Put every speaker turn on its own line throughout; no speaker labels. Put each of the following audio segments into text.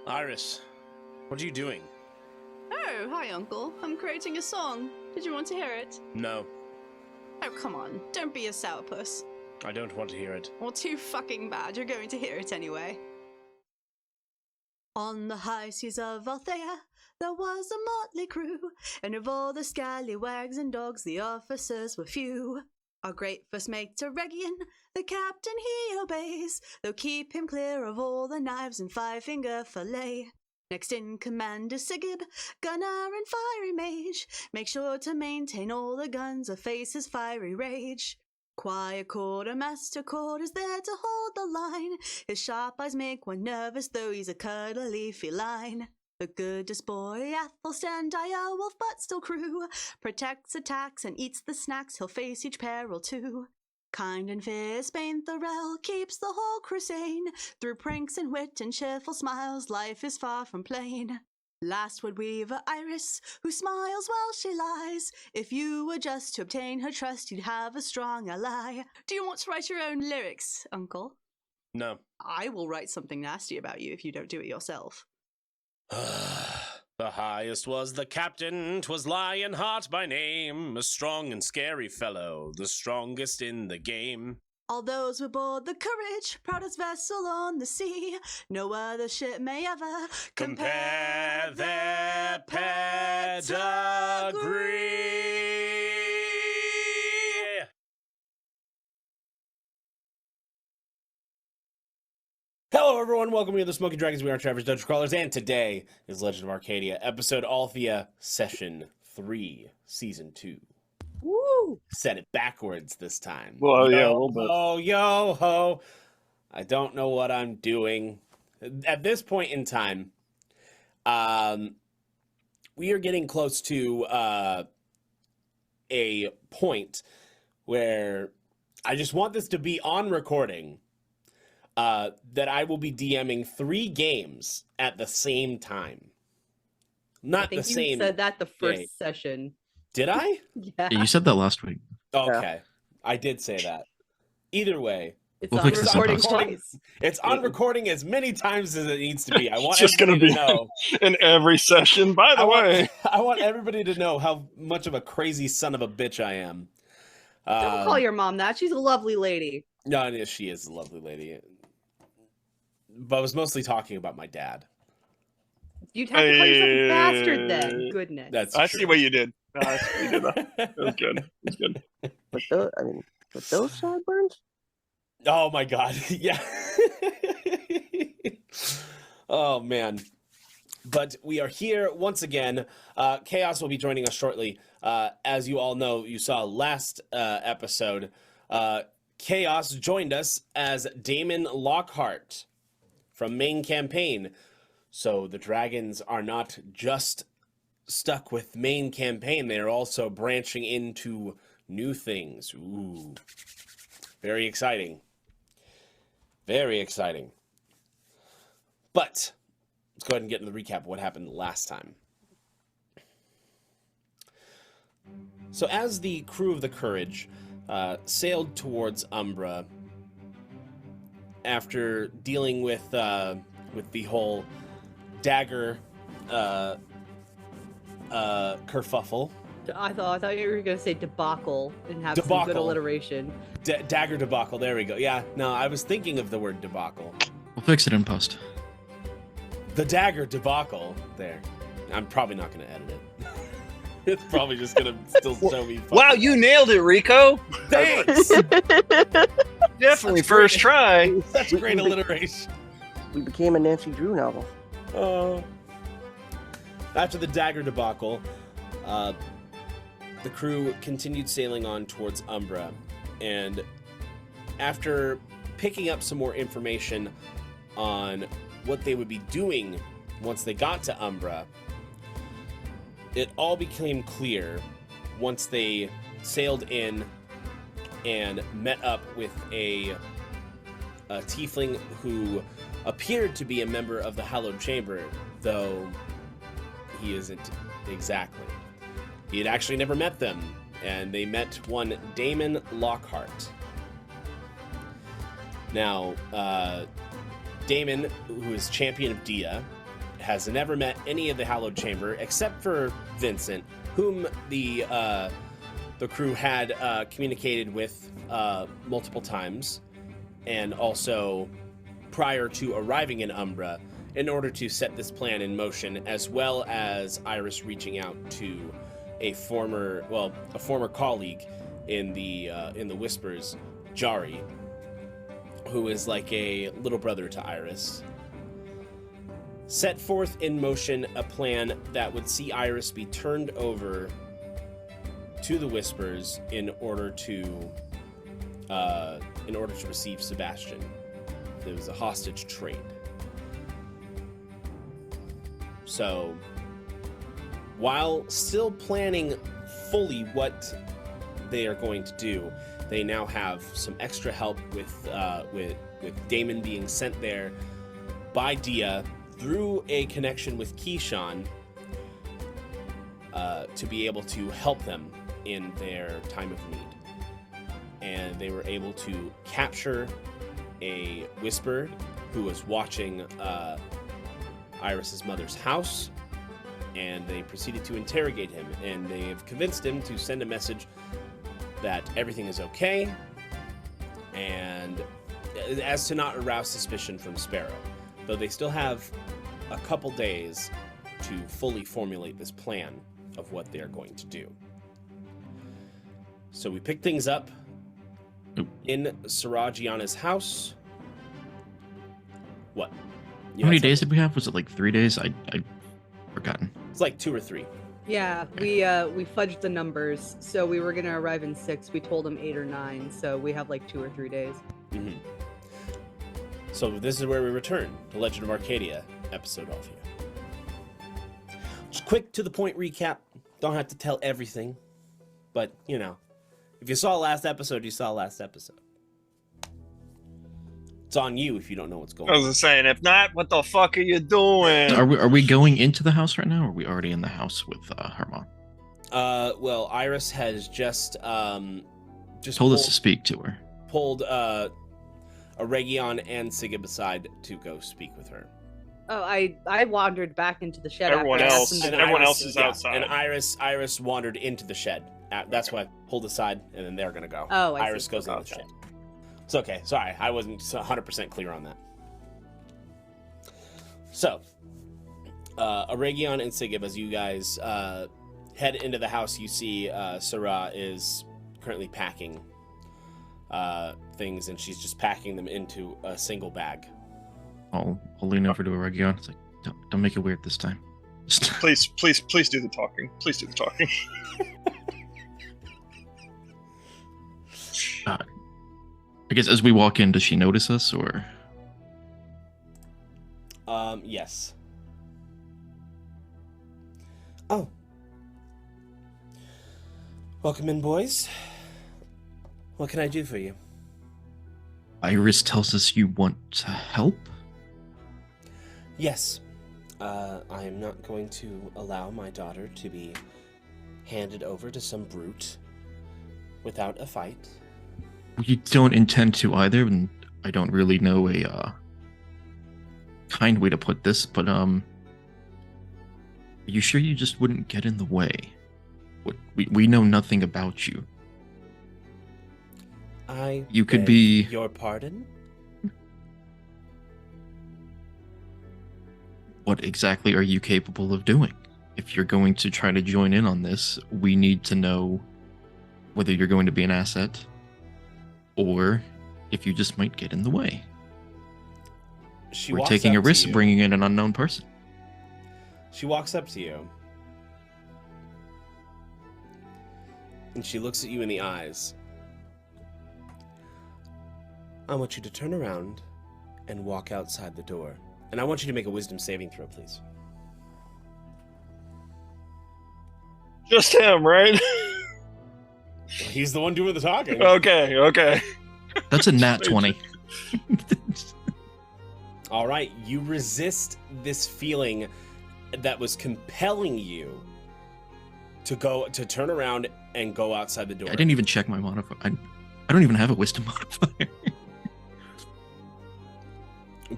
Iris, what are you doing?
Oh, hi, Uncle. I'm creating a song. Did you want to hear it?
No,
Oh, come on. Don't be a sourpuss.
I don't want to hear it.
Or too fucking bad. You're going to hear it anyway. On the high seas of Althea, there was a motley crew, and of all the scallywags and dogs, the officers were few. Our great first mate Aregion, the captain he obeys, though keep him clear of all the knives and five-finger fillet. Next in command is Sigib, gunner and fiery mage. Make sure to maintain all the guns or face his fiery rage. Quiet quartermaster Cord is there to hold the line. His sharp eyes make one nervous, though he's a cuddly feline. The goodest boy, Athelstan, dire wolf but still crew, protects, attacks, and eats the snacks, he'll face each peril too. Kind and fierce Bainthaurel keeps the whole crew sane. Through pranks and wit and cheerful smiles, life is far from plain. Last would weaver Iris, who smiles while she lies. If you were just to obtain her trust, you'd have a strong ally. Do you want to write your own lyrics, Uncle?
No.
I will write something nasty about you if you don't do it yourself.
The highest was the captain, 'twas Lionheart by name, a strong and scary fellow, the strongest in the game.
All those who board the Courage, proudest vessel on the sea, no other ship may ever
Compare their pedigree. Hello everyone, welcome to the Smoking Dragons. We are Travis Dungeon Crawlers, and today is Legend of Arcadia, episode Althea, Session 3, Season 2.
Woo!
Said it backwards this time.
Well, yeah, a little bit.
Oh, yo ho! I don't know what I'm doing. At this point in time, we are getting close to a point where I just want this to be on recording. That I will be DMing 3 games at the same time. Not the same.
You said that the first
day.
session.
Did I?
Yeah.
Yeah, you said that last week.
Okay. I did say that. Either way.
It's
We'll
on
fix this in
recording
post.
twice.
It's on recording as many times as it needs to be. I want
It's just gonna
everybody
be
to know.
in every session. By the way,
I want everybody to know how much of a crazy son of a bitch I am.
Don't call your mom that. She's a lovely lady.
No, she is a lovely lady. But I was mostly talking about my dad.
You'd have to call yourself a bastard then. Goodness.
That's
I
true.
see what you did. No, I see what you did. That was good. It was good.
With those sideburns?
Oh my god, yeah. Oh man. But we are here once again. Chaos will be joining us shortly. As you all know, you saw last episode, Chaos joined us as Daemon Lockheart from main campaign. So the dragons are not just stuck with main campaign, they are also branching into new things. Ooh. Very exciting. Very exciting. But let's go ahead and get into the recap of what happened last time. So as the crew of the Courage sailed towards Umbra, after dealing with the whole dagger kerfuffle.
I thought you were going to say debacle and have some good alliteration.
Dagger debacle, there we go. Yeah, no, I was thinking of the word debacle.
We'll fix it in post.
The dagger debacle, there. I'm probably not going to edit it. It's probably just going to still show me.
Wow, you nailed it, Rico.
Thanks!
Definitely first try.
Such great alliteration.
We became a Nancy Drew novel.
After the dagger debacle, the crew continued sailing on towards Umbra, and after picking up some more information on what they would be doing once they got to Umbra, it all became clear once they sailed in and met up with a tiefling who appeared to be a member of the Hallowed Chamber, though he isn't exactly. He had actually never met them, and they met one Daemon Lockheart. Now, Daemon, who is champion of Dia, has never met any of the Hallowed Chamber except for Vincent, whom the crew had communicated with multiple times, and also prior to arriving in Umbra, in order to set this plan in motion, as well as Iris reaching out to a former colleague in the Whispers, Jari, who is like a little brother to Iris. Set forth in motion a plan that would see Iris be turned over to the Whispers in order to receive Sebastian. There was a hostage trade. So, while still planning fully what they are going to do, they now have some extra help with Daemon being sent there by Dia through a connection with Keyshawn to be able to help them in their time of need. And they were able to capture a Whisper who was watching Iris's mother's house, and they proceeded to interrogate him, and they have convinced him to send a message that everything is okay, and as to not arouse suspicion from Sparrow, though they still have a couple days to fully formulate this plan of what they're going to do. So we pick things up in Gianna's house. What?
How many days did we have? Was it like 3 days? I'd forgotten.
It's like 2 or 3.
Yeah, we fudged the numbers. So we were gonna arrive in 6. We told them 8 or 9. So we have like 2 or 3 days.
Mm-hmm. So this is where we return. The Legend of Arcadia, episode Althea. Just quick to the point recap. Don't have to tell everything, but you know, if you saw last episode, you saw last episode. It's on you if you don't know what's going on.
I was saying, if not, what the fuck are you doing?
Are we going into the house right now, or are we already in the house with her mom?
Well, Iris has just
told us to speak to her.
Pulled Aregion and Sigib aside to go speak with her.
Oh, I wandered back into the shed.
Everyone
after
else is outside.
And Iris wandered into the shed. That's why I pulled aside, and then they're gonna go.
Oh, I
Iris
see.
goes in the shed. It's okay. Sorry, I wasn't 100% clear on that. So, Aregion and Sigib, as you guys head into the house, you see Sarah is currently packing things, and she's just packing them into a single bag.
I'll lean over to Aregion. It's like, don't make it weird this time.
Please do the talking. Please do the talking.
I guess as we walk in, does she notice us, or?
Yes. Oh. Welcome in, boys. What can I do for you?
Iris tells us you want to help?
Yes. I am not going to allow my daughter to be handed over to some brute without a fight.
We don't intend to either, and I don't really know a kind way to put this, but are you sure you just wouldn't get in the way? We know nothing about you. You could be...
Your pardon?
What exactly are you capable of doing? If you're going to try to join in on this, we need to know whether you're going to be an asset, or if you just might get in the way. We're taking a risk bringing in an unknown person.
She walks up to you, and she looks at you in the eyes. I want you to turn around and walk outside the door. And I want you to make a wisdom saving throw, please.
Just him, right?
He's the one doing the talking.
Okay.
That's a nat 20.
All right, you resist this feeling that was compelling you to turn around and go outside the door.
I didn't even check my modifier. I don't even have a wisdom modifier.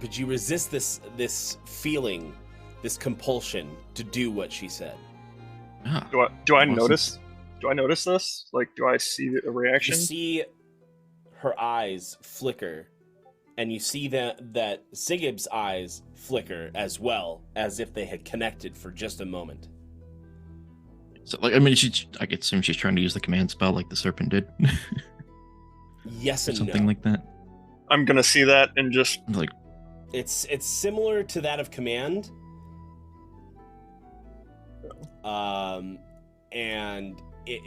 But you resist this feeling this compulsion to do what she said.
Ah,
Do I
Awesome.
notice? Do I notice this? Like, do I see a
You
reaction?
see her eyes flicker, and you see that Sigib's eyes flicker as well, as if they had connected for just a moment.
so like I mean, I could assume she's trying to use the command spell like the serpent did,
Yes
or
and
something
no.
like that.
I'm gonna see that and just
Like,
It's similar to that of command.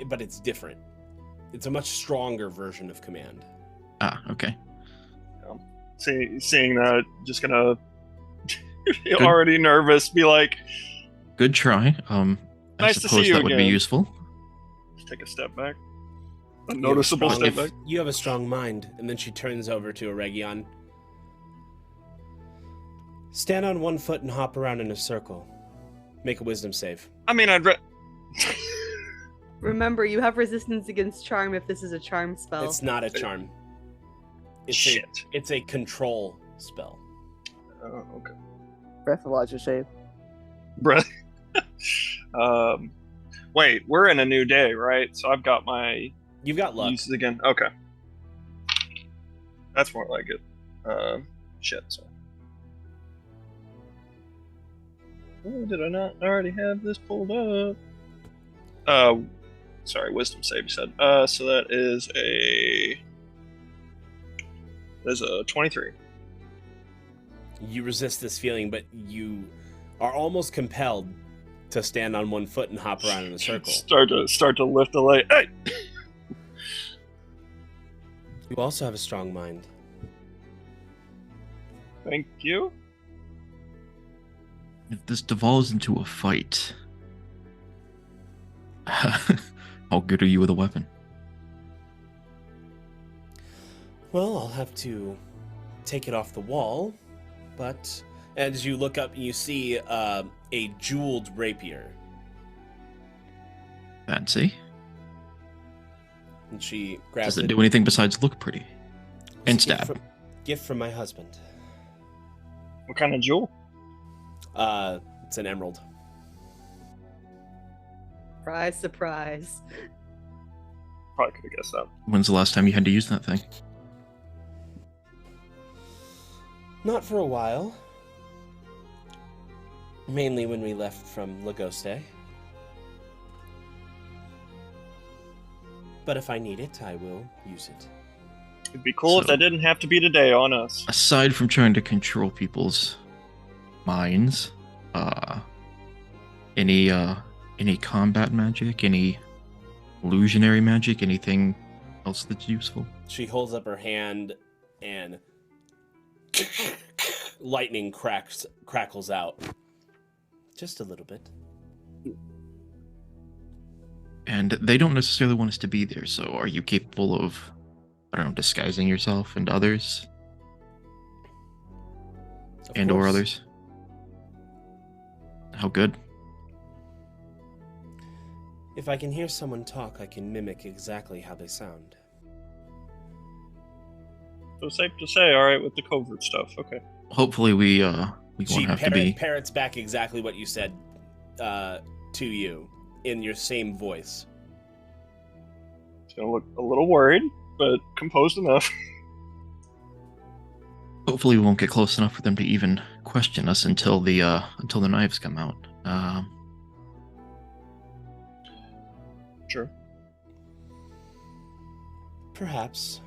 But it's different. It's a much stronger version of command.
okay.
seeing that, just gonna already nervous, be like,
Good try. I
Nice to see
suppose
you
that would be
again.
useful.
just take a step back. A
You have a
noticeable
strong-
step back.
You have a strong mind. And then she turns over to Aregion. Stand on one foot and hop around in a circle. Make a wisdom save.
I mean,
Remember, you have resistance against charm if this is a charm spell.
It's not a charm.
Shit.
It's a control spell.
Oh, okay.
Breathalyzer save.
Bruh. Wait, we're in a new day, right? So I've got my
You've got luck.
uses again. Okay. That's more like it. Shit, sorry. Oh, did I not already have this pulled up? Sorry, wisdom save you said. So that is a 23.
You resist this feeling, but you are almost compelled to stand on one foot and hop around in a circle.
Start to lift the leg. Hey!
You also have a strong mind.
Thank you.
If this devolves into a fight, how good are you with a weapon?
Well, I'll have to take it off the wall, but as you look up, you see a jeweled rapier,
Fancy.
and she grabs
Does it do anything besides look pretty? And
It's a gift
stab.
gift from my husband.
What kind of jewel?
It's an emerald.
Surprise, surprise.
Probably could have guessed that.
When's the last time you had to use that thing?
Not for a while. Mainly when we left from Lagoste. But if I need it, I will use it.
It'd be cool if
So-
that didn't have to be today on us.
Aside from trying to control people's minds, any combat magic, any illusionary magic, anything else that's useful?
She holds up her hand and lightning crackles out. Just a little bit.
And they don't necessarily want us to be there, so are you capable of, I don't know, disguising yourself and others?
Of
And or
course.
others? How good?
If I can hear someone talk, I can mimic exactly how they sound.
So safe to say, alright, with the covert stuff. Okay.
Hopefully we
She
won't have to be.
parrots back exactly what you said to you in your same voice.
It's gonna look a little worried, but composed enough.
Hopefully we won't get close enough for them to even question us until the knives come out.
Sure.
Perhaps.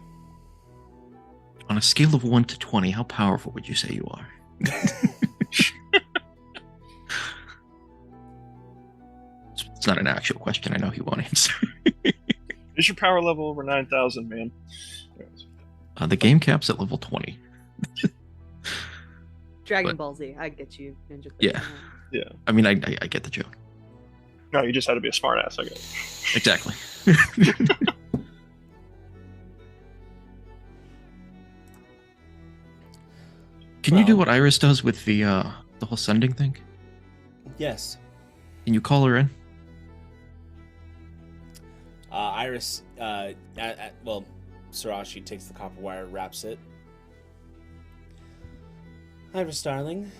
On a scale of 1 to 20, how powerful would you say you are? It's not an actual question. I know he won't answer.
Is your power level over 9,000, man? Anyways.
The game cap's at level 20.
Dragon
But-
Ball Z, I get you, Ninja.
Yeah. I mean, I get the joke.
No, you just had to be a smartass, I guess.
Exactly. Can you do
Well-
what Iris does with the whole sending thing?
Yes.
Can you call her in?
Iris, well, Sarashi takes the copper wire, wraps it. Iris, darling.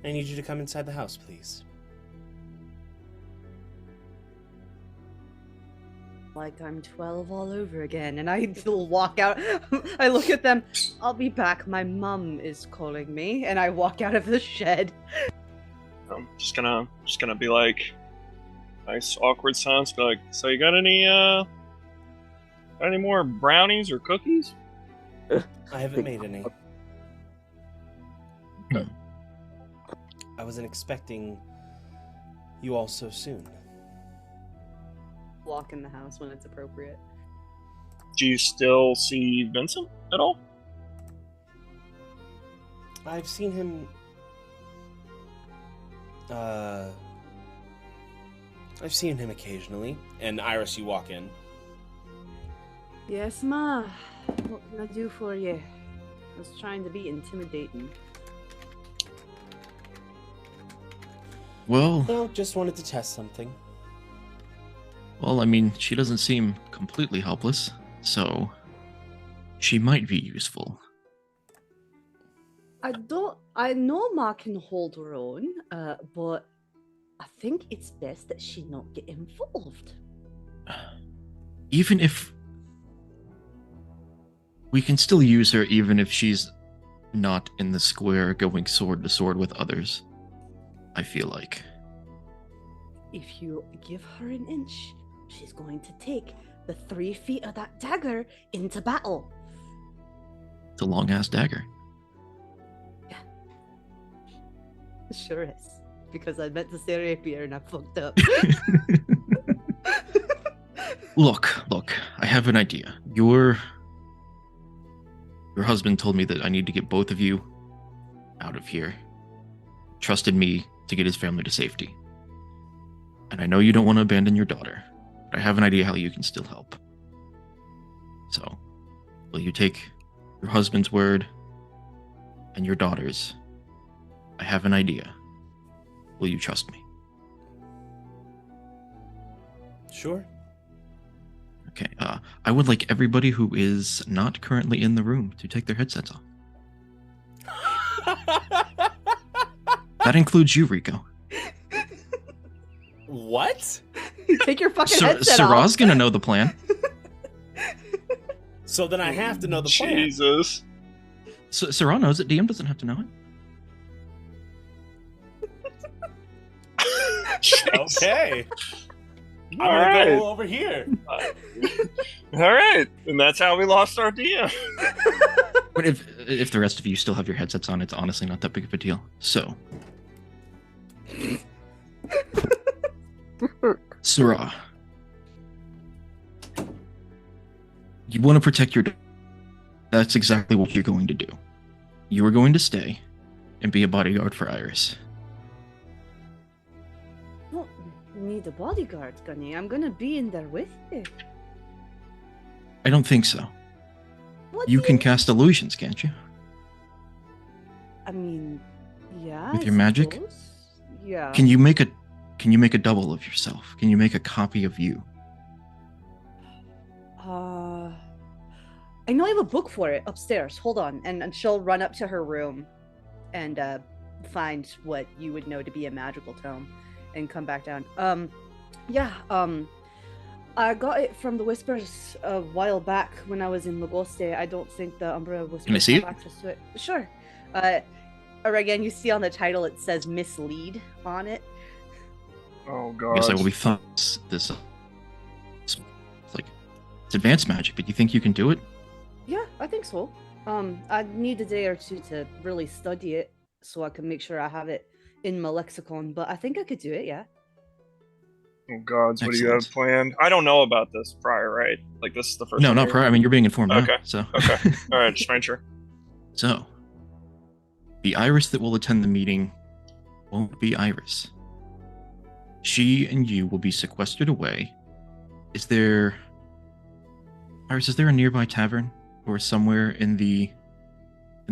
I need you to come inside the house, please.
Like I'm 12 all over again, and I walk out. I look at them. I'll be back. My mum is calling me, and I walk out of the shed.
I'm just gonna be like, nice awkward silence. Be like, so you got any more brownies or cookies?
I haven't made any. I wasn't expecting you all so soon.
Walk in the house when it's appropriate.
Do you still see Vincent at all?
I've seen him. I've seen him occasionally. And Iris, you walk in.
Yes, ma. What can I do for you? I was trying to be intimidating.
Well,
No, just wanted to test something.
I mean, she doesn't seem completely helpless, so she might be useful.
I know Ma can hold her own, but I think it's best that she not get involved.
Even if we can still use her, even if she's not in the square going sword to sword with others, I feel like.
If you give her an inch, she's going to take the 3 feet of that dagger into battle.
It's a long-ass dagger.
Yeah. Sure is. Because I meant to say rapier and I fucked up.
Look, I have an idea. Your husband told me that I need to get both of you out of here. Trusted me to get his family to safety. And I know you don't want to abandon your daughter, but I have an idea how you can still help. So, will you take your husband's word and your daughter's? I have an idea. Will you trust me?
Sure.
Okay, I would like everybody who is not currently in the room to take their headsets off. That includes you, Rico.
What?
Take your fucking headset
Sarah's
off.
gonna know the plan.
So then I have to know the plan.
Jesus.
Sarah knows it. DM doesn't have to know it.
Okay. I'm
All
gonna
right.
go over here.
All right, and that's how we lost our DM.
But if the rest of you still have your headsets on, it's honestly not that big of a deal. So, Sarah, you want to protect your. That's exactly what you're going to do. You are going to stay and be a bodyguard for Iris.
Don't need a bodyguard, Gunny. I'm gonna be in there with you.
I don't think so.
What
You
do
can cast illusions, can't you?
I mean, yeah.
With
I
your magic?
suppose. Yeah.
Can you make a double of yourself? Can you make a copy of you?
I know I have a book for it upstairs. Hold on, and she'll run up to her room, and find what you would know to be a magical tome, and come back down. I got it from the Whispers a while back when I was in Lagoste. I don't think the Umbra Whispers
Can I see
have
it?
access to it. Sure. Aregion, you see on the title it says mislead on it.
Oh
I
god.
guess I will be thought this. It's like it's advanced magic, but you think you can do it?
Yeah, I think so. I need a day or two to really study it so I can make sure I have it in my lexicon, but I think I could do it, yeah.
Oh gods, what do you have
Excellent.
planned? I don't know about this prior, right? Like this is the first
No,
time
not
you're-
prior. I mean, you're being informed
Okay.
now. So.
Okay. Alright, just making sure.
So, the Iris that will attend the meeting won't be Iris. She and you will be sequestered away. Iris, is there a nearby tavern or somewhere in the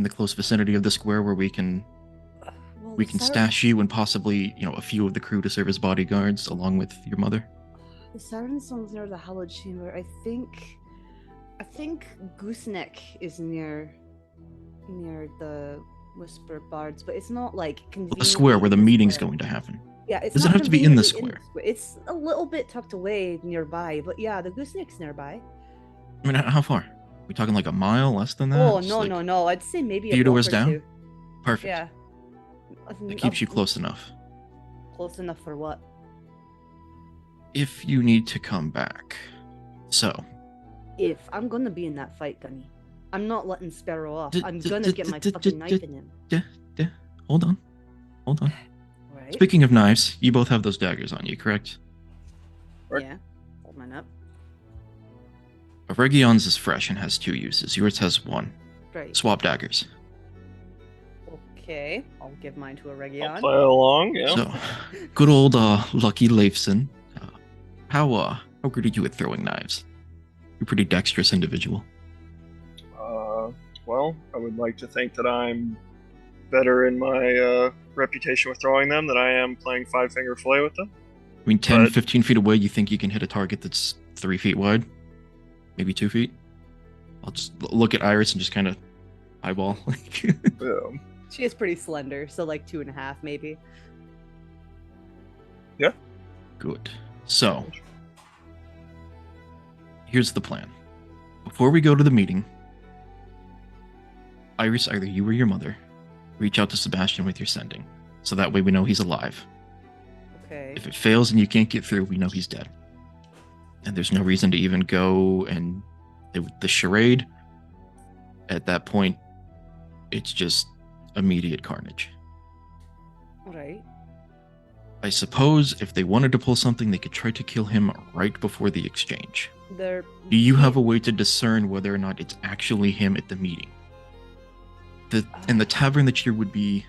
close vicinity of the square where we can stash you and possibly, a few of the crew to serve as bodyguards along with your mother?
The Siren Song's near the Hallowed Chamber. I think Gooseneck is near the Whisper Bards, but it's not like convenient.
The square where the meeting's going to happen.
Yeah, it's
Does it
not
have to be in the
conveniently
square?
It's a little bit tucked away nearby, but yeah, the gooseneck's nearby.
I mean, how far? We talking like a mile, less than that?
Oh
Just
no,
like
no! I'd say maybe a
Theodore's
block or
down?
two.
Perfect.
Yeah.
It keeps you close enough.
Close enough for what?
If you need to come back. So.
If I'm gonna be in that fight, Gunny, I'm not letting Sparrow off. I'm
D-
gonna
d-
get my
d-
fucking
d-
knife
d-
in him.
Hold on.
Right?
Speaking of knives, you both have those daggers on you, correct?
Yeah. Hold mine up.
Aregion's is fresh and has 2 uses. Yours has 1.
Right.
Swap daggers.
Okay. I'll give mine to
I'll
Aregion.
play along, yeah.
So, good old lucky Leifson. How good are you at throwing knives? You're a pretty dexterous individual.
Well, I would like to think that I'm better in my reputation with throwing them than I am playing 5-finger fillet with them.
I mean, 10,
But-
15 feet away, you think you can hit a target that's 3 feet wide? Maybe 2 feet? I'll just look at Iris and just kind of eyeball.
Yeah.
She is pretty slender, so like 2.5 maybe.
Good. So, here's the plan. Before we go to the meeting, Iris, either you or your mother, reach out to Sebastian with your sending, so that way we know he's alive.
Okay.
If it fails and you can't get through, we know he's dead. And there's no reason to even go and the charade. At that point, it's just immediate carnage.
Right.
I suppose if they wanted to pull something, they could try to kill him right before the exchange.
There.
Do you have a way to discern whether or not it's actually him at the meeting? And the tavern that you would be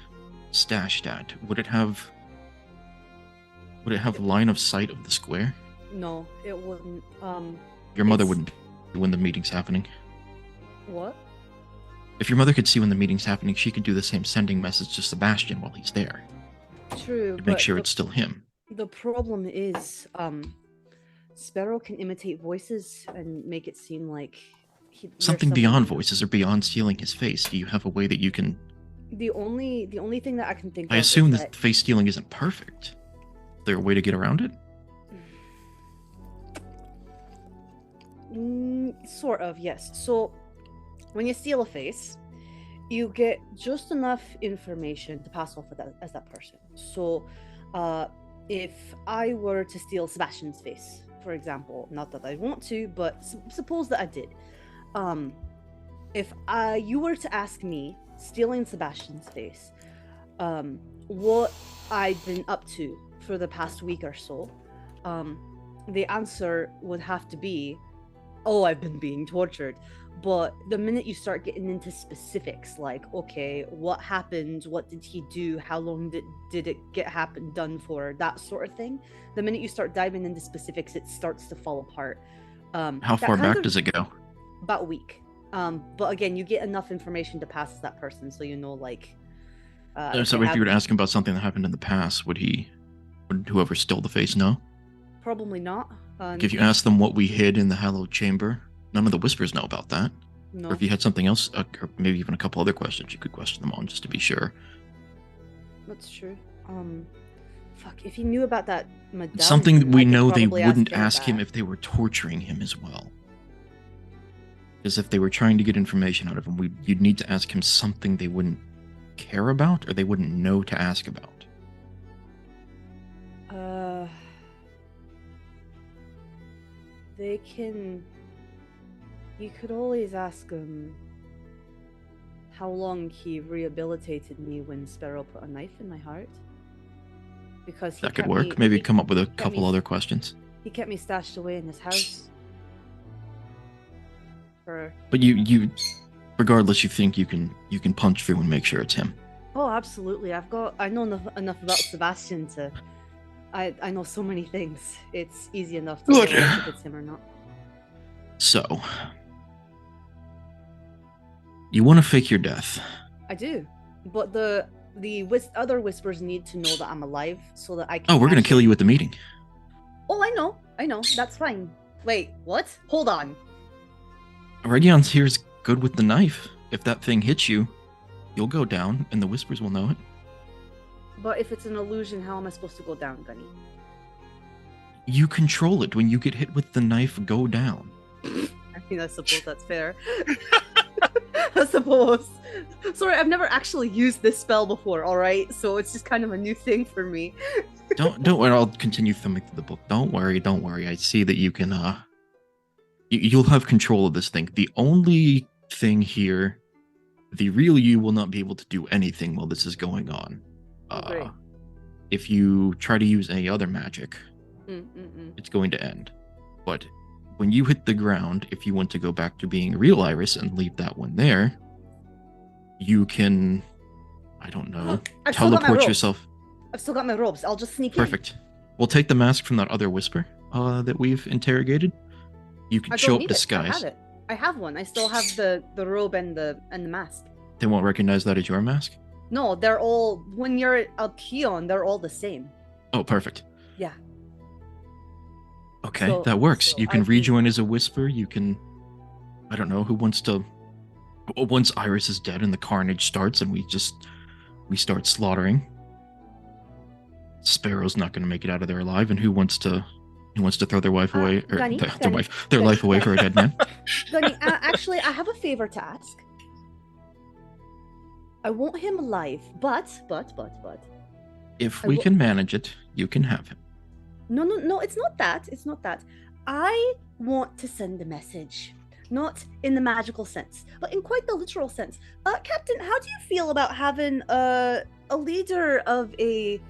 stashed at, would it have line of sight of the square?
No, it wouldn't.
Your mother
It's-
wouldn't when the meeting's happening.
What?
If your mother could see when the meeting's happening, she could do the same sending message to Sebastian while he's there
True.
to make
but
sure
the-
it's still him.
The problem is, Sparrow can imitate voices and make it seem like you're
Something beyond
someone-
voices or beyond stealing his face. Do you have a way that you can...
The only thing that I can think
I
of
assume
is
that face stealing isn't perfect. Is there a way to get around it?
Sort of, yes. So, when you steal a face, you get just enough information to pass off as that person. So, if I were to steal Sebastian's face, for example, not that I want to, but suppose that I did. If you were to ask me, stealing Sebastian's face, what I'd been up to for the past week or so, the answer would have to be, oh, I've been being tortured. But the minute you start getting into specifics, like, okay, what happened? What did he do? How long did it get done for? That sort of thing. The minute you start diving into specifics, it starts to fall apart.
How far back does it go?
About a week. But again, you get enough information to pass as that person, so you know, like.
So if you were to ask him about something that happened in the past, would whoever stole the face know?
Probably not.
If you ask them what we hid in the hallowed chamber, none of the whispers know about that.
No.
Or if you had something else, or maybe even a couple other questions, you could question them on just to be sure.
That's true. Fuck, if he knew about that medallion,
Something
I
we
could
know they
probably
wouldn't
him
ask him
that.
if they were torturing him as well. Because if they were trying to get information out of him, you'd need to ask him something they wouldn't care about or they wouldn't know to ask about.
They can. You could always ask him how long he rehabilitated me when Sparrow put a knife in my heart. Because he
That could
kept
work.
me-
Maybe
he-
come up with a
he kept
couple
me-
other questions.
He kept me stashed away in his house. For
But you regardless, you think you can punch through and make sure it's him.
oh, absolutely. I know enough about Sebastian to. I know so many things. It's easy enough to
Good.
realize if it's him or not.
So, you want to fake your death.
I do, but the other whispers need to know that I'm alive so that I can.
Oh, we're gonna kill you at the meeting.
Oh, I know. That's fine. Wait, what? Hold on.
Aregion's here's good with the knife. If that thing hits you, You'll go down, and the whispers will know it.
But if it's an illusion, how am I supposed to go down, Gunny?
You control it. When you get hit with the knife, go down.
I mean, I suppose that's fair. I suppose. Sorry, I've never actually used this spell before, alright? So it's just kind of a new thing for me.
Don't worry, I'll continue thumbing through the book. Don't worry. I see that you can, you'll have control of this thing. The only thing here, the real you will not be able to do anything while this is going on.
Great.
If you try to use any other magic, it's going to end. But when you hit the ground, if you want to go back to being real Iris and leave that one there, you can, I don't know, teleport yourself.
I've still got my robes. I'll just sneak in.
Perfect. We'll take the mask from that other whisper that we've interrogated. You can show up disguised.
I have one. I still have the robe and the mask.
They won't recognize that as your mask?
No, they're all, when you're at Aregion, they're all the same.
Oh, perfect.
Yeah.
Okay, that works. You can rejoin as a whisper. You can, I don't know, who wants to, once Iris is dead and the carnage starts and we start slaughtering, Sparrow's not going to make it out of there alive, and who wants to throw their wife away, or their life away for a dead man?
Gunny, actually, I have a favor to ask. I want him alive, but.
If we can manage it, you can have him.
No, it's not that. It's not that. I want to send a message. Not in the magical sense, but in quite the literal sense. Captain, how do you feel about having a leader of a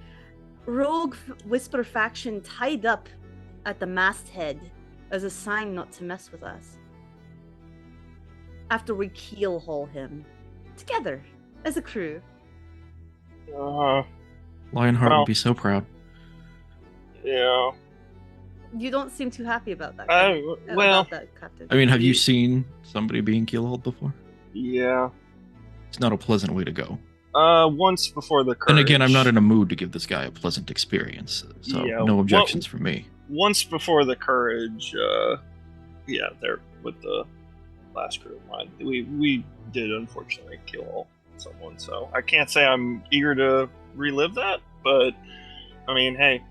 rogue whisper faction tied up at the masthead as a sign not to mess with us? After we keel-haul him. Together, as a crew.
Lionheart would be so proud.
Yeah.
You don't seem too happy about that.
Well,
Captain.
I mean, have you seen somebody being keel-hauled before?
Yeah.
It's not a pleasant way to go.
Once before the courage.
And again, I'm not in a mood to give this guy a pleasant experience, so no objections from me.
Once before the courage, there with the last crew of mine, we did unfortunately kill someone, so I can't say I'm eager to relive that, but I mean, hey,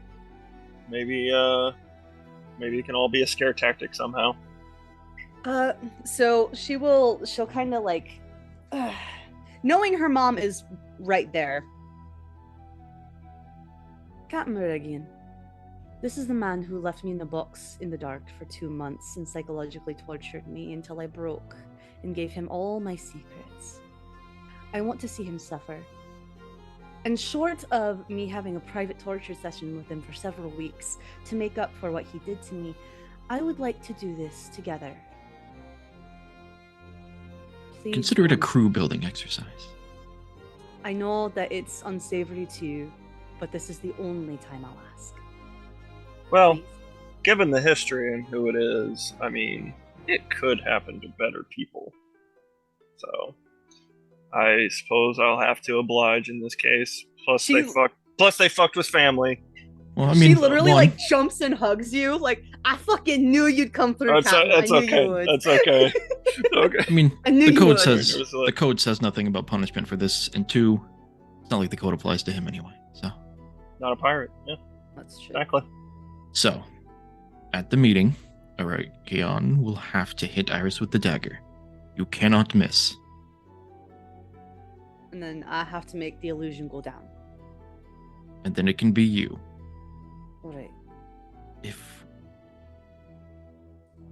maybe it can all be a scare tactic somehow.
So she'll kind of like, knowing her mom is right there. Captain Aregion, this is the man who left me in the box in the dark for 2 months and psychologically tortured me until I broke and gave him all my secrets. I want to see him suffer. And short of me having a private torture session with him for several weeks to make up for what he did to me, I would like to do this together. Please
consider it a crew building exercise.
I know that it's unsavory to you, but this is the only time I'll ask.
Well,
Please.
Given the history and who it is, I mean, it could happen to better people. So, I suppose I'll have to oblige in this case. Plus, they fucked with family.
Well, I mean,
she literally like jumps and hugs you. Like, I fucking knew you'd come through.
That's okay. That's okay. Okay.
I mean, the code says nothing about punishment for this, and 2, it's not like the code applies to him anyway. So,
not a pirate. Yeah,
that's true.
Exactly.
So, at the meeting, Aregion will have to hit Iris with the dagger. You cannot miss.
And then I have to make the illusion go down.
And then it can be you.
Right.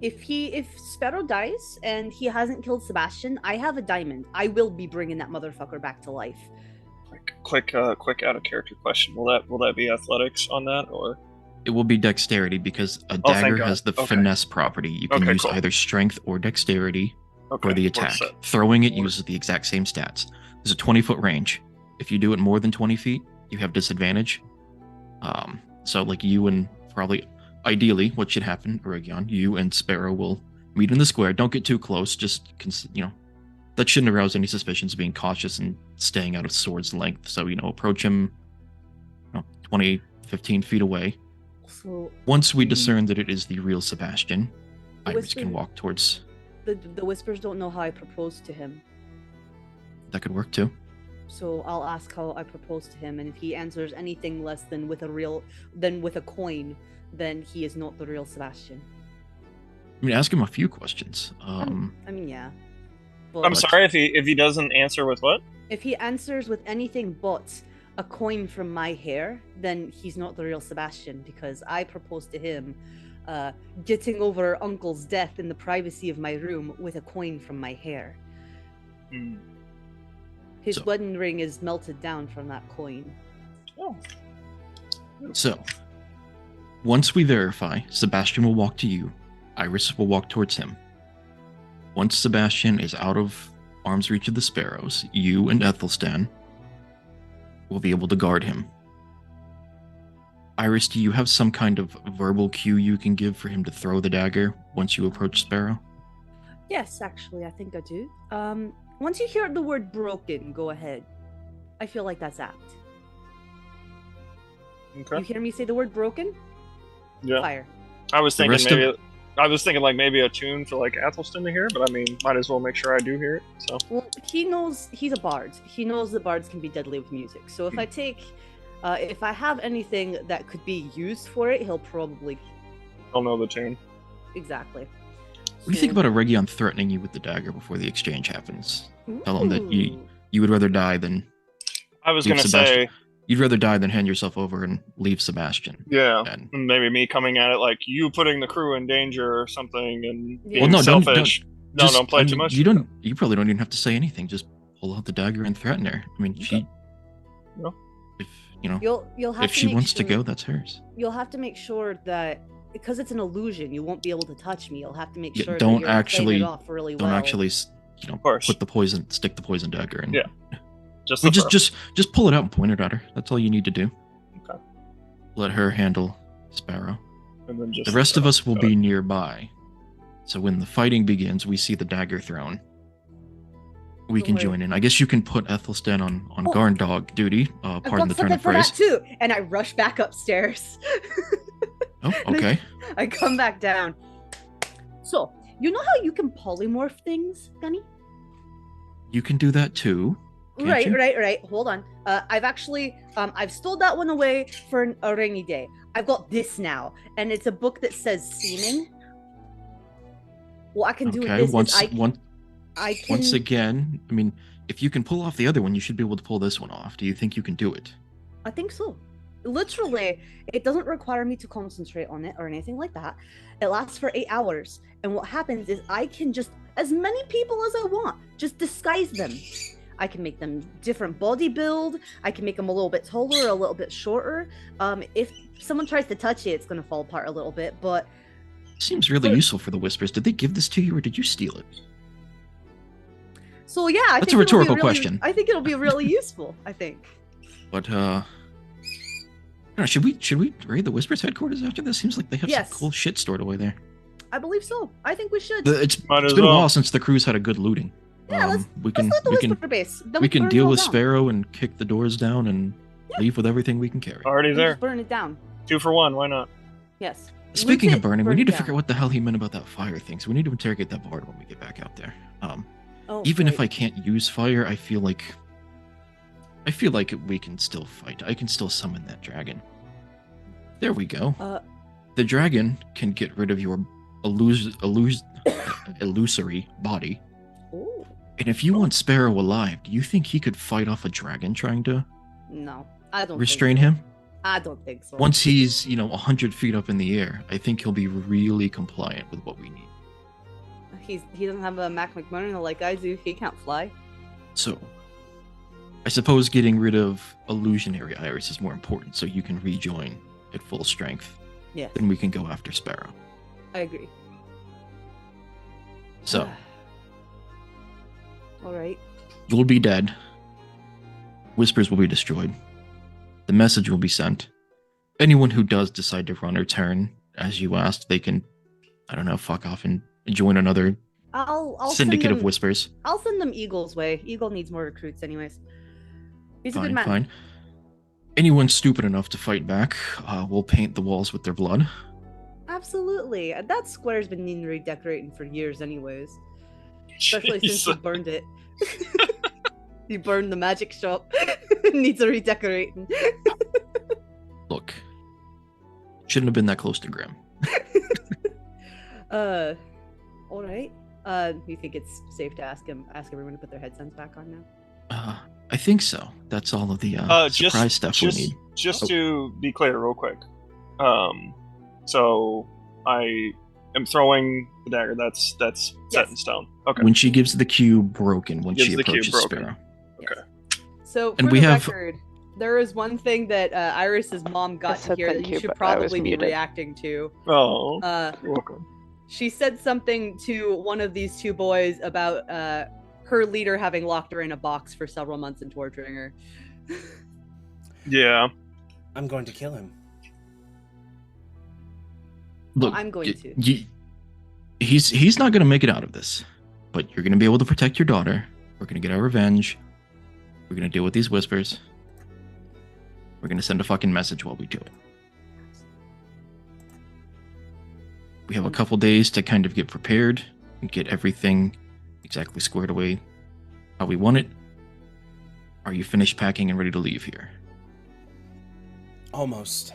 If Sparrow dies and he hasn't killed Sebastian, I have a diamond. I will be bringing that motherfucker back to life.
Quick out of character question. Will that be athletics on that, or?
It will be dexterity, because a dagger has the finesse property. You can use either strength or dexterity for the attack. Throwing it uses the exact same stats. There's a 20-foot range. If you do it more than 20 feet, you have disadvantage. So like you and probably, ideally, what should happen, Aregion, you and Sparrow will meet in the square. Don't get too close. Just, that shouldn't arouse any suspicions, being cautious and staying out of sword's length. So, approach him 20, 15 feet away.
So
once we discern that it is the real Sebastian, Iris can walk towards...
The Whispers don't know how I proposed to him.
That could work too.
So I'll ask how I propose to him, and if he answers anything less than with a coin, then he is not the real Sebastian.
I mean, ask him a few questions.
I mean, yeah. But
I'm sorry if he doesn't answer with what?
if he answers with anything but a coin from my hair, then he's not the real Sebastian, because I proposed to him getting over Uncle's death in the privacy of my room with a coin from my hair.
Hmm.
His wedding ring is melted down from that coin.
Oh.
So, once we verify, Sebastian will walk to you. Iris will walk towards him. Once Sebastian is out of arm's reach of the sparrows, you and Ethelstan will be able to guard him. Iris, do you have some kind of verbal cue you can give for him to throw the dagger once you approach Sparrow?
Yes, actually, I think I do. Once you hear the word broken, go ahead. I feel like that's apt.
Okay.
You hear me say the word broken?
Yeah.
Fire.
I was
The
thinking
rest of-
maybe I was thinking like maybe a tune for like Athelstan to hear, but I mean, might as well make sure I do hear it. So
Well, he knows he's a bard. He knows that bards can be deadly with music. So if I have anything that could be used for it, he'll probably
I'll know the tune.
exactly.
What do you think about Aregion threatening you with the dagger before the exchange happens? Tell him that you would rather die than
I was
leave
gonna
Sebastian.
say,
You'd rather die than hand yourself over and leave Sebastian.
yeah,
And,
maybe me coming at it like you putting the crew in danger or something, and
Well,
being
no, don't-
selfish. Don't play too much.
You don't. You probably don't even have to say anything. Just pull out the dagger and threaten her. I mean, she.
No.
If you know,
You'll have
if
to
she
make
wants
sure,
to go, that's hers.
You'll have to make sure that because it's an illusion, you won't be able to touch me. You'll have to make
Yeah,
sure
don't
that you're
actually-
playing it off really
Don't
well.
actually,
course.
stick the poison dagger in.
Yeah. Just
I mean,
the throw.
just pull it out and point it at her. That's all you need to do.
Okay.
Let her handle Sparrow.
And then just
The rest of
throw.
us will be nearby. So when the fighting begins, we see the dagger thrown. We
Don't
can
worry.
join in. I guess you can put Ethelstan on
Oh.
guard dog duty.
I've
Pardon
got
the turn
something
of
for
phrase.
that too, and I rush back upstairs.
Oh, okay.
I come back down. So, you know how you can polymorph things, Gunny?
You can do that too. Can't
Right,
you?
right. Hold on. I've actually, I've stole that one away for a rainy day. I've got this now, and it's a book that says seeming. What I can do with
Okay.
this
Once
is I can.
once again, I mean, if you can pull off the other one, you should be able to pull this one off. Do you think you can do it?
I think so. Literally, it doesn't require me to concentrate on it or anything like that. It lasts for 8 hours, and what happens is I can just, as many people as I want, just disguise them. I can make them different body build. I can make them a little bit taller, a little bit shorter. If someone tries to touch it, it's going to fall apart a little bit, but
Seems really useful for the Whispers. Did they give this to you or did you steal it?
so yeah, I
That's
think
a
it'll be
rhetorical
really-
question.
I think it'll be really useful. I think.
But I don't know, should we raid the Whispers headquarters after this? Seems like they have
Yes.
some cool shit stored away there.
I believe so. I think we should.
It's
Might
been
as
a
well.
while since the cruise had a good looting.
Yeah, let's
we can
Let's loot the
we can
Whisper base. Then
we can
burn it
deal
all
with
down.
Sparrow and kick the doors down and leave with everything we can carry.
Already
We'll
there.
just burn it down.
2 for 1. Why not?
Yes.
Speaking
Loot
of
it,
burning, we
burn
need
it
to figure
down.
out what the hell he meant about that fire thing. So we need to interrogate that bard when we get back out there.
Oh,
Even if
right.
I can't use fire, I feel like we can still fight. I can still summon that dragon. There we go. The dragon can get rid of your illusory body.
Ooh.
And if you want Sparrow alive, do you think he could fight off a dragon trying to
No, I don't
restrain
think so.
him?
I don't think so.
Once he's, 100 feet up in the air, I think he'll be really compliant with what we need.
He doesn't have a Mac McMurray like I do. He can't fly.
So, I suppose getting rid of illusionary iris is more important so you can rejoin at full strength.
Yes,
Then we can go after Sparrow.
I agree.
So,
All right.
you'll be dead. Whispers will be destroyed. The message will be sent. Anyone who does decide to run or turn, as you asked, they can, fuck off and join another
I'll
syndicate
send
of
them,
Whispers.
I'll send them Eagle's way. Eagle needs more recruits, anyways. He's a good
Fine,
man.
fine. Anyone stupid enough to fight back, will paint the walls with their blood.
Absolutely. That square's been needing redecorating for years, anyways. Especially since you
Jeez.
burned it. You burned the magic shop. Needs a redecorating.
Look, shouldn't have been that close to Grim.
All right. You think it's safe to ask everyone to put their headphones back on now?
I think so. That's all of the surprise stuff we need.
Just to be clear, real quick. So I am throwing the dagger. That's set in stone. Okay.
When she gives the cue broken, when she approaches Sparrow.
Okay.
So for
And
the
we have-
record, there is one thing that Iris's mom got to
said
hear that
thank
you
you,
should
but I was
probably be
muted.
reacting to.
Oh,
Uh,
you're welcome.
She said something to one of these two boys about her leader having locked her in a box for several months and torturing her.
Yeah.
I'm going to kill him.
Look,
I'm going to.
He's not going to make it out of this, but you're going to be able to protect your daughter. We're going to get our revenge. We're going to deal with these whispers. We're going to send a fucking message while we do it. We have a couple days to kind of get prepared and get everything exactly squared away how we want it. Are you finished packing and ready to leave here?
Almost.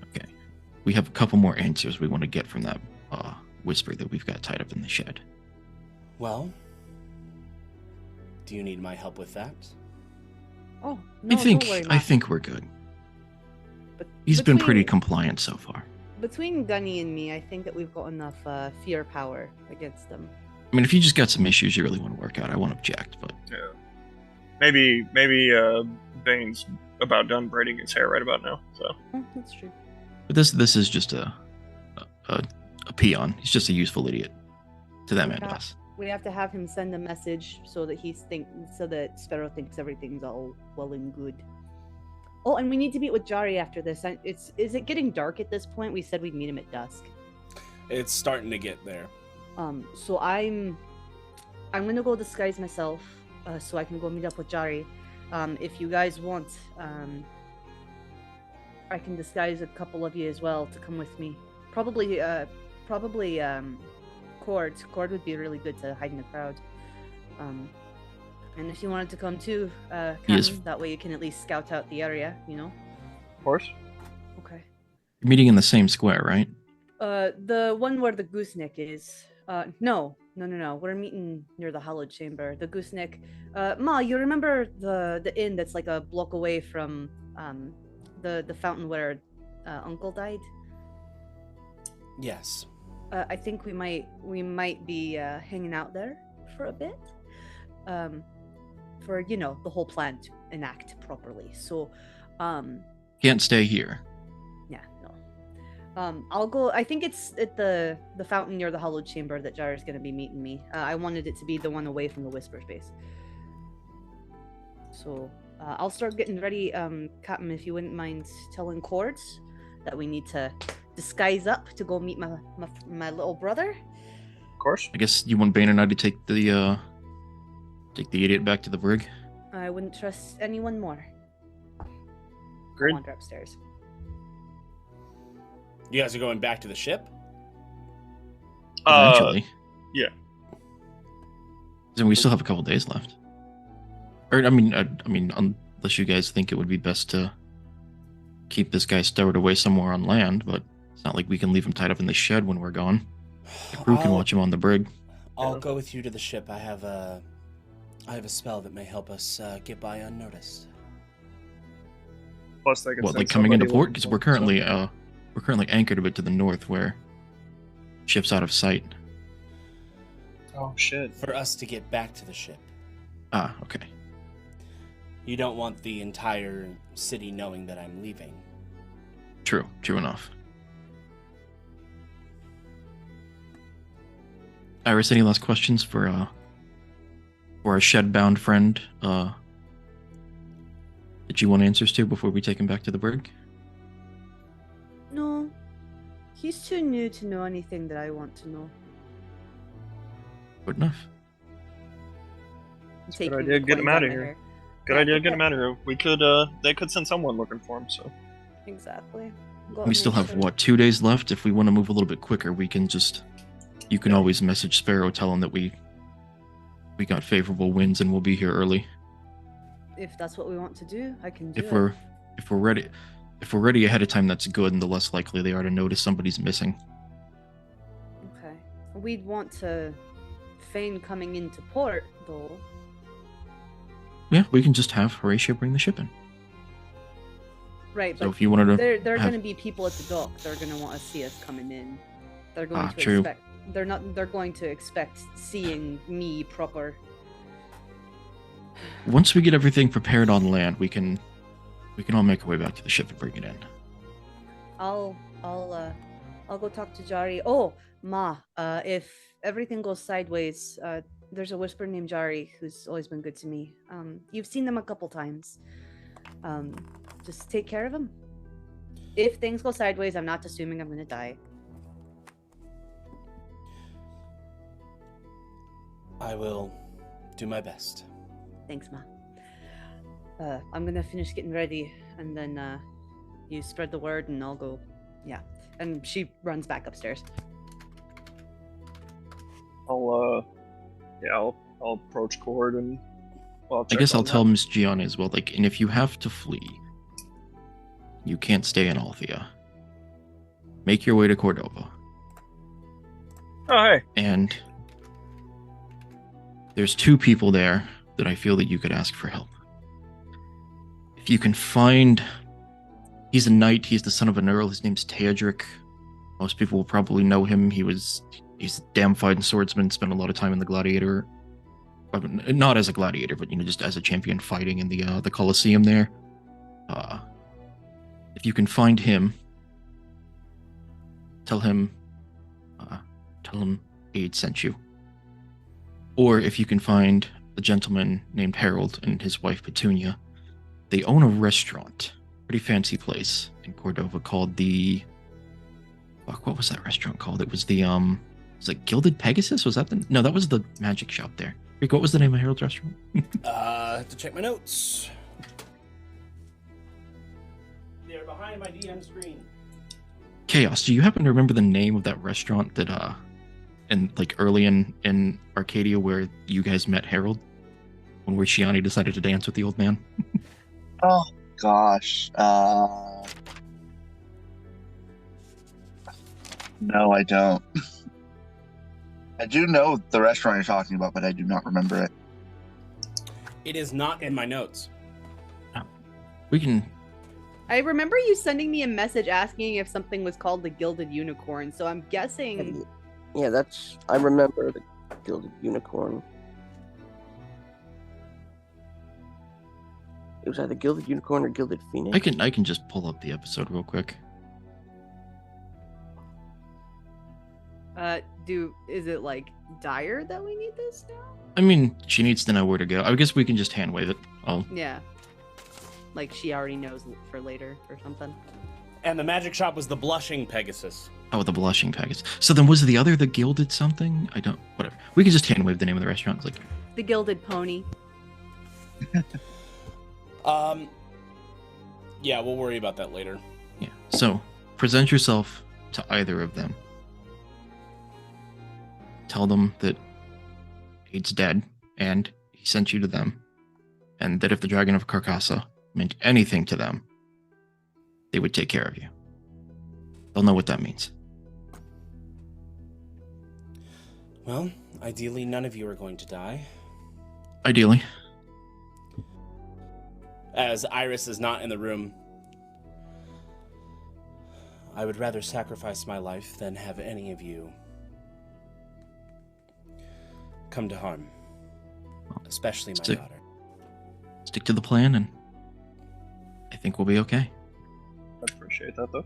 Okay. We have a couple more answers we want to get from that whisper that we've got tied up in the shed.
Well, do you need my help with that?
Oh, no,
I think
don't worry,
I
Matt.
think we're good.
But
He's been pretty
between-
compliant so far.
Between Gunny and me, I think that we've got enough fear power against them.
I mean, if you just got some issues you really want to work out, I won't object, but
Yeah. Maybe Bane's about done braiding his hair right about now. So
Oh, that's true.
this is just a peon. He's just a useful idiot to that man
Yeah.
does.
We have to have him send a message so that Sparrow thinks everything's all well and good. Oh, and we need to meet with Jari after this. Is it getting dark at this point? We said we'd meet him at dusk.
It's starting to get there.
So I'm gonna go disguise myself, so I can go meet up with Jari. If you guys want, I can disguise a couple of you as well to come with me. Probably Cord. Cord would be really good to hide in the crowd. And if you wanted to come too,
Yes.
Captain, that way you can at least scout out the area, you know?
of course.
Okay.
You're meeting in the same square, right?
The one where the gooseneck is. No. We're meeting near the hallowed chamber. The gooseneck. Ma, you remember the inn that's like a block away from the fountain where Uncle died?
Yes.
I think we might be hanging out there for a bit. For the whole plan to enact properly. So,
Can't stay here.
yeah, no. I'll go. I think it's at the fountain near the hallowed chamber that Jara's going to be meeting me. I wanted it to be the one away from the whisper space. So I'll start getting ready. Captain, if you wouldn't mind telling Cords that we need to disguise up to go meet my little brother.
Of course.
I guess you want Bane and I to take the idiot back to the brig?
I wouldn't trust anyone more.
Agreed.
I'll wander upstairs.
You guys are going back to the ship?
Eventually.
yeah.
Then we still have a couple days left. Or I mean, unless you guys think it would be best to keep this guy stowed away somewhere on land, but it's not like we can leave him tied up in the shed when we're gone. The crew can watch him on the brig.
I'll go with you to the ship. I have a spell that may help us get by unnoticed.
Plus, they can
What,
send
like coming into
somebody
port?
with
Because
them,
we're currently anchored a bit to the north, where ship's out of sight.
Oh shit.
For us to get back to the ship.
Ah, okay.
You don't want the entire city knowing that I'm leaving.
True enough. Iris, any last questions for our shed-bound friend that you want answers to before we take him back to the brig?
No, he's too new to know anything that I want to know.
Good enough.
Good
Taking
idea,
the
get him
coins
outta
out my
here.
hair.
Good
Yeah,
idea.
get
Get him
that-
out of here. We could. They could send someone looking for him. So.
Exactly.
We still have, what, 2 days left? If we want to move a little bit quicker, we can just... You can always message Sparrow, tell him that we we got favorable winds and we'll be here early.
If that's what we want to do, I can do
If we're ready ahead of time, that's good, and the less likely they are to notice somebody's missing.
Okay. We'd want to feign coming into port, though.
Yeah, we can just have Horatio bring the ship in.
Right,
So
but
if you wanted to,
there are going to be people at the dock. They're going to want to see us coming in. They're going to
true.
expect. They're going to expect seeing me proper.
Once we get everything prepared on land, we can all make our way back to the ship and bring it in.
I'll go talk to Jari. Oh, Ma, if everything goes sideways, there's a whisper named Jari who's always been good to me. You've seen them a couple times. Just take care of him. If things go sideways, I'm not assuming I'm gonna die.
I will do my best.
Thanks, Ma. I'm gonna finish getting ready, and then you spread the word, and I'll go. Yeah, and she runs back upstairs.
I'll approach Cord and. Well,
I guess I'll tell Miss Gianna as well. Like, and if you have to flee, you can't stay in Althea. Make your way to Cordova.
Oh, hey.
And there's 2 people there that I feel that you could ask for help. If you can find... He's a knight, he's the son of an earl, his name's Teodric. Most people will probably know him. He's a damn fighting swordsman, spent a lot of time in the gladiator... Not as a gladiator, but, just as a champion fighting in the Colosseum there. If you can find him, tell him Aid sent you. Or if you can find a gentleman named Harold and his wife Petunia, they own a restaurant, pretty fancy place in Cordova called the... Fuck, what was that restaurant called? It was the, was it Gilded Pegasus? Was that the... No, that was the magic shop there. Rick, what was the name of Harold's restaurant?
I have to check my notes. They're behind my DM screen.
Chaos, do you happen to remember the name of that restaurant that, and like early in Arcadia where you guys met Harold? When Rishiani decided to dance with the old man?
Oh, gosh. No, I don't. I do know the restaurant you're talking about, but I do not remember it.
It is not in my notes.
We can...
I remember you sending me a message asking if something was called the Gilded Unicorn, so I'm guessing...
Yeah, that's... I remember the Gilded Unicorn. It was either Gilded Unicorn or Gilded Phoenix.
I can just pull up the episode real quick.
Is it like dire that we need this now?
I mean, she needs to know where to go. I guess we can just hand wave it.
Yeah. Like she already knows for later or something.
And the magic shop was the Blushing Pegasus.
Oh, the Blushing Pegasus. So then was the other the Gilded something? I don't... Whatever. We can just hand wave the name of the restaurant. It's like...
The Gilded Pony.
Yeah, we'll worry about that later.
Yeah. So, present yourself to either of them. Tell them that Aid's dead, and he sent you to them, and that if the Dragon of Carcassa meant anything to them, they would take care of you. They'll know what that means.
Well, ideally, none of you are going to die.
Ideally.
As Iris is not in the room, I would rather sacrifice my life than have any of you come to harm, especially my daughter.
Stick to the plan, and I think we'll be okay.
I appreciate that, though.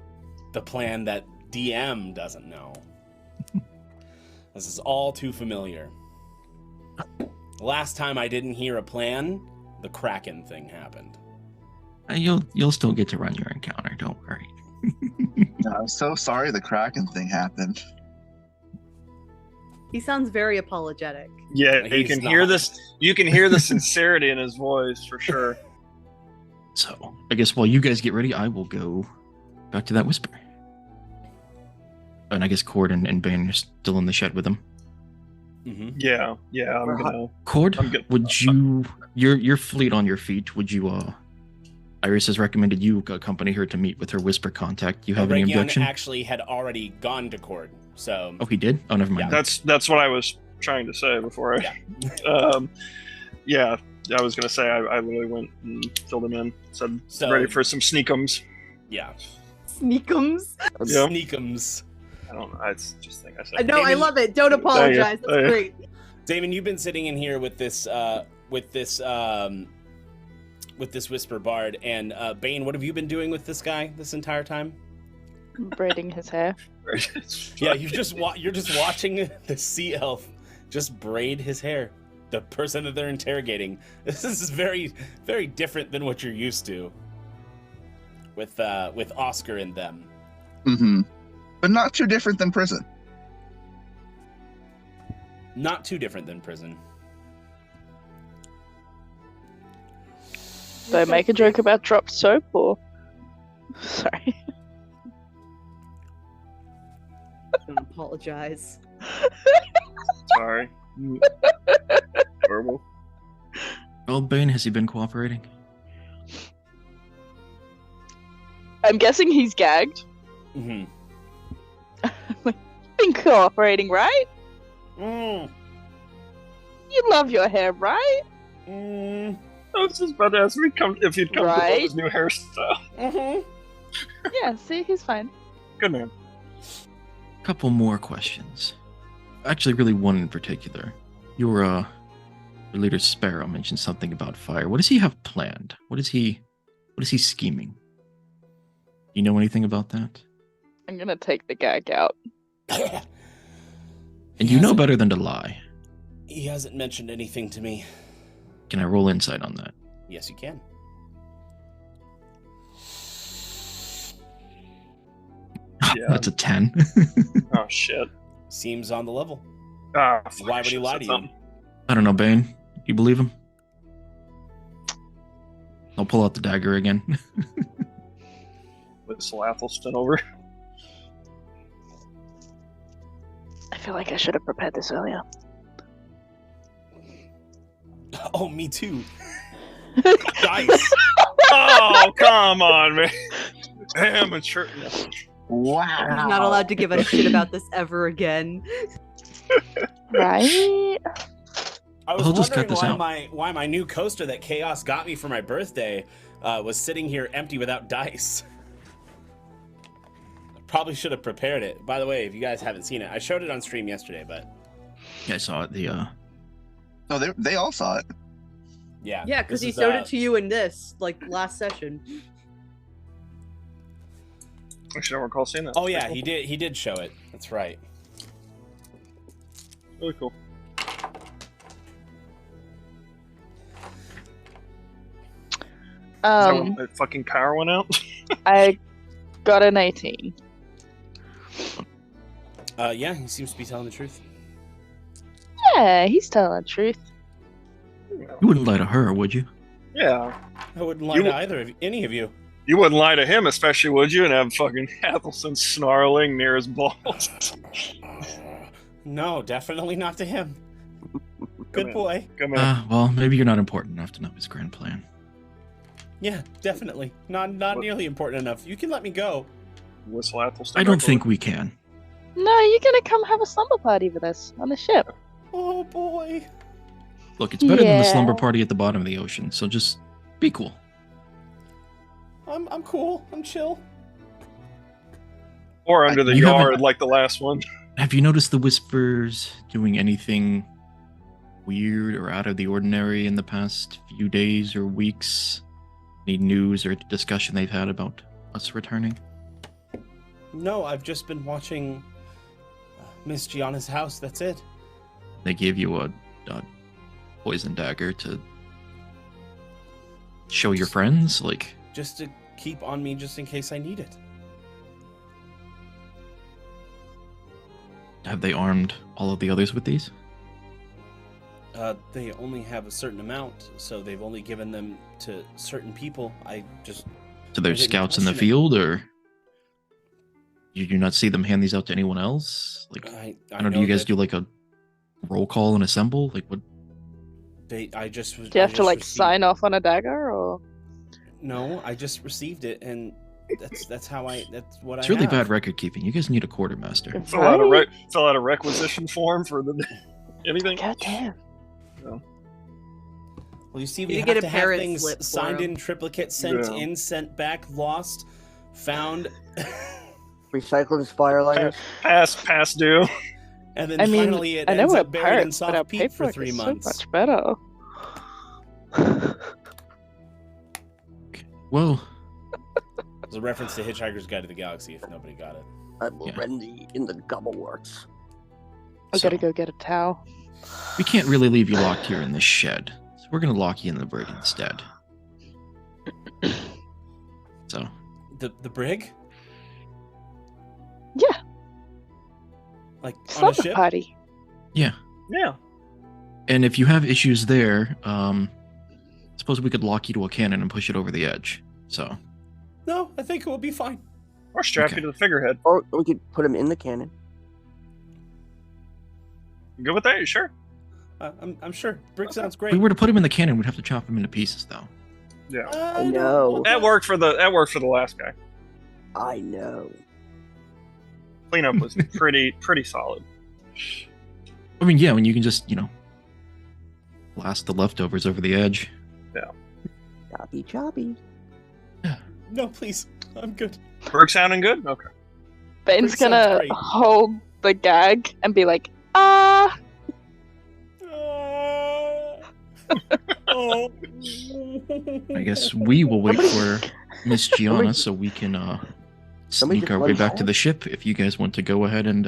The plan that DM doesn't know. This is all too familiar. Last time I didn't hear a plan, the Kraken thing happened.
You'll still get to run your encounter, don't worry.
I'm so sorry the Kraken thing happened.
He sounds very apologetic.
Yeah, you
He's
can
not.
hear this. You can hear the sincerity in his voice for sure.
So, I guess while you guys get ready, I will go back to that whisper. And I guess Cord and Bane are still in the shed with him.
Mm-hmm.
Yeah, I'm gonna.
Cord,
I'm good.
would you your fleet on your feet? Would you Iris has recommended you accompany her to meet with her whisper contact. Do you have any
Aregion
objection?
actually had already gone to Cord, so
Oh, he did? Oh, never mind.
Yeah.
That's what I was trying to say before I. I was gonna say I literally went and filled him in. Said ready for some sneakums.
Yeah.
Sneakums.
Yeah.
Sneakums.
I don't know. It's just a thing I said.
No, I
David-
love it. Don't apologize. That's great.
Damon, you've been sitting in here with this whisper bard, and Bane, what have you been doing with this guy this entire time?
Braiding his hair.
Yeah, you're just watching the sea elf just braid his hair. The person that they're interrogating. This is very, very different than what you're used to. With Oscar and them.
Mm-hmm. But not too different than prison.
Not too different than prison.
Did I make a joke about dropped soap or? Sorry.
Don't apologize.
Sorry. Horrible.
Well, Bane, has he been cooperating?
I'm guessing he's gagged.
Mm-hmm.
Been cooperating, right?
Mm.
You love your hair, right?
Mm.
I was just about to ask if he'd come
Right.
with his new hairstyle.
Mm-hmm.
Yeah, see, he's fine.
Good man.
Couple more questions. Actually, really one in particular. Your leader Sparrow mentioned something about fire. What does he have planned? What is he scheming? You know anything about that?
I'm gonna take the gag out.
And you know better than to lie.
He hasn't mentioned anything to me.
Can I roll insight on that?
Yes, you can.
Yeah.
That's a 10.
Oh shit.
Seems on the level.
Ah,
Why would he lie to you?
I don't know, Bane. You believe him? I'll pull out the dagger again.
Whistle Athelstan over.
I feel like I should have prepared this earlier.
Oh, me too. Dice.
Oh, come on, man. Amateur.
Wow.
He's not allowed to give a shit about this ever again.
Right?
I was
I'll just
wondering
cut this out.
why my new coaster that Chaos got me for my birthday was sitting here empty without dice. Probably should have prepared it. By the way, if you guys haven't seen it, I showed it on stream yesterday, but
Yeah, I saw it.
No, they all saw it.
yeah.
Yeah, because
this
he
is,
showed it to you in this, like, last session.
Actually, I don't recall seeing that.
Oh yeah, he did. He did show it. That's right.
Really cool. Is that when my fucking power went out?
I got an 18.
Yeah, he seems to be telling the truth.
Yeah, he's telling the truth.
You wouldn't lie to her, would you?
Yeah.
I wouldn't lie
You-
to any of you.
You wouldn't lie to him, especially, would you? And have fucking Athelstan snarling near his balls.
No, definitely not to him. Good
in.
boy.
Come in.
Well, maybe you're not important enough to know his grand plan.
Yeah, definitely. Not nearly important enough. You can let me go.
Whistle Athelstan.
I don't think we can.
No, you're gonna come have a slumber party with us on the ship.
Oh boy.
Look, it's better than the
Yeah.
slumber party at the bottom of the ocean, so just be cool.
I'm cool. I'm chill.
Or under the
You haven't-
yard, like the last one.
Have you noticed the Whispers doing anything weird or out of the ordinary in the past few days or weeks? Any news or discussion they've had about us returning?
No, I've just been watching Miss Gianna's house. That's it.
They gave you a poison dagger to show your friends? Like,
Just to keep on me just in case I need it.
have they armed all of the others with these?
They only have a certain amount, so they've only given them to certain people.
To their
I didn't
scouts in the
question it.
field, or you do not see them hand these out to anyone else? Like, I don't know, do you guys
that-
do like a roll call and assemble? Like what?
I just was.
Do you have
I
to
just
like
received-
sign off on a dagger, or?
No, I just received it, and that's how I. That's what
It's
I.
really
have.
bad record keeping. You guys need a quartermaster.
It's a lot of fill out a requisition form for the anything.
God damn.
Well, you see, we
You
have
get a
to have
parrot
things
slip for
signed
'em.
in triplicate, sent
Yeah.
in, sent back, lost, found,
Recycled firelighters.
Pass due.
and then
I mean,
finally it
I know
ends
we're
up buried in
pirates, but our
soft peat for
paperwork
3
is
months.
so much better.
Well,
It's a reference to Hitchhiker's Guide to the Galaxy. If nobody got it.
I'm
Yeah.
already in the gobbleworks.
I
so
gotta go get a towel.
we can't really leave you locked here in this shed. So we're gonna lock you in the brig instead. So
The brig?
Yeah,
Like on a
slumber
ship?
party.
yeah.
Yeah.
And if you have issues there, suppose we could lock you to a cannon and push it over the edge. So
No, I think it will be fine.
Or strap
Okay.
you to the figurehead.
Or we could put him in the cannon.
You good with that? You sure?
I'm sure. Brig sounds
if
great.
we were to put him in the cannon, we'd have to chop him into pieces, though.
Yeah.
I know.
That worked for the last guy.
I know.
Cleanup was pretty solid.
I mean, yeah, when you can just, blast the leftovers over the edge.
Choppy, choppy.
No, please. I'm good.
Berg sounding good? Okay.
Bane's
Sounds
gonna
great.
hold the gag and be like, ah.
Oh.
I guess we will wait for Miss Gianna so we can
Somebody
sneak
just
our way
run
back to
by?
the ship if you guys want to go ahead and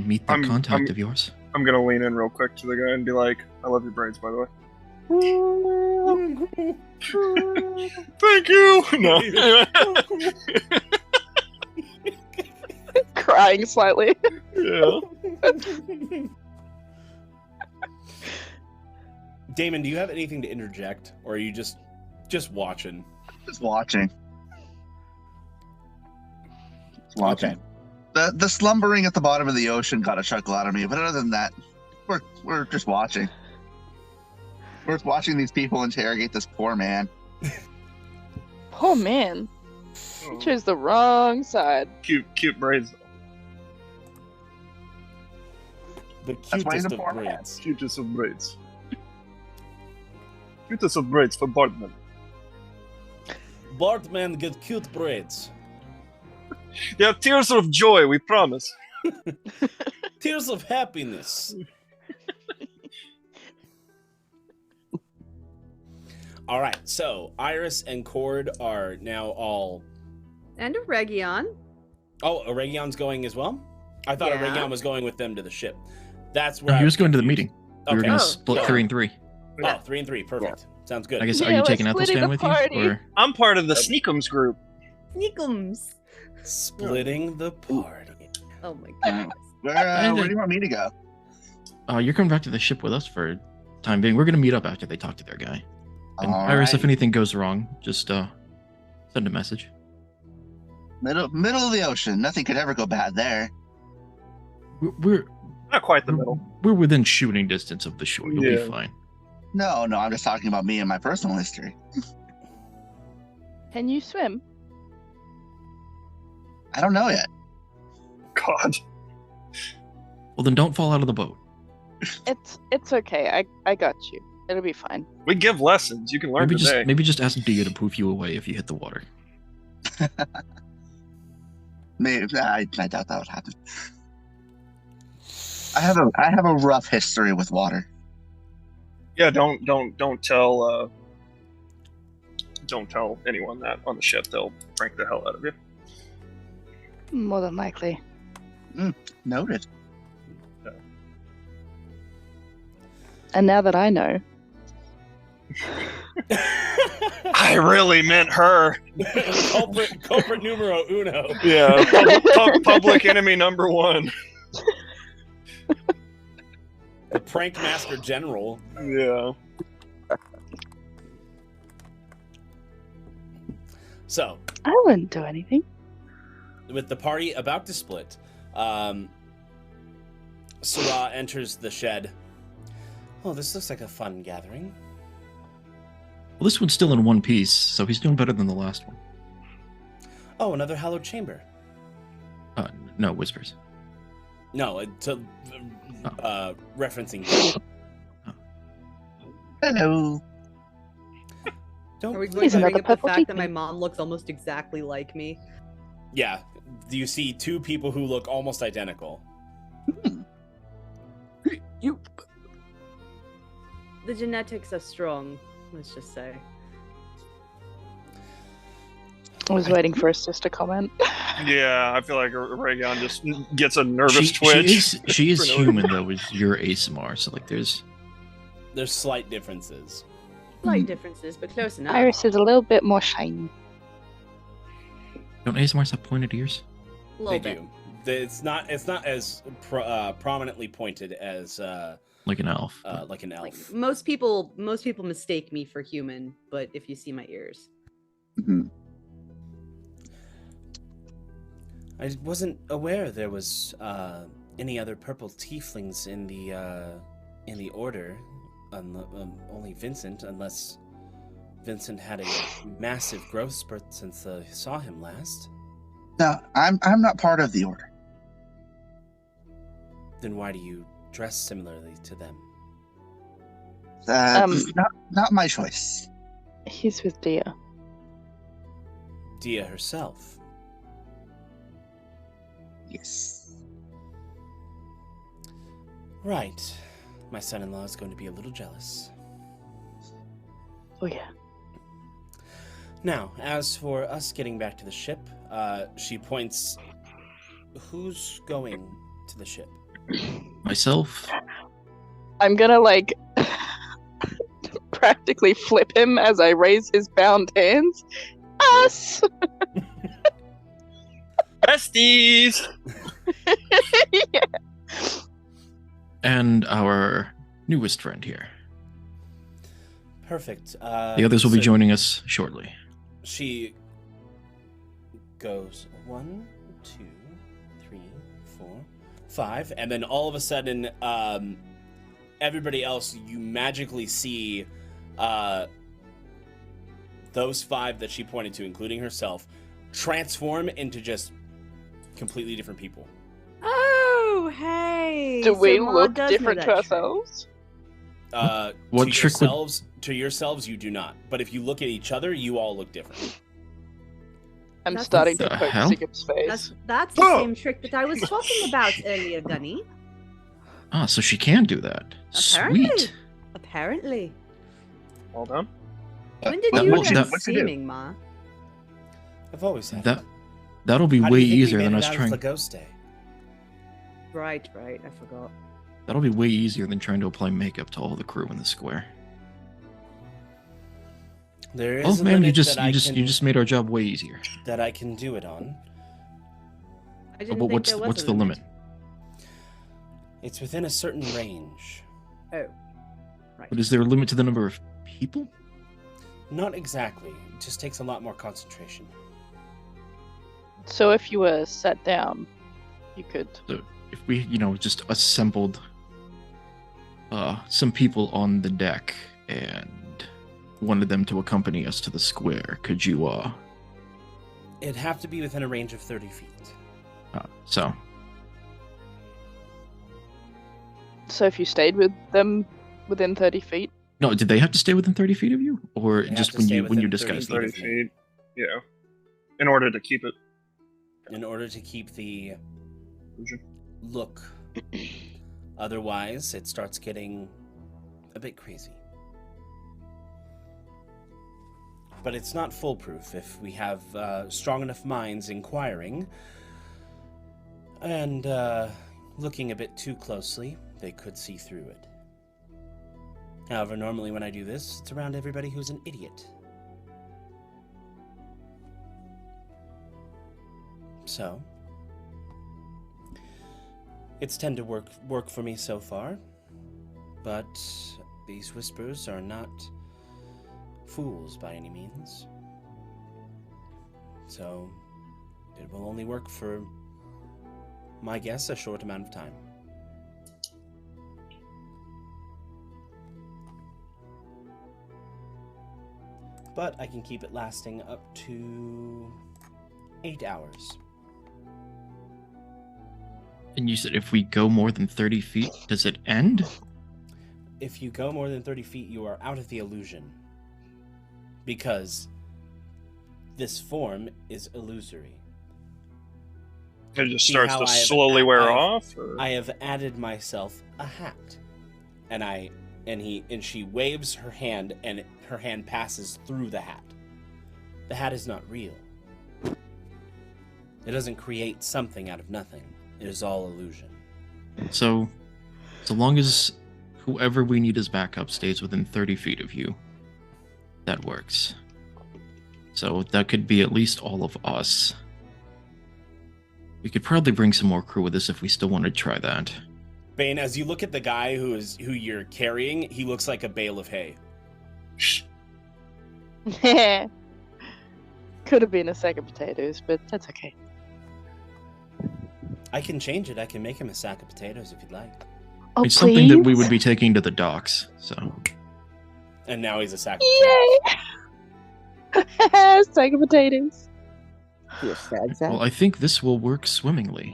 meet that
I'm-
contact
I'm-
of yours.
I'm gonna lean in real quick to the guy and be like, I love your braids, by the way. Thank you! No.
Crying slightly.
Yeah.
Daemon, do you have anything to interject, or are you just watching?
Just watching. Just watching.
Okay.
The slumbering at the bottom of the ocean got a chuckle out of me, but other than that, we're just watching. We're just watching these people interrogate this poor man.
Poor man. You chose the wrong side.
Cute braids.
The
That's why he's
cutest
a
of
poor man.
braids.
Cutest of braids. Cutest of braids for Bartman.
Bartman get cute braids.
Yeah, tears of joy, we promise.
Tears of happiness. All right, so Iris and Cord are now all.
And Aregion.
Oh, Aregion's going as well. I thought
Yeah.
Aregion was going with them to the ship. That's where
He was going to the meeting. We were
Okay.
going to
Oh,
split
yeah.
3 and 3.
Oh, 3 and 3, perfect. Sounds good.
I guess, are
Yeah,
you
we're
taking
splitting
Ethelstan
the
with
party.
you? Or
I'm part of the Sneakums group.
Sneakums.
Splitting the party.
Oh my
Uh,
god.
where do you want me to go?
you're coming back to the ship with us for time being. We're going to meet up after they talk to their guy. And
All
Iris, if
right.
anything goes wrong, just send a message.
Middle of the ocean. Nothing could ever go bad there.
We're
Not quite the middle.
we're within shooting distance of the shore. You'll
Yeah.
be fine.
No, I'm just talking about me and my personal history.
Can you swim?
I don't know yet.
God.
Well, then don't fall out of the boat.
It's okay. I got you. It'll be fine.
We give lessons. You can learn today.
Maybe just ask Dia to poof you away if you hit the water.
Maybe I doubt that would happen. I have a rough history with water.
Yeah, don't tell anyone that on the ship. They'll prank the hell out of you.
More than likely.
Noted.
And now that I know,
I really meant her.
culprit numero uno.
Yeah, public enemy number 1.
The prank master general.
Yeah.
So,
I wouldn't do anything.
with the party about to split, Sarah enters the shed. Oh, this looks like a fun gathering.
Well, this one's still in one piece, so he's doing better than the last one.
Oh, another hallowed chamber.
No, whispers.
No, referencing.
Hello.
Don't.
Are we going
He's
to bring
another
up the
purple
fact that
teepee.
my mom looks almost exactly like me?
Yeah. Do you see two people who look almost identical?
You.
The genetics are strong, let's just say.
I was waiting for his sister comment.
Yeah, I feel like Aregion just gets a nervous twitch.
She is
For no
human though. You're ASMR, so like there's
Slight differences.
Slight differences, but close enough.
Iris is a little bit more shiny.
don't ASMRs have pointed ears?
A little
They
bit.
do. It's not as prominently pointed as
Like an elf.
like an elf.
Like most people mistake me for human, but if you see my ears.
Mhm.
I wasn't aware there was any other purple tieflings in the order. Only Vincent, unless Vincent had a massive growth spurt since I saw him last.
No, I'm not part of the order.
Then why do you dress similarly to them?
Not my choice.
He's with Dia.
Dia herself.
Yes.
Right. My son-in-law is going to be a little jealous.
Oh yeah.
Now, as for us getting back to the ship, she points. Who's going to the ship?
Myself.
I'm gonna like practically flip him as I raise his bound hands. Us.
Besties!
Yeah.
And our newest friend here.
Perfect.
The others will be
so
joining us shortly.
She goes 1, 2, 3, 4, 5, and then all of a sudden, everybody else, you magically see those 5 that she pointed to, including herself, transform into just completely different people.
Oh, hey!
Do we
so Ma
look
does know
different
that
to
trick.
ourselves?
What
to
trick would-
yourselves, you do not. But if you look at each other, you all look different.
I'm
That's
starting
the
to poke
hell?
Sigib's face.
That's the
Oh!
same trick that I was talking about earlier, Gunny.
Ah, so she can do that.
Apparently.
Sweet.
Apparently.
Well done.
When did
That
you
will-
learn
that-
what's he do?
seeming, Ma?
I've always had
That
it.
that'll be
How do
way
you think we
easier
made
than
it
us
out of
trying.
the ghost day?
Right, I forgot.
That'll be way easier than trying to apply makeup to all the crew in the square.
There
Oh
is a
man, you
limit
just
that I can,
made our job way easier.
that I can do it on.
I didn't
But
think there was
what's
a
the limit?
It's within a certain range.
Oh, right.
But is there a limit to the number of people?
Not exactly. It just takes a lot more concentration.
So if you were sat down, you could.
So if we, just assembled some people on the deck and wanted them to accompany us to the square, could you
It'd have to be within a range of 30 feet.
so
So if you stayed with them within 30 feet,
no, did they have to stay within 30 feet of you? Or
They have
just
to
when
stay
you
within 30
disguised them?
30
feet.
feet. Yeah. In order to keep it.
In order to keep the
illusion.
look. Otherwise, it starts getting a bit crazy. But it's not foolproof if we have strong enough minds inquiring and looking a bit too closely, they could see through it. However, normally when I do this, it's around everybody who's an idiot. So, it's tend to work for me so far, but these whispers are not fools by any means. So, it will only work for, my guess, a short amount of time. but I can keep it lasting up to 8 hours.
And you said if we go more than 30 feet, does it end?
If you go more than 30 feet, you are out of the illusion. Because this form is illusory.
It just
See
starts
how
to
I have-
slowly wear
I have-
off? Or?
I have added myself a hat. And she waves her hand, and her hand passes through the hat. The hat is not real. It doesn't create something out of nothing. It is all illusion.
So long as whoever we need as backup stays within 30 feet of you, that works. So that could be at least all of us. We could probably bring some more crew with us if we still want to try that.
Bane, as you look at the guy who you're carrying, he looks like a bale of hay.
Could have been a sack of potatoes, but that's okay.
I can change it. I can make him a sack of potatoes if you'd like.
Oh,
It's something that we
please?
would be taking to the docks, so...
And now he's a sack of potatoes.
Yay! Sack of potatoes.
You a sad sack?
Well, I think this will work swimmingly.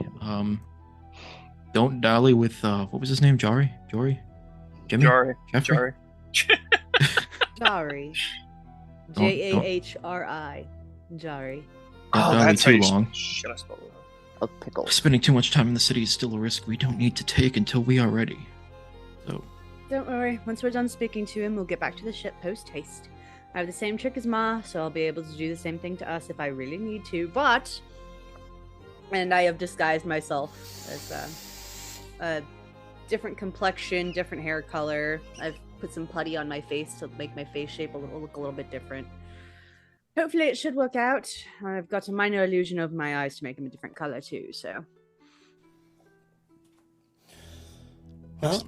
Don't dally with, what was his name? Jory? Jimmy?
Jari.
Jeffrey?
Jari.
Don't-
Jahri. Jari.
Don't dally
that's how
too
you
long.
Should I spell it?
A pickle.
Spending too much time in the city is still a risk we don't need to take until we are ready. So,
Don't worry. Once we're done speaking to him, we'll get back to the ship post haste. I have the same trick as Ma, so I'll be able to do the same thing to us if I really need to. And I have disguised myself as a different complexion, different hair color. I've put some putty on my face to make my face shape look a little bit different. Hopefully it should work out. I've got a minor illusion over my eyes to make them a different color too, so.
Well,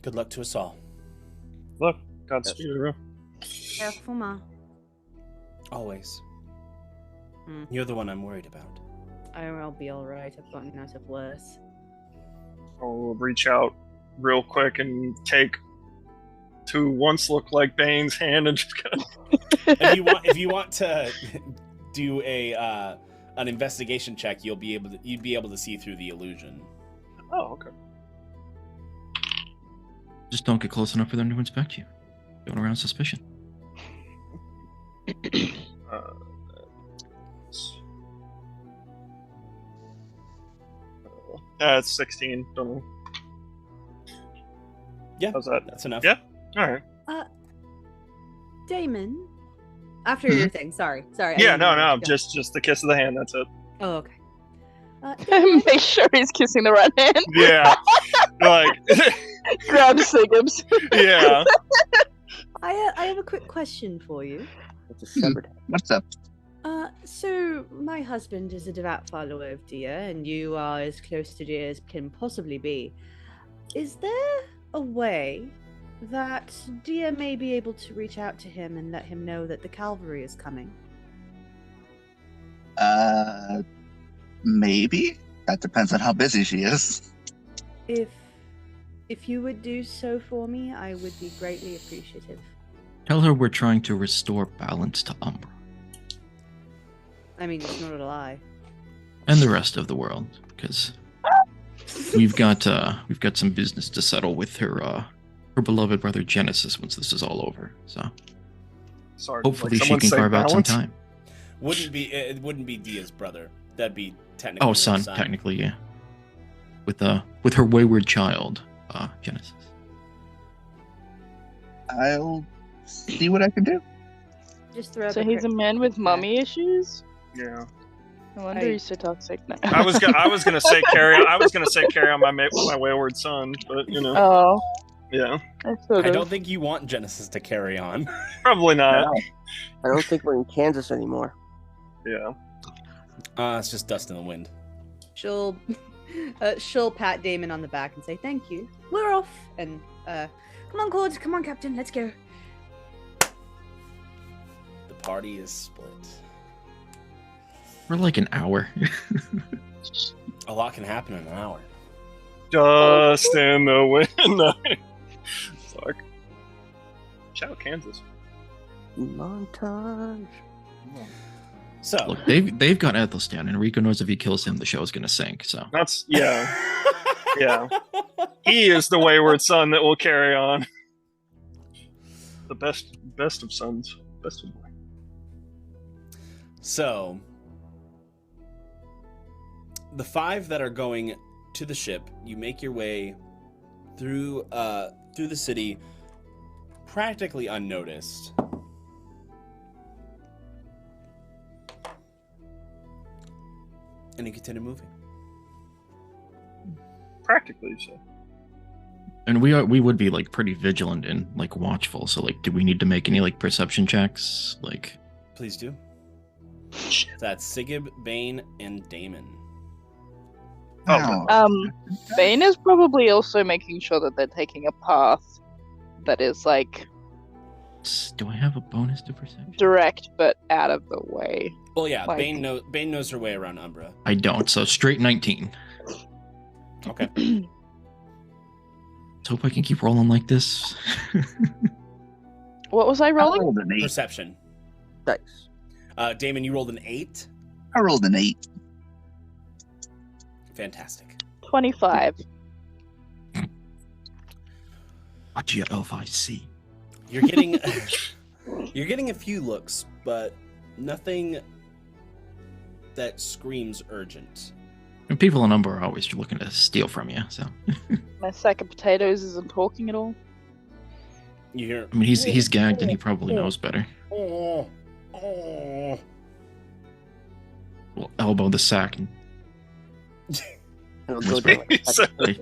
good luck to us all.
Look, Godspeed, bro.
Careful, Ma.
Always.
Hmm.
You're the one I'm worried about.
I'll be alright. I've gotten out of worse.
I'll reach out real quick and take to once look like Bane's hand and just kind of...
If you want to do an investigation check, you'd be able to see through the illusion.
Oh, okay.
just don't get close enough for them to inspect you. Don't arouse suspicion.
It's 16. Don't know.
Yeah,
How's that?
that's enough.
Yeah. All right.
Daemon, after your thing. Sorry. I
Yeah.
didn't
No.
mean to go.
Just the kiss of the hand. That's it.
Oh, okay. Daemon,
Make sure he's kissing the right hand.
Yeah. Like.
Grab Sigib's.
Yeah.
I have a quick question for you.
It's a severed head.
What's up?
So my husband is a devout follower of Dia, and you are as close to Dia as can possibly be. Is there a way that Dia may be able to reach out to him and let him know that the cavalry is coming?
Maybe. That depends on how busy she is.
If you would do so for me, I would be greatly appreciative.
Tell her we're trying to restore balance to Umbra.
I mean, it's not a lie.
And the rest of the world, because we've got some business to settle with her beloved brother Genesis once this is all over. So
Sorry.
hopefully
like
she
someone
can
say
carve out some
balance?
time.
It wouldn't be Dia's brother. That'd be technically
Oh, son, technically, yeah. With her wayward child, Genesis.
I'll see what I can do.
Just throw.
So he's a man with mommy issues?
Yeah.
No wonder he's so toxic now.
I was gonna say carry on my wayward son, but you know.
Oh,
Yeah.
I don't think you want Genesis to carry on.
Probably not.
I don't think we're in Kansas anymore.
Yeah.
It's just dust in the wind.
She'll pat Daemon on the back and say, "Thank you. We're off." And come on, Cord. Come on, Captain. Let's go.
The party is split.
For like an hour.
A lot can happen in an hour.
Dust in the wind. Fuck. Shout out Kansas.
Montage.
So
Look, they've got Athelstan, and Rico knows if he kills him, the show's gonna sink. So
That's yeah. He is the wayward son that will carry on. The best of sons, best of boy.
So the 5 that are going to the ship, you make your way through the city, practically unnoticed. And you continue moving.
Practically so.
and we would be like pretty vigilant and like watchful. So like, do we need to make any like perception checks? Like,
Please do. That's Sigib, Bane, and Daemon.
Oh,
Bane is probably also making sure that they're taking a path that is like
do I have a bonus to perception?
direct but out of the way.
Well, yeah,
Like-
Bane knows her way around Umbra.
I don't. So straight 19.
Okay.
Let's hope I can keep rolling like this.
What was I
I
rolling?
rolled an 8.
Perception.
Dice.
Damon, you rolled an 8.
I rolled an 8.
Fantastic.
25.
GLFIC.
You're getting you're getting a few looks, but nothing that screams urgent.
And people in Umbra are always looking to steal from you. So
My sack of potatoes isn't talking at all.
You hear
I mean, he's gagged and he probably knows better.
oh.
We'll elbow the sack and
It'll go
Whisper.
down like a
So-
say,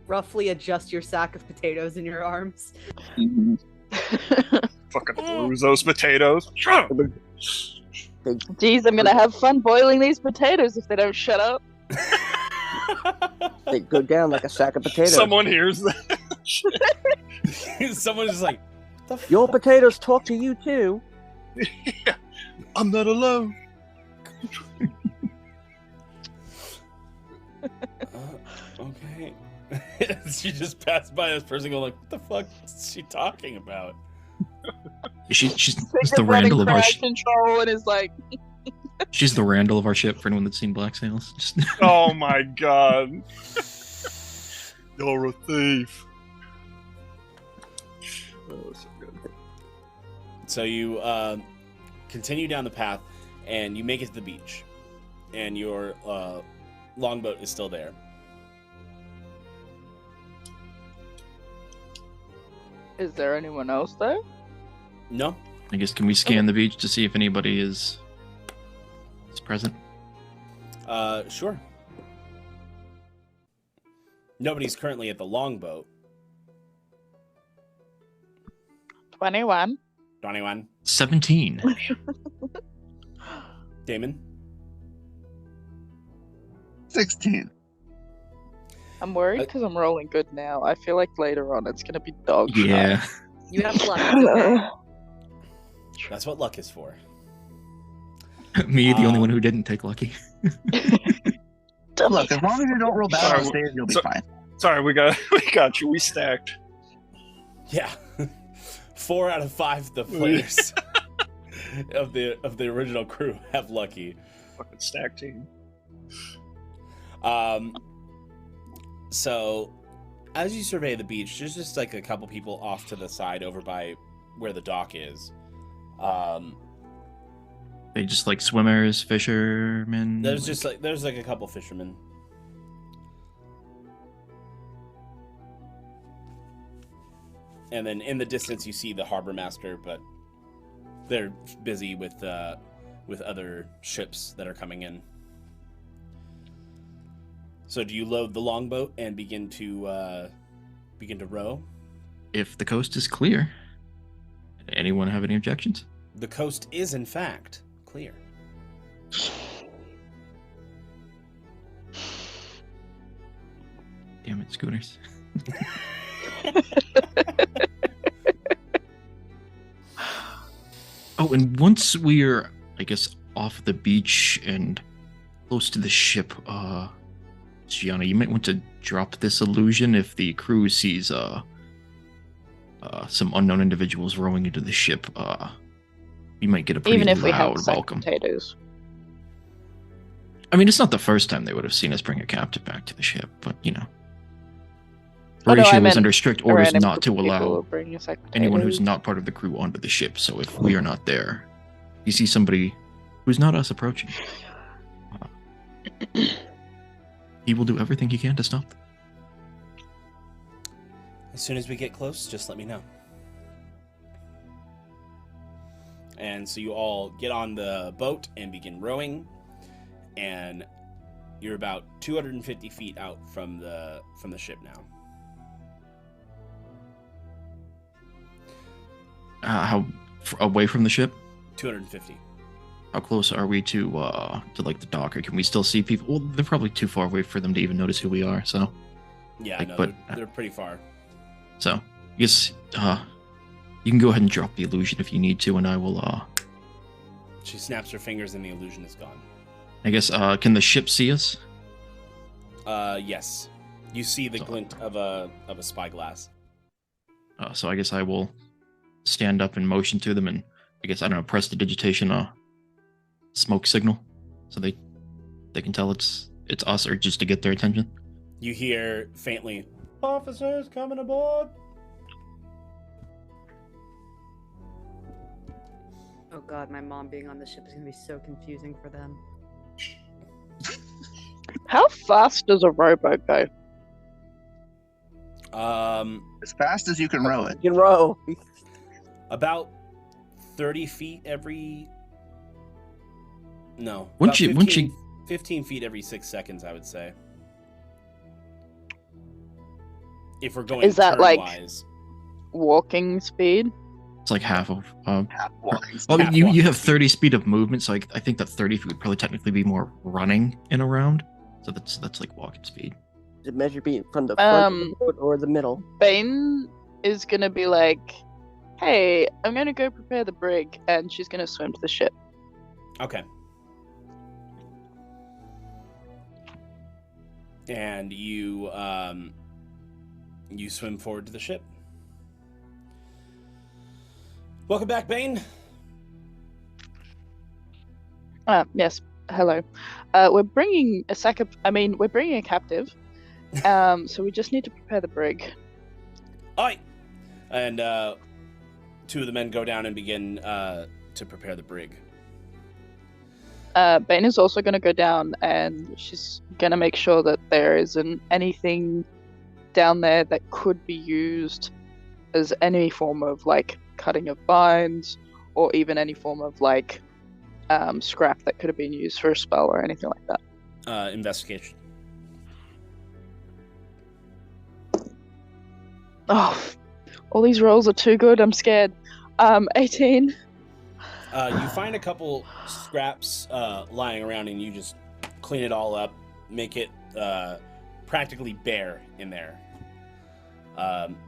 Roughly adjust your sack of potatoes in your arms.
Fucking bruise those potatoes. Shut up.
Geez, I'm gonna have fun boiling these potatoes if they don't shut up.
They go down like a sack of potatoes.
Someone hears that.
Someone's just like, the
Your potatoes talk to you too.
Yeah, I'm not alone.
Okay. She just passed by this person going like, what the fuck is she talking about?
she's
Sigib's
the
running
Randall of our
crowd
ship.
control and is like,
She's the Randall of our ship. For anyone that's seen Black Sails, just
Oh my god. You're a thief. Oh, so good.
So you continue down the path, and you make it to the beach, and your longboat is still there.
is there anyone else there?
No?
I guess, can we scan the beach to see if anybody is present?
Sure. Nobody's currently at the longboat.
21.
21.
17.
Damon?
16.
I'm worried because I'm rolling good now. I feel like later on it's gonna be dog shit.
Yeah.
You have luck. It's okay.
That's what luck is for.
Me, the only one who didn't take lucky.
Look, as long as you don't roll bad on
Sorry,
stage, you'll be
so-
fine.
Sorry, we got you. We stacked.
Yeah. 4 out of 5 the players of the original crew have lucky.
Fucking stack team.
So as you survey the beach, there's just like a couple people off to the side over by where the dock is.
They just like swimmers, fishermen.
There's like a couple fishermen. And then in the distance you see the harbor master, but they're busy with other ships that are coming in. So do you load the longboat and begin to row?
If the coast is clear. Anyone have any objections?
The coast is in fact clear.
Damn it, Scooters. Oh, and once we're, I guess, off the beach and close to the ship, Gianna, you might want to drop this illusion if the crew sees some unknown individuals rowing into the ship, you might get a pretty
Even if we have
loud
sacked
welcome.
potatoes.
I mean, it's not the first time they would have seen us bring a captive back to the ship, but
Oh, no, I
Horatio was
meant
under strict
a
orders
random
not to
group of people
allow
bringing us sacked
anyone who's
potatoes.
not part of the crew onto the ship. So if we are not there, you see somebody who's not us approaching, he will do everything he can to stop them.
As soon as we get close, just let me know. And so you all get on the boat and begin rowing, and you're about 250 feet out from the ship now.
How away from the ship?
250.
How close are we to like the dock? Or can we still see people? Well, they're probably too far away for them to even notice who we are. So
Yeah,
Like,
no,
but-
they're pretty far.
so I guess you can go ahead and drop the illusion if you need to, and I will.
She snaps her fingers and the illusion is gone.
I guess can the ship see us?
Yes. You see the glint of a spyglass.
So I guess I will stand up and motion to them, and I guess I don't know, press the digitation smoke signal, so they can tell it's us, or just to get their attention.
You hear faintly, "Officers coming aboard."
Oh god, my mom being on the ship is gonna be so confusing for them.
How fast does a rowboat go?
As fast as you can row it.
You can row.
About 30 feet every. No.
Once
about
you- once you-
15 feet every 6 seconds, I would say. If we're going
Is that, like-
turn-wise.
Walking speed?
It's like half of.
Half walking.
Well, I mean,
half
you
walking
have
speed.
30 speed of movement, so I think that 30 feet would probably technically be more running in a round. So that's like walking speed.
Does it measure being from the front of the boat or the middle?
Bane is gonna be like, hey, I'm gonna go prepare the brig, and she's gonna swim to the ship.
Okay. And you swim forward to the ship. Welcome back, Bane.
Yes, hello. We're bringing we're bringing a captive. So we just need to prepare the brig.
Aye. And two of the men go down and begin to prepare the brig.
Bane is also going to go down, and she's going to make sure that there isn't anything down there that could be used as any form of, like, cutting of binds, or even any form of, like, scrap that could have been used for a spell or anything like that.
Investigation.
Oh, all these rolls are too good. I'm scared. 18.
You find a couple scraps lying around, and you just clean it all up, make it practically bare in there.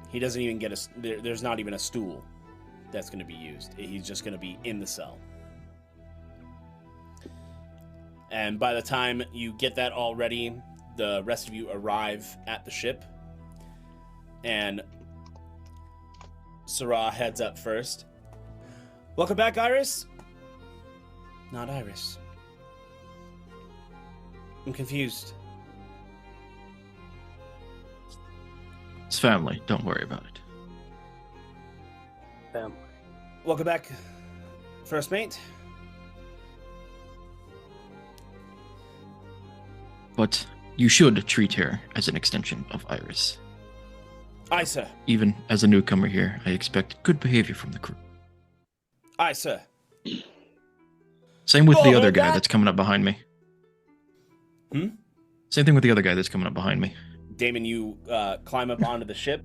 He doesn't even get there's not even a stool that's going to be used. He's just going to be in the cell. And by the time you get that all ready, the rest of you arrive at the ship. And Sarah heads up first. Welcome back, Iris. Not Iris. I'm confused.
It's family. Don't worry about it.
Welcome back, first mate.
But you should treat her as an extension of Iris.
Aye, sir.
Even as a newcomer here, I expect good behavior from the crew.
Aye, sir.
Same with the
Oh,
other guy
that-
that's coming up behind me. Same thing with the other guy that's coming up behind me.
Daemon, you climb up onto the ship.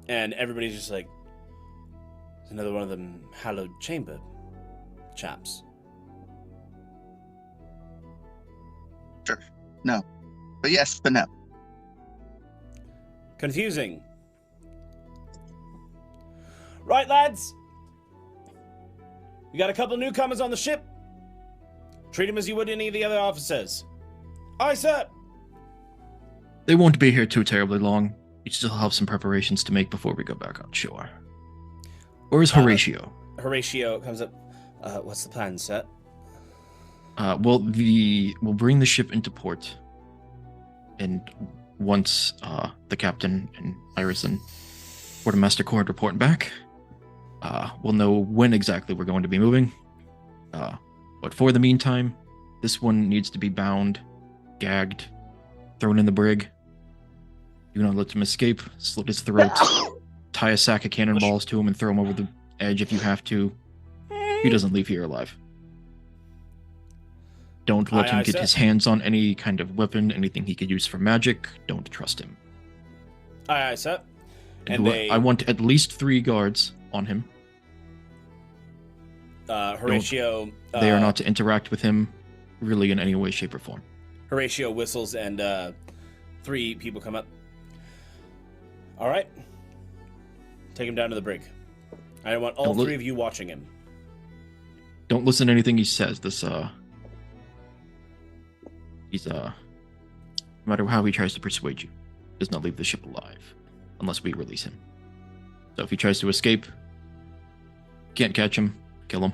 And everybody's just like, it's another one of them hallowed chamber chaps.
Sure. No. But yes, but no.
Confusing. Right, lads. We got a couple newcomers on the ship. Treat them as you would any of the other officers. Aye, sir.
They won't be here too terribly long. We still have some preparations to make before we go back on shore. Where's Horatio?
Horatio comes up. What's the plan, Set?
We'll bring the ship into port, and once the captain and Iris and Quartermaster Cord report back, we'll know when exactly we're going to be moving. But for the meantime, this one needs to be bound, gagged, thrown in the brig. Do not let him escape. Slit his throat. Tie a sack of cannonballs to him and throw him over the edge if you have to. He doesn't leave here alive. Don't let him get his hands on any kind of weapon, anything he could use for magic. Don't trust him.
Aye, Set. And
I want at least 3 guards on him.
Horatio...
They are not to interact with him, really, in any way, shape, or form.
Horatio whistles, and 3 people come up. All right. Take him down to the brig. I want all 3 of you watching him.
Don't listen to anything he says. He's no matter how he tries to persuade you, does not leave the ship alive unless we release him. So if he tries to escape, can't catch him, kill him.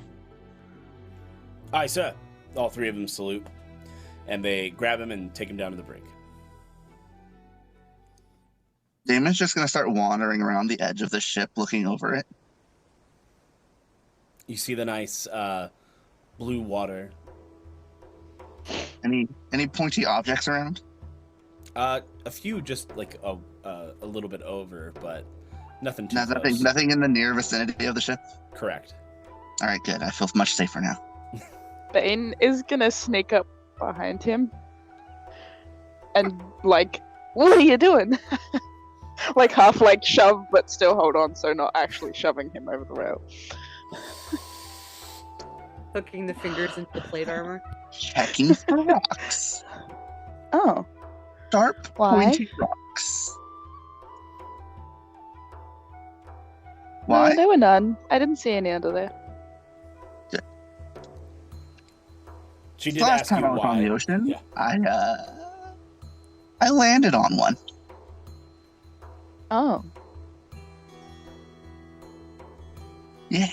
Aye, sir. All 3 of them salute, and they grab him and take him down to the brig.
Damon's just going to start wandering around the edge of the ship, looking over it.
You see the nice blue water.
Any pointy objects around?
A few, just like a little bit over, but nothing too close.
Nothing in the near vicinity of the ship?
Correct.
All right, good. I feel much safer now.
Bane is gonna sneak up behind him and like, what are you doing? Like half like shove, but still hold on, so not actually shoving him over the rail.
Hooking the fingers into the plate armor.
Checking for rocks.
Oh.
Sharp, pointy rocks. Why?
No, there were none. I didn't see any under there.
She did
Last
ask
time
you
I was
why.
on the ocean,
Yeah.
I landed on one.
Oh.
Yeah.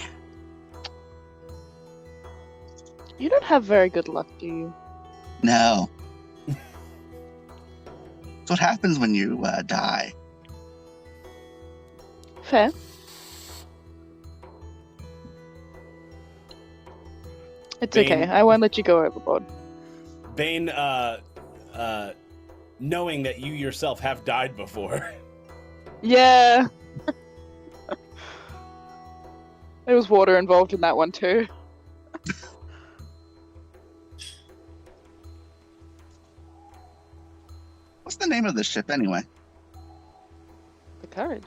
You don't have very good luck, do you?
No. That's what happens when you die.
Fair. It's
Bane.
okay. I won't let you go overboard.
Bane, knowing that you yourself have died before.
Yeah. There was water involved in that one too.
What's the name of the ship anyway?
The Courage.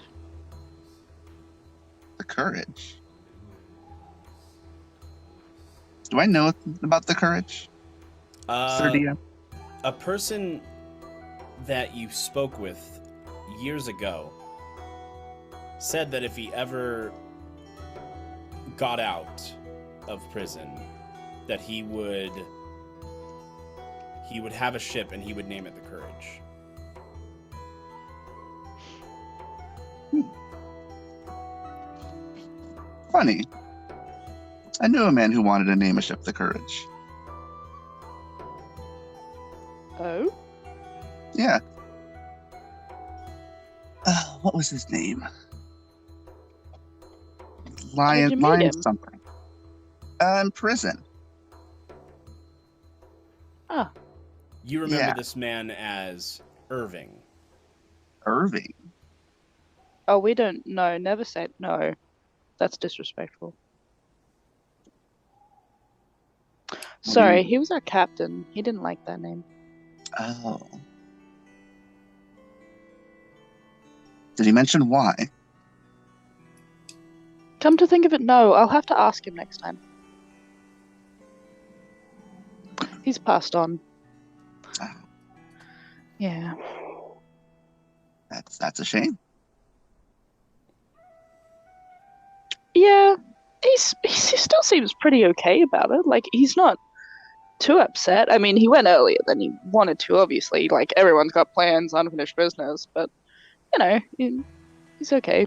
The Courage. Do I know about the Courage? Sir DM?
A person that you spoke with years ago said that if he ever got out of prison, that he would have a ship and he would name it the Courage.
Funny. I knew a man who wanted to name a ship the Courage.
Oh?
Yeah. What was his name?
Did you meet
Lion
him?
something. In prison.
Ah.
You remember
Yeah.
this man as Irving.
Irving.
Oh, we don't know. Never say no. That's disrespectful. Sorry, he was our captain. He didn't like that name.
Oh. Did he mention why?
Come to think of it, no. I'll have to ask him next time. He's passed on.
Oh,
Yeah.
that's a shame.
Yeah. He still seems pretty okay about it. Like, he's not too upset. I mean, he went earlier than he wanted to, obviously. Like, everyone's got plans, unfinished business, but you know, he's okay.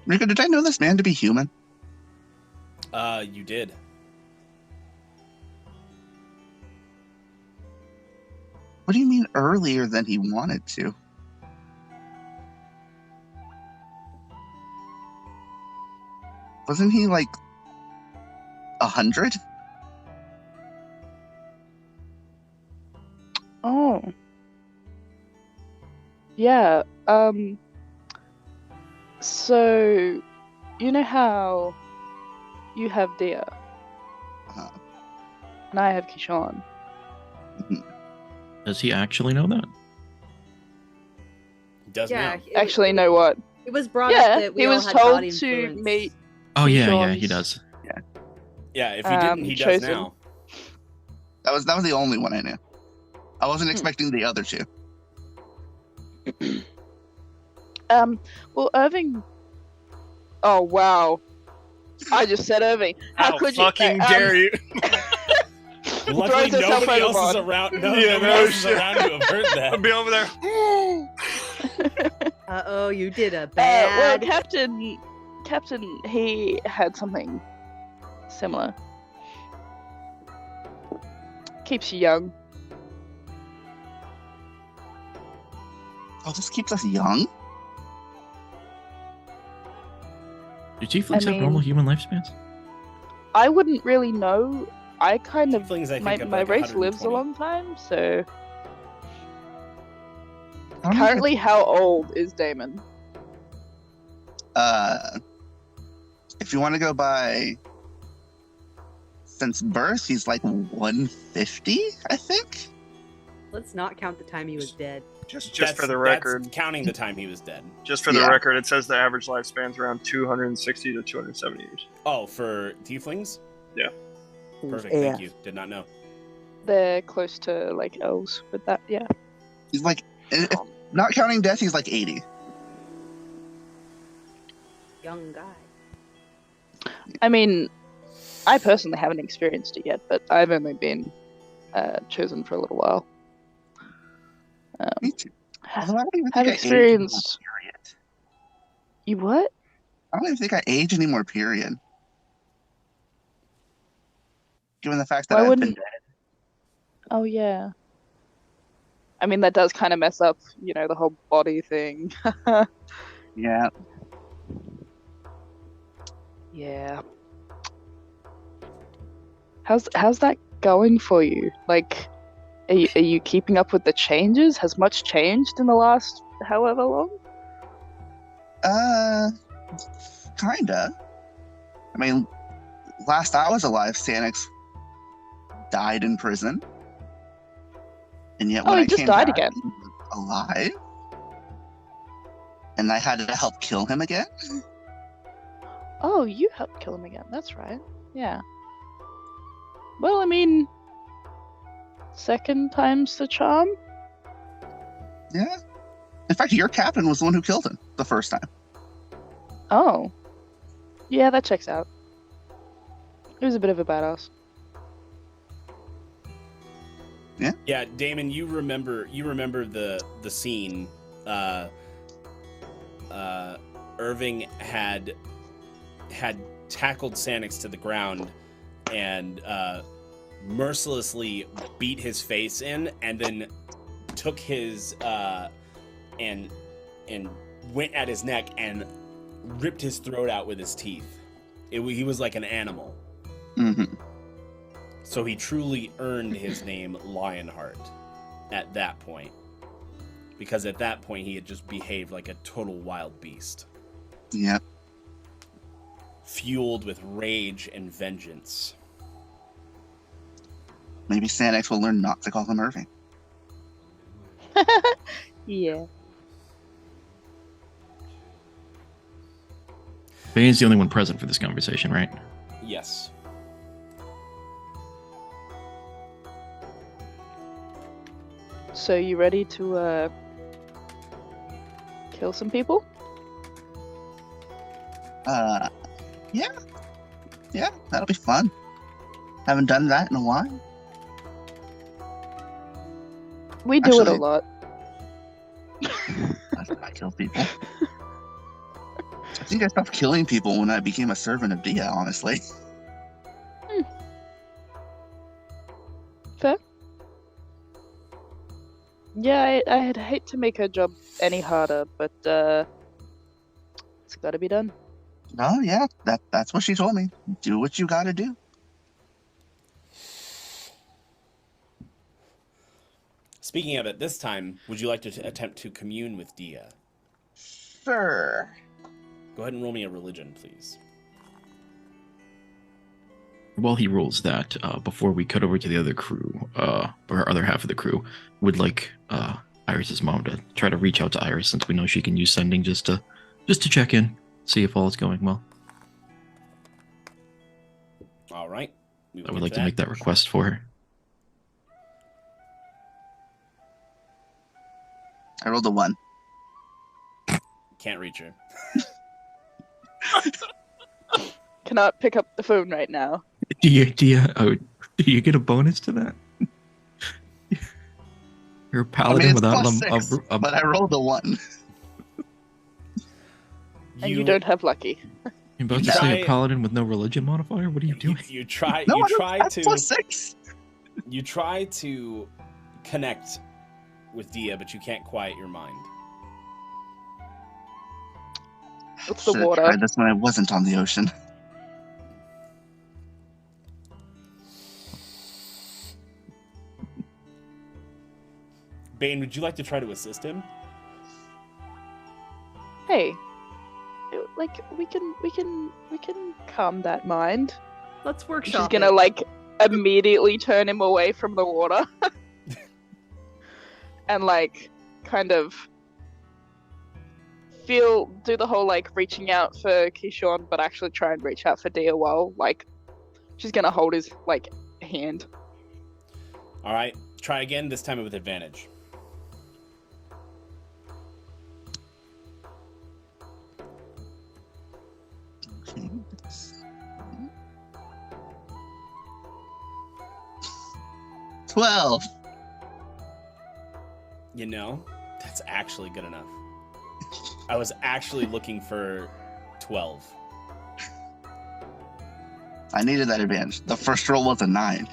Rico, did I know this man to be human?
You did.
What do you mean earlier than he wanted to? Wasn't he like 100?
Oh. Yeah, so, you know how you have Dia,
Uh,
and I have Kishan.
Does he actually know that?
He does now.
Actually, know what?
It was brought up
Yeah,
that we
he
all
was
had
told
God
to
influence.
meet.
Oh yeah, he
Kishan's-
does.
Yeah, if he didn't, he does
chosen.
now.
that was the only one I knew. I wasn't expecting the other two.
Well, Irving. Oh wow! I just said Irving. How could you?
fucking dare you?
Luckily,
Throws herself
nobody else is
overboard.
around. No,
Yeah,
nobody
no
else is
shit.
around to have heard
I'll
that.
be over there.
Uh-oh, you did a
Well,
bad...
Captain, he had something similar. Keeps you young.
Oh, this keeps us young?
Do tieflings
I
have normal
mean-
human lifespans?
I wouldn't really know. I kind of
Tieflings, I think,
my
have
my
like
race lives a
120.
long time, so
I don't
currently, how old is Daemon?
If you want to go by since birth, he's like 150, I think.
Let's not count the time he was dead.
Just
That's-
for the
that's
record,
counting the time he was dead.
just for the
Yeah.
record, it says the average lifespan's around 260 to 270 years.
Oh, for tieflings?
Yeah.
Perfect, thank you. Did not know.
They're close to like elves with that, yeah.
He's like, if not counting death, he's like 80.
Young guy.
I mean, I personally haven't experienced it yet, but I've only been chosen for a little while.
Me too. Although I don't even
Have
think I age
experienced.
anymore, period.
You what?
I don't even think I age anymore, period. Given the fact that
Why
I've been
wouldn't-
dead.
Oh yeah. I mean, that does kind of mess up, you know, the whole body thing.
Yeah.
Yeah. How's that going for you? Like, are you keeping up with the changes? Has much changed in the last however long?
Kinda. I mean, last I was alive, Sanix died in prison. And yet
Oh,
when
he
I
just
came
died
back,
again.
he was alive. And I had to help kill him again.
Oh, you helped kill him again. That's right. Yeah. Well, I mean, second time's the charm.
Yeah. In fact, your captain was the one who killed him the first time.
Oh. Yeah, that checks out. He was a bit of a badass.
Yeah, Damon, you remember the scene. Irving had tackled Sanix to the ground and mercilessly beat his face in, and then took his and went at his neck and ripped his throat out with his teeth. He was like an animal.
Mm-hmm.
So he truly earned his name Lionheart at that point. Because at that point he had just behaved like a total wild beast.
Yep.
Fueled with rage and vengeance.
Maybe Sanix will learn not to call him Irving.
Yeah.
Bane's the only one present for this conversation, right?
Yes.
So you ready to kill some people?
Yeah. Yeah, that'll be fun. Haven't done that in a while.
We do it a
Actually-
lot.
I kill people. I think I stopped killing people when I became a servant of Dia, honestly.
Fair. Yeah, I'd hate to make her job any harder, but it's gotta be done.
Oh yeah, that's what she told me. Do what you gotta do.
Speaking of it, this time, would you like to attempt to commune with Dia?
Sure.
Go ahead and roll me a religion, please.
While he rolls that, before we cut over to the other crew, or other half of the crew, would like Iris's mom to try to reach out to Iris, since we know she can use sending just to check in, see if all is going well.
All right.
I would like to make that request for her.
I rolled a 1.
Can't reach her.
Cannot pick up the phone right now.
Do you get a bonus to that? You're a paladin
it's
without
+6, but I rolled a 1.
And you don't have lucky.
You're about to say a paladin with no religion modifier? What are you doing?
You try.
No,
You try
that's
to.
+6.
You try to connect with Dia, but you can't quiet your mind.
It's the
Should've
water.
tried this when I wasn't on the ocean.
Bane, would you like to try to assist him?
Hey, like we can calm that mind.
Let's workshop.
She's gonna like immediately turn him away from the water, and like kind of do the whole like reaching out for Kishon, but actually try and reach out for Dia while like she's gonna hold his like hand.
All right. Try again. This time with advantage.
Okay. 12.
You know, that's actually good enough. I was actually looking for 12.
I needed that advantage. The first roll was a 9.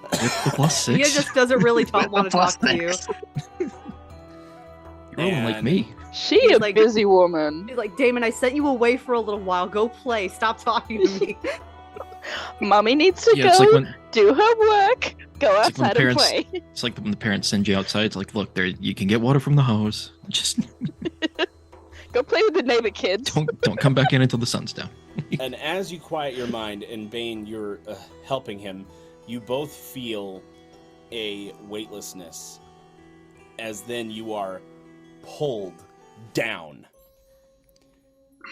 With the +6?
Mia just doesn't really
With
want to
the
talk to you.
+6.
You're rolling like me.
She
He's
a
like-
busy woman.
He's like, Daemon, I sent you away for a little while. Go play. Stop talking to me.
Mommy needs to
Yeah,
go
it's like when
do her work. Go
It's like when
outside and
parents-
play.
it's like when the parents send you outside. It's like, look, there you can get water from the hose. Just
Go play with the neighbor kids.
don't come back in until the sun's down.
And as you quiet your mind, and Bane, you're helping him, you both feel a weightlessness, as then you are pulled down,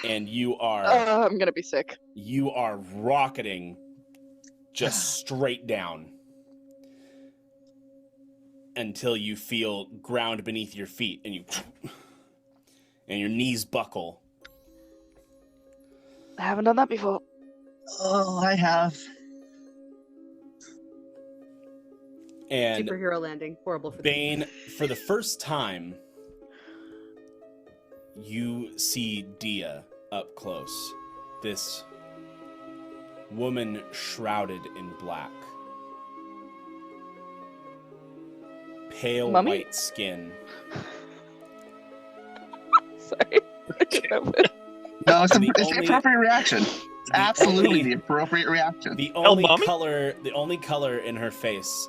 and you are
I'm gonna be sick.
you are rocketing just straight down until you feel ground beneath your feet, and your knees buckle.
I haven't done that before.
Oh, I have.
And
Superhero landing. Horrible for them.
Bane, for the first time, you see Dia up close. This woman shrouded in black. Pale
Mummy?
white skin.
Sorry. I didn't know that.
No, it's
The
the
only-
appropriate reaction. It's absolutely
only-
the appropriate reaction.
The
Oh,
only
mommy?
color in her face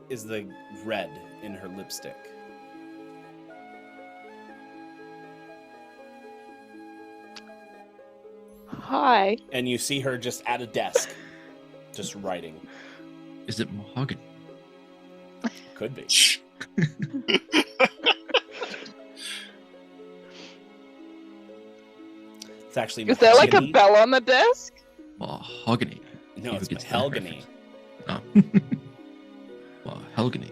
is the red in her lipstick.
Hi.
And you see her just at a desk, just writing.
Is it mahogany?
Could be. It's actually
Is there like a
mahogany.
bell on the desk?
Mahogany.
No,
Who
it's
gets that
mahogany.
reference? Oh. Mahogany.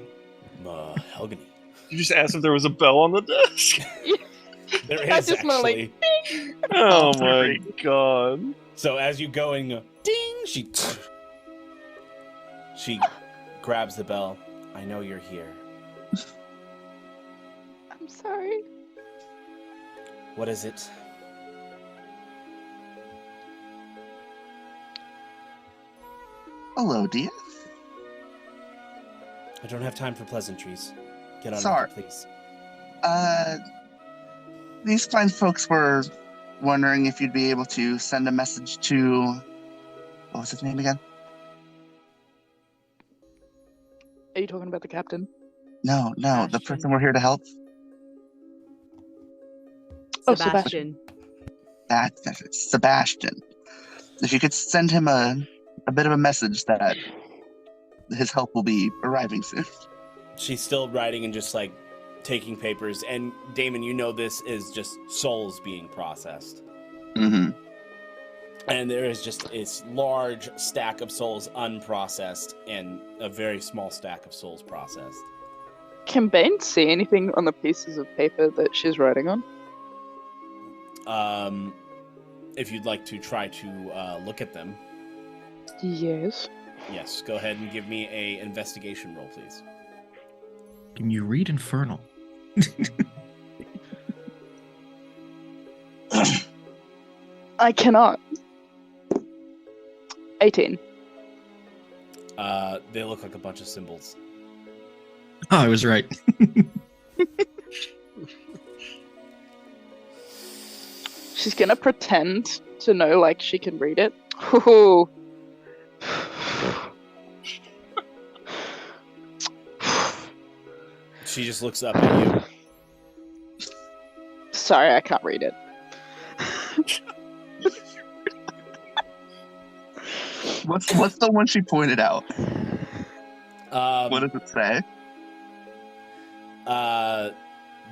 Mahogany.
You just asked if there was a bell on the desk.
There
I
is
just went like,
actually.
Oh my god.
So as you go and go, ding, she grabs the bell. I know you're here.
I'm sorry.
What is it?
Hello, dear.
I don't have time for pleasantries. Get on
Sorry.
with it, please.
These fine folks were wondering if you'd be able to send a message to... What was his name again?
Are you talking about the captain?
No, the
Sebastian.
person we're here to help.
Oh,
Sebastian.
That's it, Sebastian. If you could send him a bit of a message that his help will be arriving soon.
She's still writing and just like taking papers. And Daemon, you know this is just souls being processed.
Mm-hmm.
And there is just a large stack of souls unprocessed and a very small stack of souls processed.
Can Bane see anything on the pieces of paper that she's writing on?
If you'd like to try to look at them.
Yes.
Yes, go ahead and give me a investigation roll, please.
Can you read Infernal?
I cannot. 18.
They look like a bunch of symbols.
Oh, I was right.
She's gonna pretend to know like she can read it. Ooh.
She just looks up at you.
Sorry, I can't read it.
What's the one she pointed out? What does it say?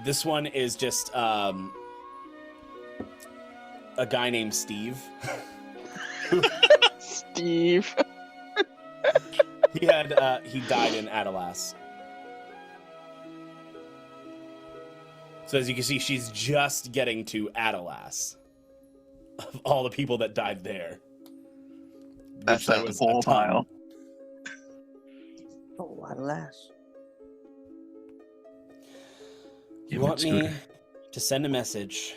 This one is just a guy named Steve.
Steve.
He died in Adelas. So as you can see, she's just getting to Adelas. Of all the people that died there.
That's
Which there
that
was
whole
a ton.
pile.
Oh, alas.
You want me to send a message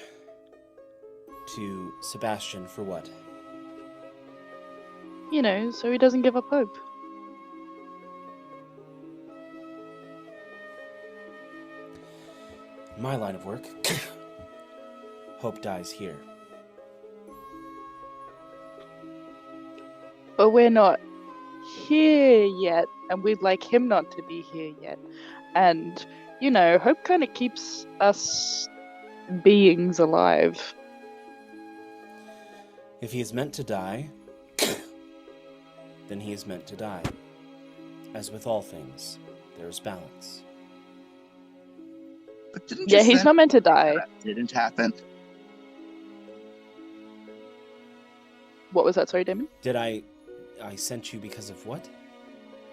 to Sebastian for what?
You know, so he doesn't give up hope.
My line of work, hope dies here.
But we're not here yet, and we'd like him not to be here yet. And, you know, hope kind of keeps us beings alive.
If he is meant to die, then he is meant to die. As with all things, there is balance.
But didn't you
Yeah, he's
say
not meant to die.
that didn't happen?
What was that, sorry, Damon?
Did I sent you because of what?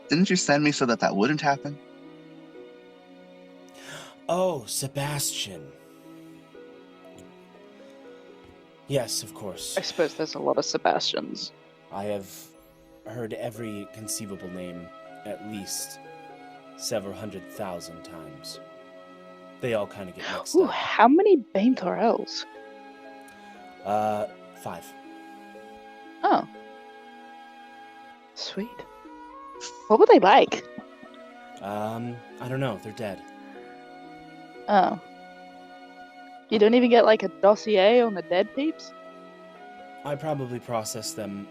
Didn't you send me so that wouldn't happen?
Oh, Sebastian. Yes, of course.
I suppose there's a lot of Sebastians.
I have heard every conceivable name at least several 100,000 times. They all kind of get mixed
Ooh,
up.
how many Bainthaurels?
5.
Oh. Sweet. What were they like?
I don't know. They're dead.
Oh. You don't even get like a dossier on the dead peeps?
I probably processed them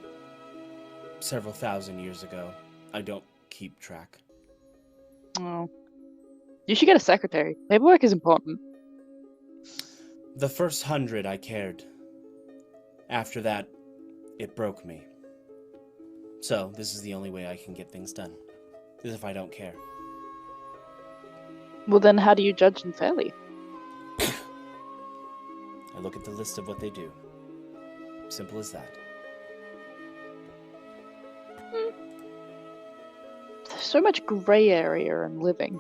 several thousand years ago. I don't keep track.
Oh. You should get a secretary. Paperwork is important.
The first 100 I cared. After that, it broke me. So, this is the only way I can get things done. Is if I don't care.
Well, then how do you judge them fairly?
I look at the list of what they do. Simple as that.
There's so much grey area in living.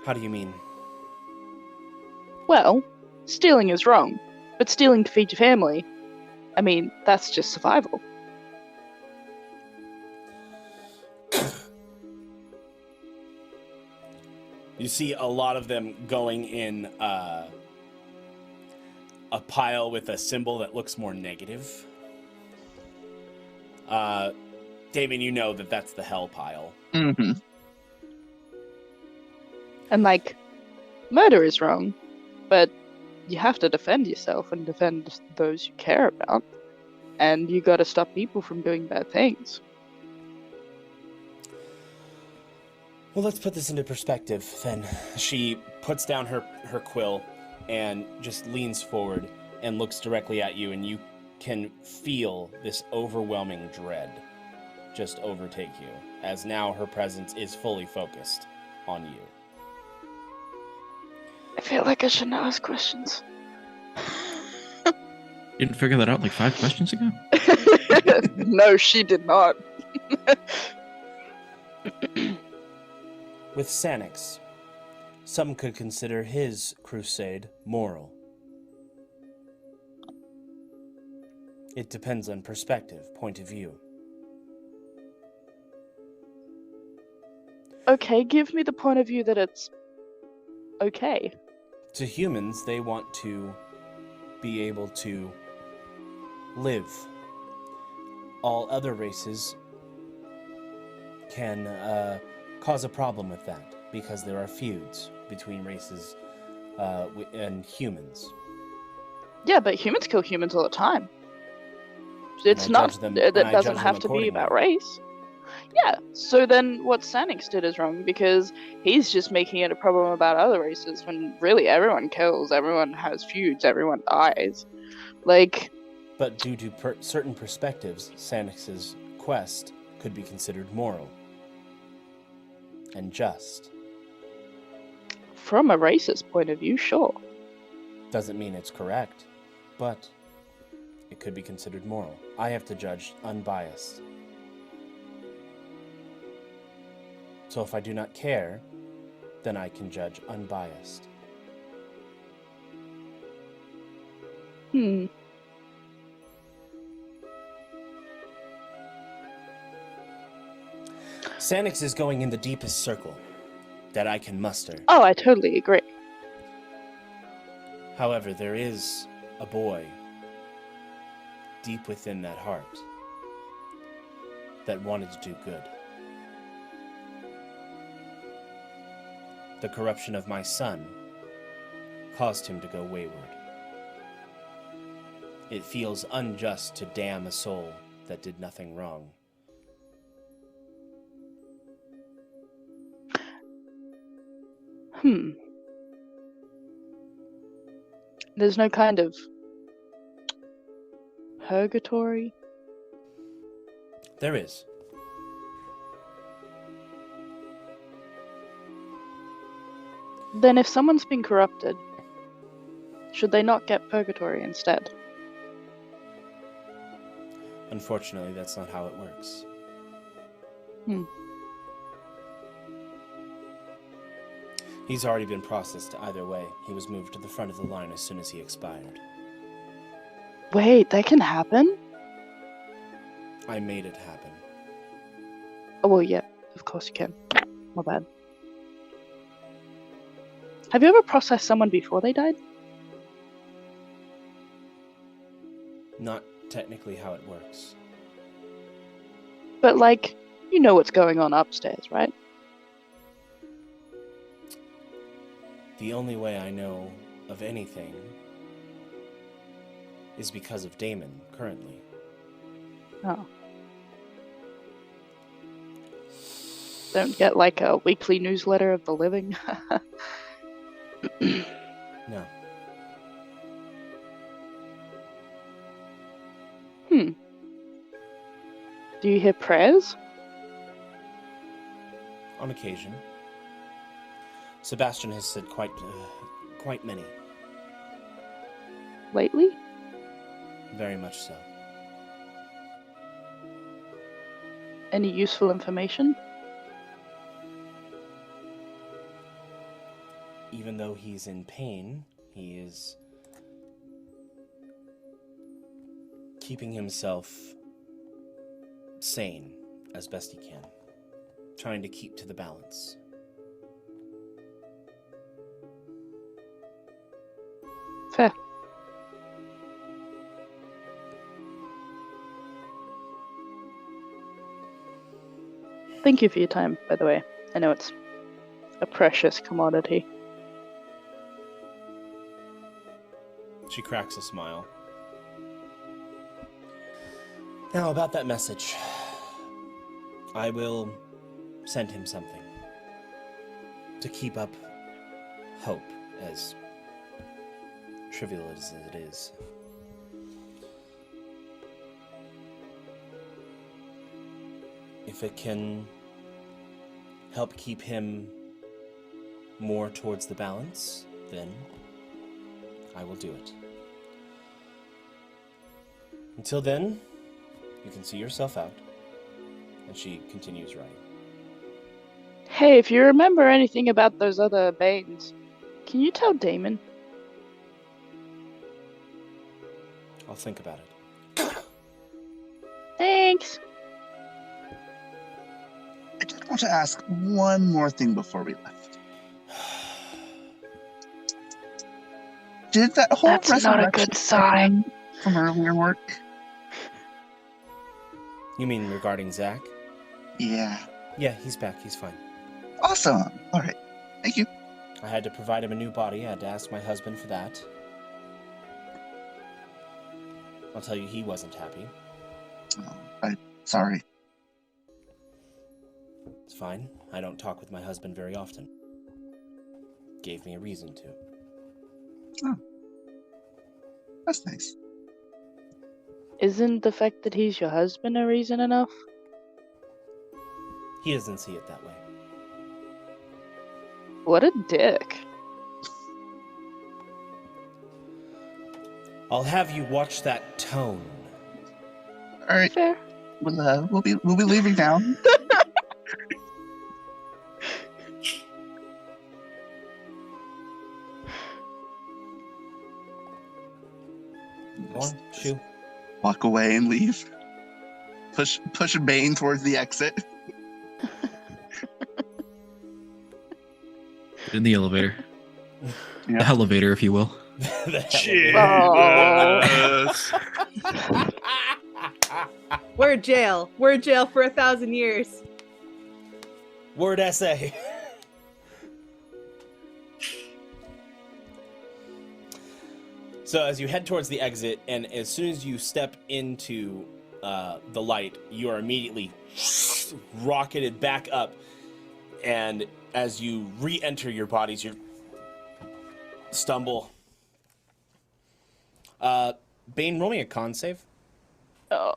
How do you mean?
Well, stealing is wrong, but stealing to feed your family, I mean, that's just survival.
You see a lot of them going in a pile with a symbol that looks more negative. Daemon, you know that that's the hell pile.
Mm-hmm.
And like, murder is wrong, but you have to defend yourself and defend those you care about. And you gotta stop people from doing bad things.
Well, let's put this into perspective then. She puts down her quill and just leans forward and looks directly at you, and you can feel this overwhelming dread just overtake you, as now her presence is fully focused on you.
I feel like I shouldn't ask questions.
You didn't figure that out like 5 questions ago?
No, she did not.
With Sanix, some could consider his crusade moral. It depends on perspective, point of view.
Okay, give me the point of view that it's okay.
To humans, they want to be able to live. All other races can cause a problem with that because there are feuds between races and humans.
Yeah, but humans kill humans all the time.
I
It's not.
judge them-
That
and I
doesn't
judge
have
them
to be about
accordingly.
race. Yeah. So then, what Sanix did is wrong because he's just making it a problem about other races when really everyone kills, everyone has feuds, everyone dies. Like,
But due to certain perspectives, Sanix's quest could be considered moral and just.
from a racist point of view, sure.
Doesn't mean it's correct, but it could be considered moral. I have to judge unbiased. So if I do not care, then I can judge unbiased. Sanix is going in the deepest circle that I can muster.
Oh, I totally agree.
However, there is a boy deep within that heart that wanted to do good. The corruption of my son caused him to go wayward. It feels unjust to damn a soul that did nothing wrong.
There's no kind of purgatory.
There is.
Then if someone's been corrupted, should they not get purgatory instead?
Unfortunately, that's not how it works. He's already been processed either way. He was moved to the front of the line as soon as he expired.
Wait, that can happen?
I made it happen.
Oh, well, yeah, of course you can. My bad. Have you ever processed someone before they died?
Not technically how it works.
But, like, you know what's going on upstairs, right?
The only way I know of anything is because of Daemon, currently.
Oh. Don't get, like, a weekly newsletter of the living?
No.
Do you hear prayers?
On occasion. Sebastian has said quite many.
Lately?
Very much so.
Any useful information?
Even though he's in pain, he is keeping himself sane as best he can. Trying to keep to the balance.
Thank you for your time, by the way. I know it's a precious commodity.
She cracks a smile. Now, about that message. I will send him something to keep up hope, as trivial as it is. If it can help keep him more towards the balance, then I will do it. Until then, you can see yourself out. And she continues writing.
Hey, if you remember anything about those other Banes, can you tell Daemon?
I'll think about it.
Thanks!
I just want to ask one more thing before we left. Did that whole
That's not a good
resurrection
sign.
from earlier work?
You mean regarding Zach?
Yeah.
Yeah, he's back. He's fine.
Awesome. All right. Thank you.
I had to provide him a new body. I had to ask my husband for that. I'll tell you, he wasn't happy.
Oh, I'm sorry.
It's fine. I don't talk with my husband very often. Gave me a reason to.
Oh. That's nice.
Isn't the fact that he's your husband a reason enough?
He doesn't see it that way.
What a dick.
I'll have you watch that tone.
All right.
Fair.
We'll be leaving now.
Go on, shoo.
Walk away and leave. Push Bane towards the exit.
Get in the elevator.
Yeah.
The elevator, if you will.
Jesus.
We're in jail. We're in jail for 1,000 years.
Word essay. So as you head towards the exit, and as soon as you step into the light, you are immediately rocketed back up. And as you re-enter your bodies, you stumble. Bane, roll me a con save.
Oh.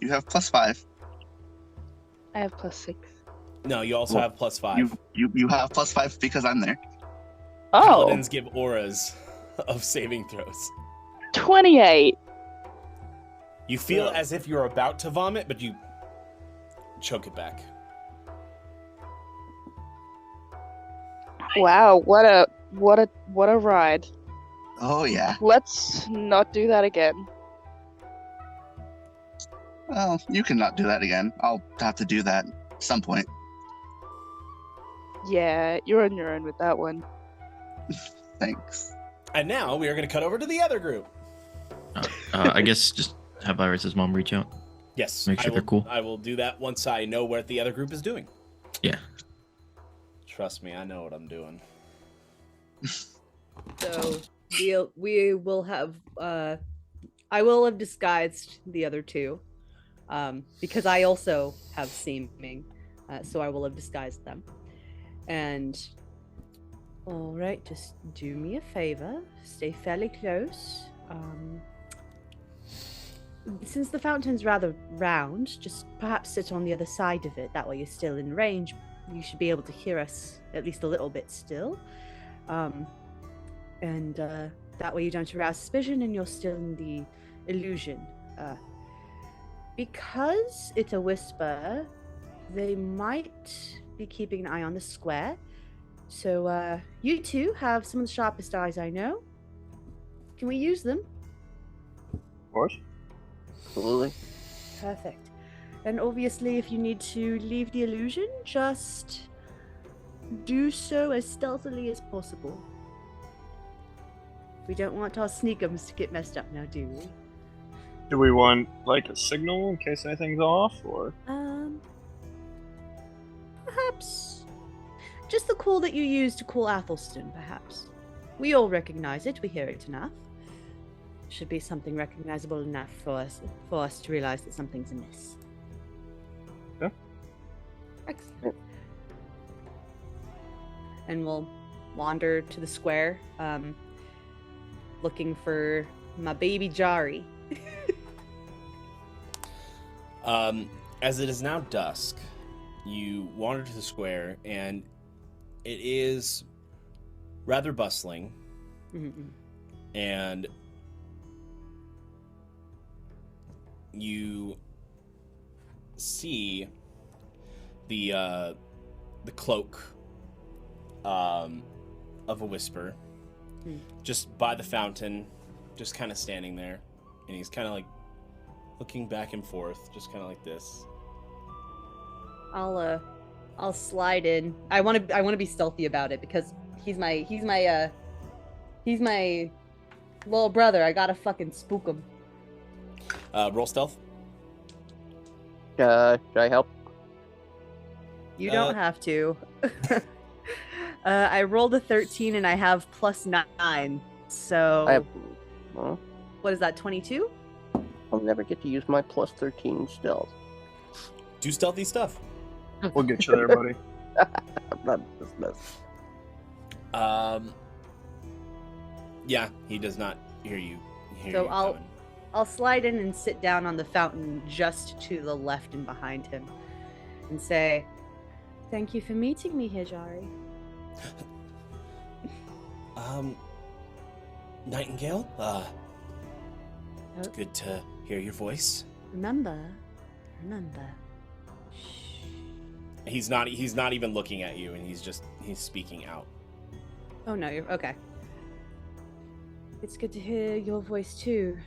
You have +5.
I have +6.
No, you also have +5.
You have +5 because I'm there.
Oh,
Paladins give auras of saving throws.
28.
You feel as if you're about to vomit, but you choke it back.
Wow, what a ride.
Oh yeah.
Let's not do that again.
Well, you cannot do that again. I'll have to do that at some point.
Yeah, you're on your own with that one.
Thanks.
And now we are going to cut over to the other group.
I guess just have Iris' mom reach out.
Yes.
Make sure they're cool.
I will do that once I know what the other group is doing.
Yeah.
Trust me, I know what I'm doing.
So we will have. I will have disguised the other two, because I also have seeming, so I will have disguised them. And all right, just do me a favor, stay fairly close. Since the fountain's rather round, just perhaps sit on the other side of it. That way you're still in range. You should be able to hear us at least a little bit still. And that way you don't arouse suspicion and you're still in the illusion. Because it's a whisper, they might be keeping an eye on the square. So you two have some of the sharpest eyes I know. Can we use them?
Of course.
Absolutely.
Perfect. And obviously, if you need to leave the illusion, just do so as stealthily as possible. We don't want our sneakums to get messed up now, do we?
Do we want like a signal in case anything's off, or?
Perhaps just the call that you use to call Athelstan, perhaps. We all recognize it, we hear it enough. Should be something recognizable enough for us to realize that something's amiss.
Yeah.
Excellent. And we'll wander to the square, looking for my baby Jari.
As it is now dusk, you wander to the square, and it is rather bustling, and you see the cloak of a whisper just by the fountain, just kind of standing there, and he's kind of like looking back and forth, just kind of like this.
I'll slide in. I want to be stealthy about it because he's my little brother. I gotta fucking spook him.
Roll stealth.
Should I help?
You don't have to. I rolled a 13 and I have +9. So
I have. Well,
what is that? 22?
I'll never get to use my +13 stealth.
Do stealthy stuff.
We'll get you there, buddy.
I'm not this.
Yeah, he does not hear you.
So I'll slide in and sit down on the fountain just to the left and behind him and say, "Thank you for meeting me here, Jari."
Nightingale? It's good to hear your voice.
Remember.
He's not even looking at you, and he's speaking out.
Oh no, you're okay. It's good to hear your voice too.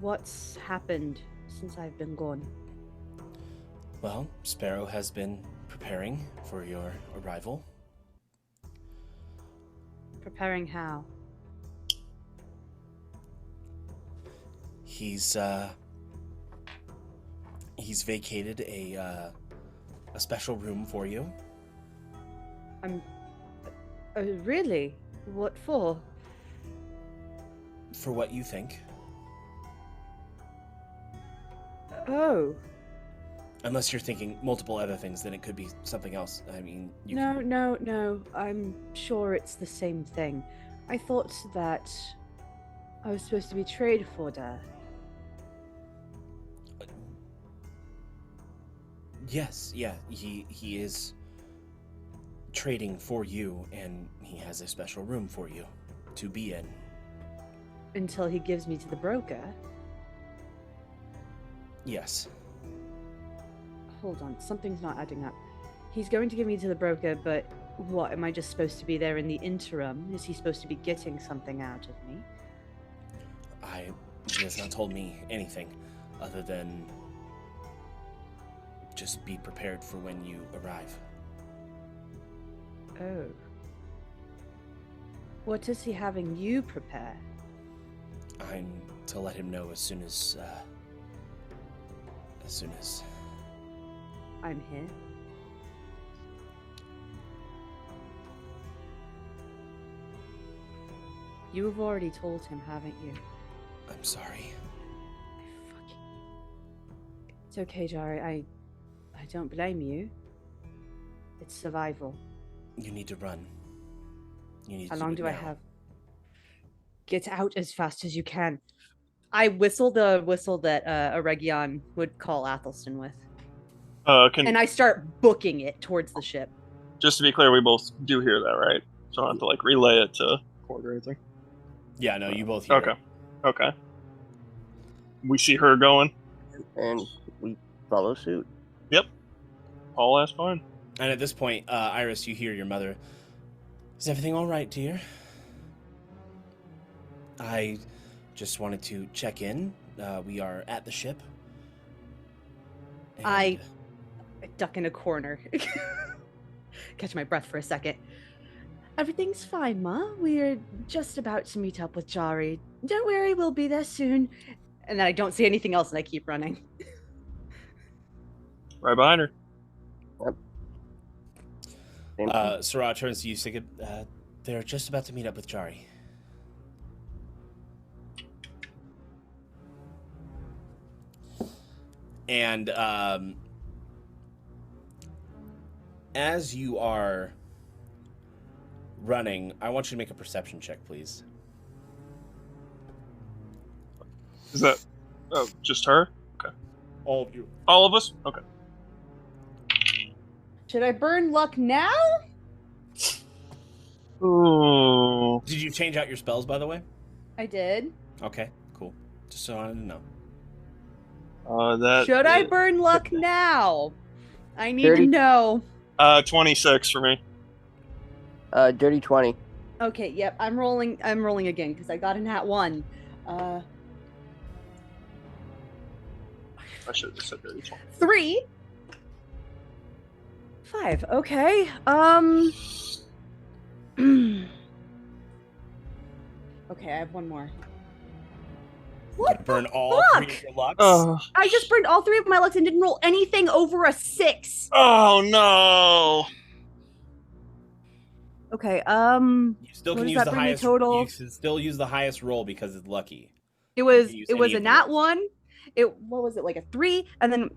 What's happened since I've been gone?
Well, Sparrow has been preparing for your arrival.
Preparing how?
He's vacated a special room for you.
Really? What for?
For what you think.
Oh.
Unless you're thinking multiple other things, then it could be something else. I mean,
No. I'm sure it's the same thing. I thought that I was supposed to be traded for that.
Yes, yeah, he is trading for you, and he has a special room for you to be in.
Until he gives me to the broker?
Yes.
Hold on, something's not adding up. He's going to give me to the broker, but what, am I just supposed to be there in the interim? Is he supposed to be getting something out of me?
He has not told me anything other than just be prepared for when you arrive.
Oh. What is he having you prepare?
I'm to let him know as soon as
I'm here. You have already told him, haven't you?
I'm sorry.
It's okay, Jari. I don't blame you. It's survival.
You need to run. You need
How
to
long
it
do I
now.
have? Get out as fast as you can. I whistle the whistle that Aregion would call Athelstan with. And I start booking it towards the ship.
Just to be clear, we both do hear that, right? So I don't have to like relay it to Cord or anything.
Yeah, no, you both hear it.
Okay. We see her going.
And we follow suit.
Yep. All that's fine.
And at this point, Iris, you hear your mother. Is everything all right, dear? I just wanted to check in. We are at the ship. And
I duck in a corner. Catch my breath for a second. Everything's fine, Ma. We're just about to meet up with Jari. Don't worry, we'll be there soon. And then I don't see anything else, and I keep running.
Right behind her.
Same thing.
Sarah turns to you, Sigib. They're just about to meet up with Jari. And as you are running, I want you to make a perception check, please.
Is that just her? Okay.
All of you.
All of us? Okay.
Should I burn luck now?
Ooh.
Did you change out your spells, by the way?
I did.
Okay, cool. Just so I didn't know.
Should I burn luck now? I need
30.
to know.
26 for me.
Dirty 20.
Okay, yep, I'm rolling again because I got a nat 1.
I should have said dirty 20.
3. 5. Okay. Okay, I have one more. What?
Burn
the
all
fuck?
3 of your lucks.
I just burned all 3 of my lucks and didn't roll anything over a 6.
Oh no!
Okay,
You still
what
can
does
use
that
the
bring me
highest.
total?
You can still use the highest roll because it's lucky.
it was
use
it was
any
a
of
nat
yours.
1. What was it, like a 3, and then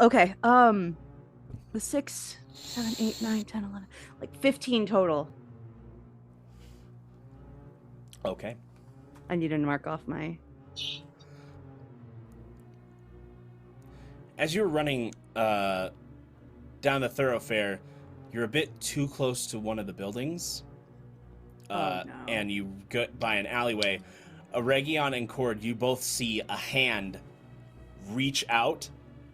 okay, the 6, 7, 8, 9, 10, 11, like 15 total.
Okay.
I need to mark off my.
As you're running down the thoroughfare, you're a bit too close to one of the buildings.
No.
And you go by an alleyway. Aregion and Cord, you both see a hand reach out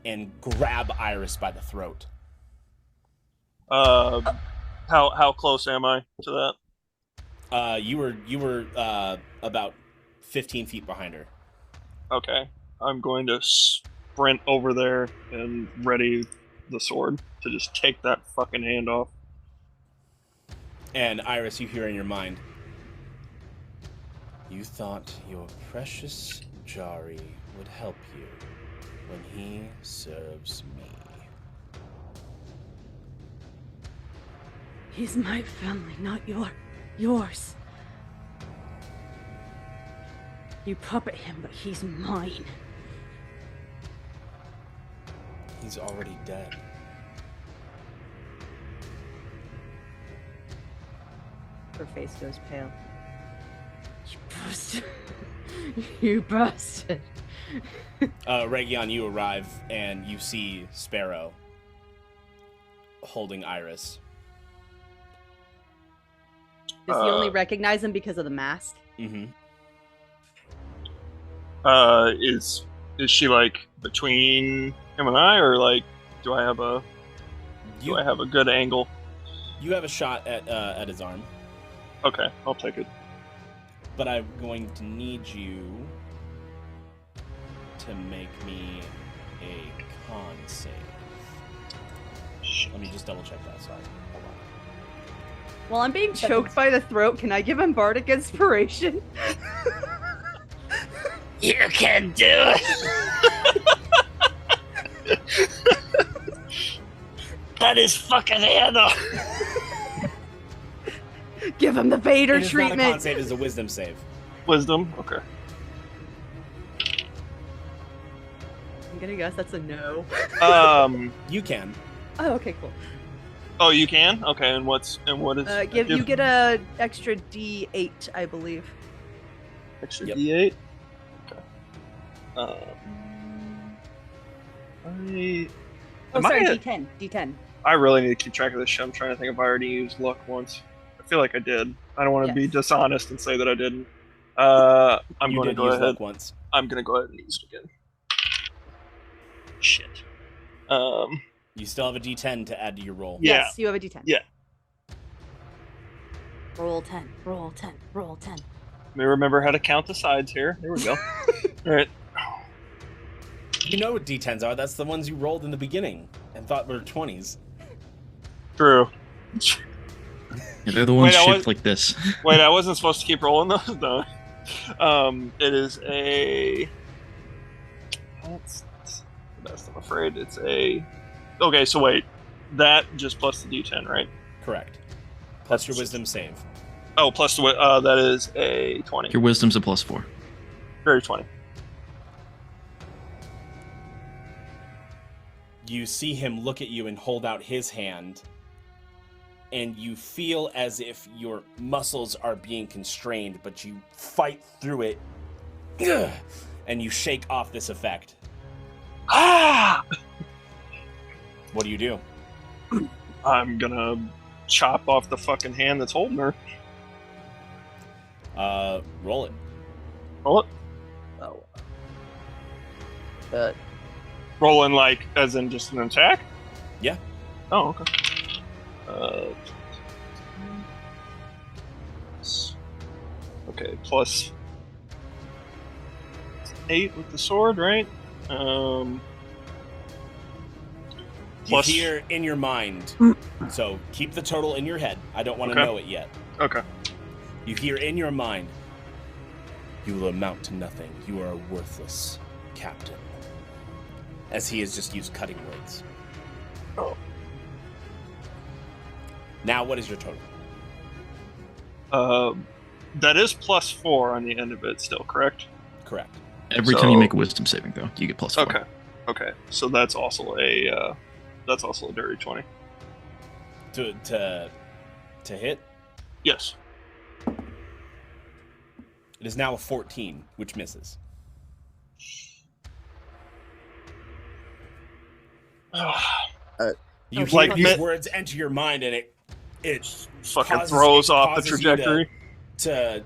and grab Iris by the throat.
How close am I to that?
You were about 15 feet behind her.
Okay. I'm going to sprint over there and ready the sword to just take that fucking hand off.
And Iris, you hear in your mind, you thought your precious Jari would help you when he serves me.
He's my family, not yours. You puppet him, but he's mine.
He's already dead.
Her face goes pale. You bastard. You bastard.
Region, you arrive and you see Sparrow holding Iris.
Does he only recognize him because of the mask?
Mm-hmm.
Is she like between him and I, or like do I have a good angle?
You have a shot at his arm,
Okay, I'll take it.
but I'm going to need you to make me a con save. Let me just double check that. Sorry. Hold on.
While I'm being choked by the throat, can I give him bardic inspiration?
You can do it. That is fucking handle.
Give him the Vader
It is not a con
treatment.
save, it's a wisdom save.
Wisdom. Okay.
I'm gonna guess that's a no.
You can.
Oh, okay, cool.
Oh, you can. Okay, and what is?
You get a extra D8, I believe.
extra
Yep.
D8. Okay. Am
Sorry,
I-
D10. D10.
I really need to keep track of this shit. I'm trying to think if I already used luck once. I feel like I did. I don't want to be
Yes.
dishonest and say that I didn't. I'm
You
going to
did
go
use
ahead.
luck once.
I'm going to go ahead and use it again. Shit.
You still have a D10 to add to your roll.
Yeah.
Yes, you have a D10.
Yeah.
Roll 10. Roll 10. Roll 10.
Let me remember how to count the sides here. There we go. All right.
You know what D10s are. That's the ones you rolled in the beginning and thought were 20s.
True.
Yeah, they're the ones
Wait, I
shaped
was-
like this.
Wait, I wasn't supposed to keep rolling those? No. It is a That's the best. I'm afraid it's a. Okay, so wait, that just plus the D10, right?
Correct. Plus your wisdom save.
Oh, plus the that is a 20.
Your wisdom's a +4.
Very 20.
You see him look at you and hold out his hand, and you feel as if your muscles are being constrained, but you fight through it, and you shake off this effect.
Ah!
What do?
I'm gonna chop off the fucking hand that's holding her.
Roll it.
Roll it.
Oh.
Rolling like as in just an attack?
Yeah.
Oh, okay. Okay, plus 8 with the sword, right? Plus...
You hear in your mind, so keep the total in your head. I don't want to know it yet.
Okay.
You hear in your mind, you will amount to nothing. You are a worthless captain. As he has just used cutting words.
Oh.
Now, what is your total?
That is +4 on the end of it still, correct?
Correct.
Every time you make a wisdom saving throw, you get +4.
Okay. Okay. So that's also a dirty 20.
To hit?
Yes.
It is now a 14, which misses. You hear
like
these words enter your mind, and it
fucking throws off the
causes you
trajectory.
To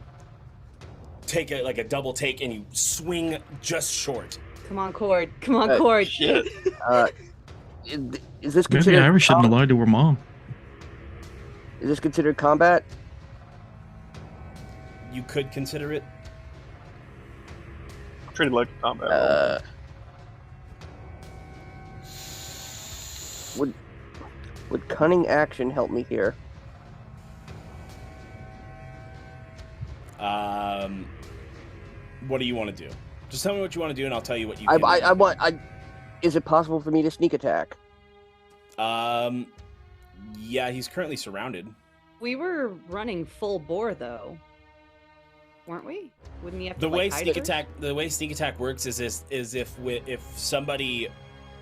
take a double take, and you swing just short.
Come on, Cord. Come on, Cord.
Shit.
Is this
Maybe
considered?
Iris shouldn't have lied to her mom.
Is this considered combat?
You could consider it.
Treated like a combat.
Would cunning action help me here?
What do you want to do? Just tell me what you want to do, and I'll tell you what you.
Is it possible for me to sneak attack?
Yeah, he's currently surrounded.
We were running full bore, though, weren't we? Wouldn't he have to
The way
hide
sneak
her?
attack, the way sneak attack works is if somebody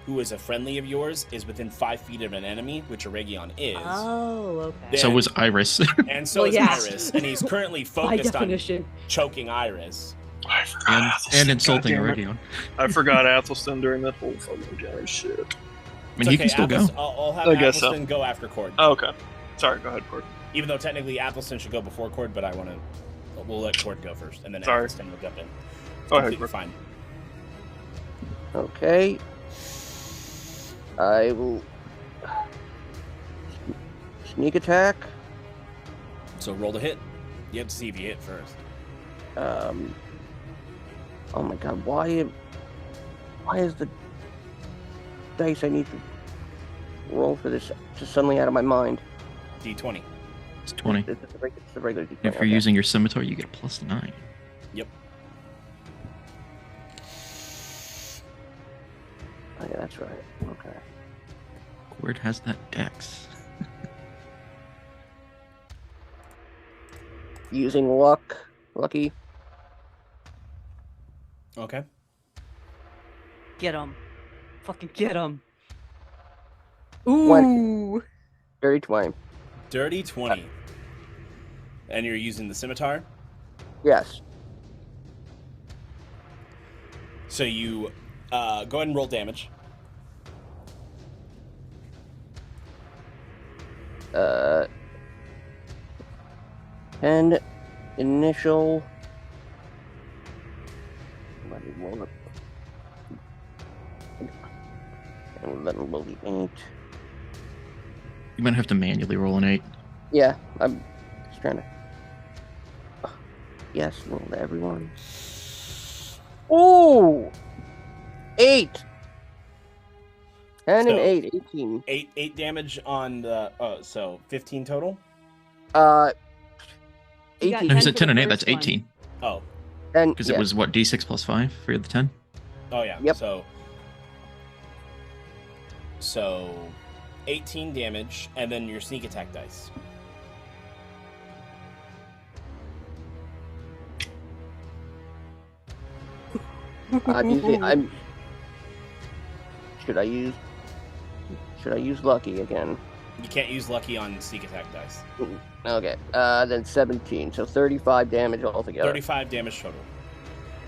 who is a friendly of yours is within 5 feet of an enemy, which Aregion is.
Oh, okay.
So was Iris.
And so is Iris, and he's currently focused on
definition.
choking Iris.
I forgot.
and insulting
Goddamn it.
Aregion.
I forgot Athelstan during that whole fucking giant shit.
I mean, he can still go.
I'll have
I guess
Athelstan
so.
go after Cord.
Oh, okay. Sorry, go ahead, Cord.
Even though technically Athelstan should go before Cord, but we'll let Cord go first, and then
Sorry.
Athelstan will jump in.
Go ahead,
Completely
Cord.
fine.
Okay. I will sneak attack.
So roll to hit. You have to see if you hit first.
Oh my god, why is the dice I need to roll for this just suddenly out of my mind?
D20.
It's 20.
It's the regular D20.
If you're using your scimitar, you get a +9.
Yep.
Oh, yeah, that's right. Okay.
Cord has that dex.
Using lucky.
Okay.
Get him. Fucking get him.
20.
Ooh.
Dirty 20.
Dirty 20. And you're using the scimitar?
Yes.
So you go ahead and roll damage.
10 initial. Let me roll it. And then roll the 8.
You might have to manually roll an 8.
Yeah, I'm just trying to. Yes, roll to everyone. Ooh! 8! 10 and
So-
8, 18.
8 damage on the so 15 total?
18.
No, he said
for
10
the
and 8, that's
first one.
18.
Oh.
And
Because it was, what, d6 +5 for the 10?
Oh yeah.
Yep.
So 18 damage, and then your sneak attack dice.
Should I use lucky again?
You can't use lucky on sneak attack dice.
Okay. Then 17, so 35 damage altogether.
35 damage total.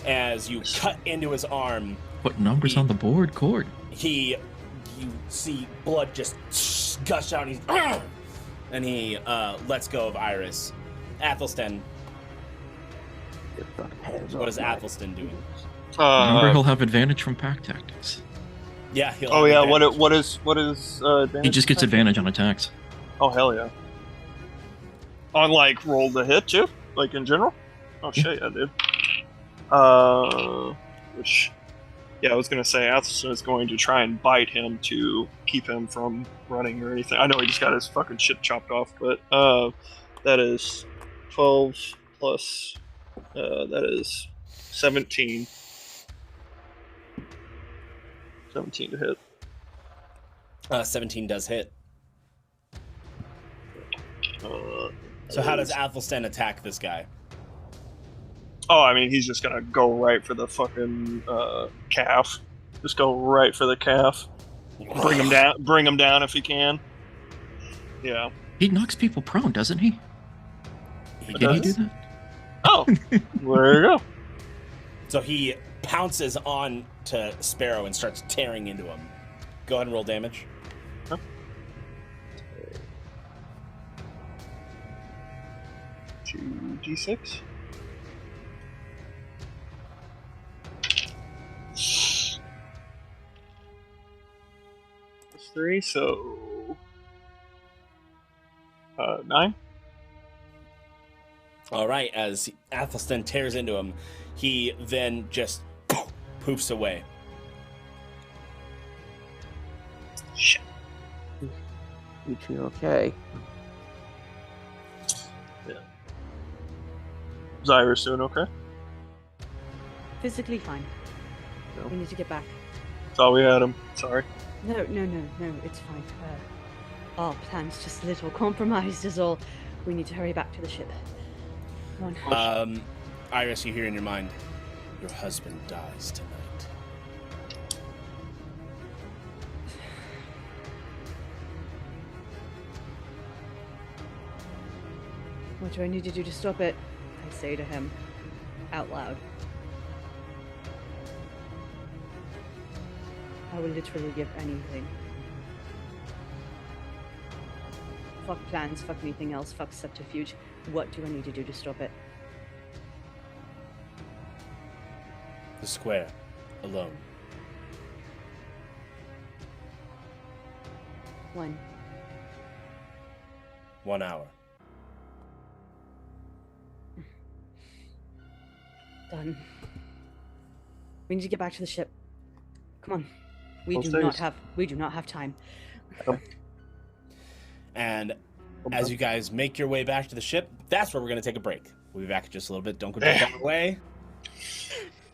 As you cut into his arm,
Put numbers on the board, Cord.
you see blood just gush out, and he lets go of Iris. Athelstan,
Your fucking hands
what
off
is
my-
Athelstan doing?
Remember, he'll have advantage from pack tactics.
Yeah, he'll
Oh
have
yeah,
advantage.
what is
He
damage?
just gets advantage on attacks.
Oh hell yeah. On like roll the hit too? Like in general? Oh shit, yeah, dude. Which yeah, I was gonna say Athelstan is going to try and bite him to keep him from running or anything. I know he just got his fucking shit chopped off, but that is 12 plus that is 17. 17 to hit.
17 does hit.
Uh,
So how does Athelstan attack this guy?
Oh, I mean, he's just gonna go right for the fucking calf. Just go right for the calf. Bring him down. Bring him down if he can. Yeah.
He knocks people prone, doesn't he?
He
Did he
does.
do that?
Oh, there you go.
So he pounces on to Sparrow and starts tearing into him. Go ahead and roll damage.
2d6. Plus 3, so 9.
All right, as Athelstan tears into him, he then just poofs away.
Shit.
You two okay?
Is Iris doing okay?
Physically fine.
No.
We need to get back.
Thought we had him. Sorry.
No, it's fine. Our plan's just a little compromised is all. We need to hurry back to the ship. Come on.
Iris, you hear in your mind, your husband dies tonight.
What do I need to do to stop it? I say to him, out loud. I will literally give anything. Fuck plans, fuck anything else, fuck subterfuge. What do I need to do to stop it?
The square, alone.
When?
1 hour.
Done. We need to get back to the ship. Come on. We
Most
do not
days.
have time.
And as you guys make your way back to the ship, that's where we're going to take a break. We'll be back in just a little bit. Don't go too far away.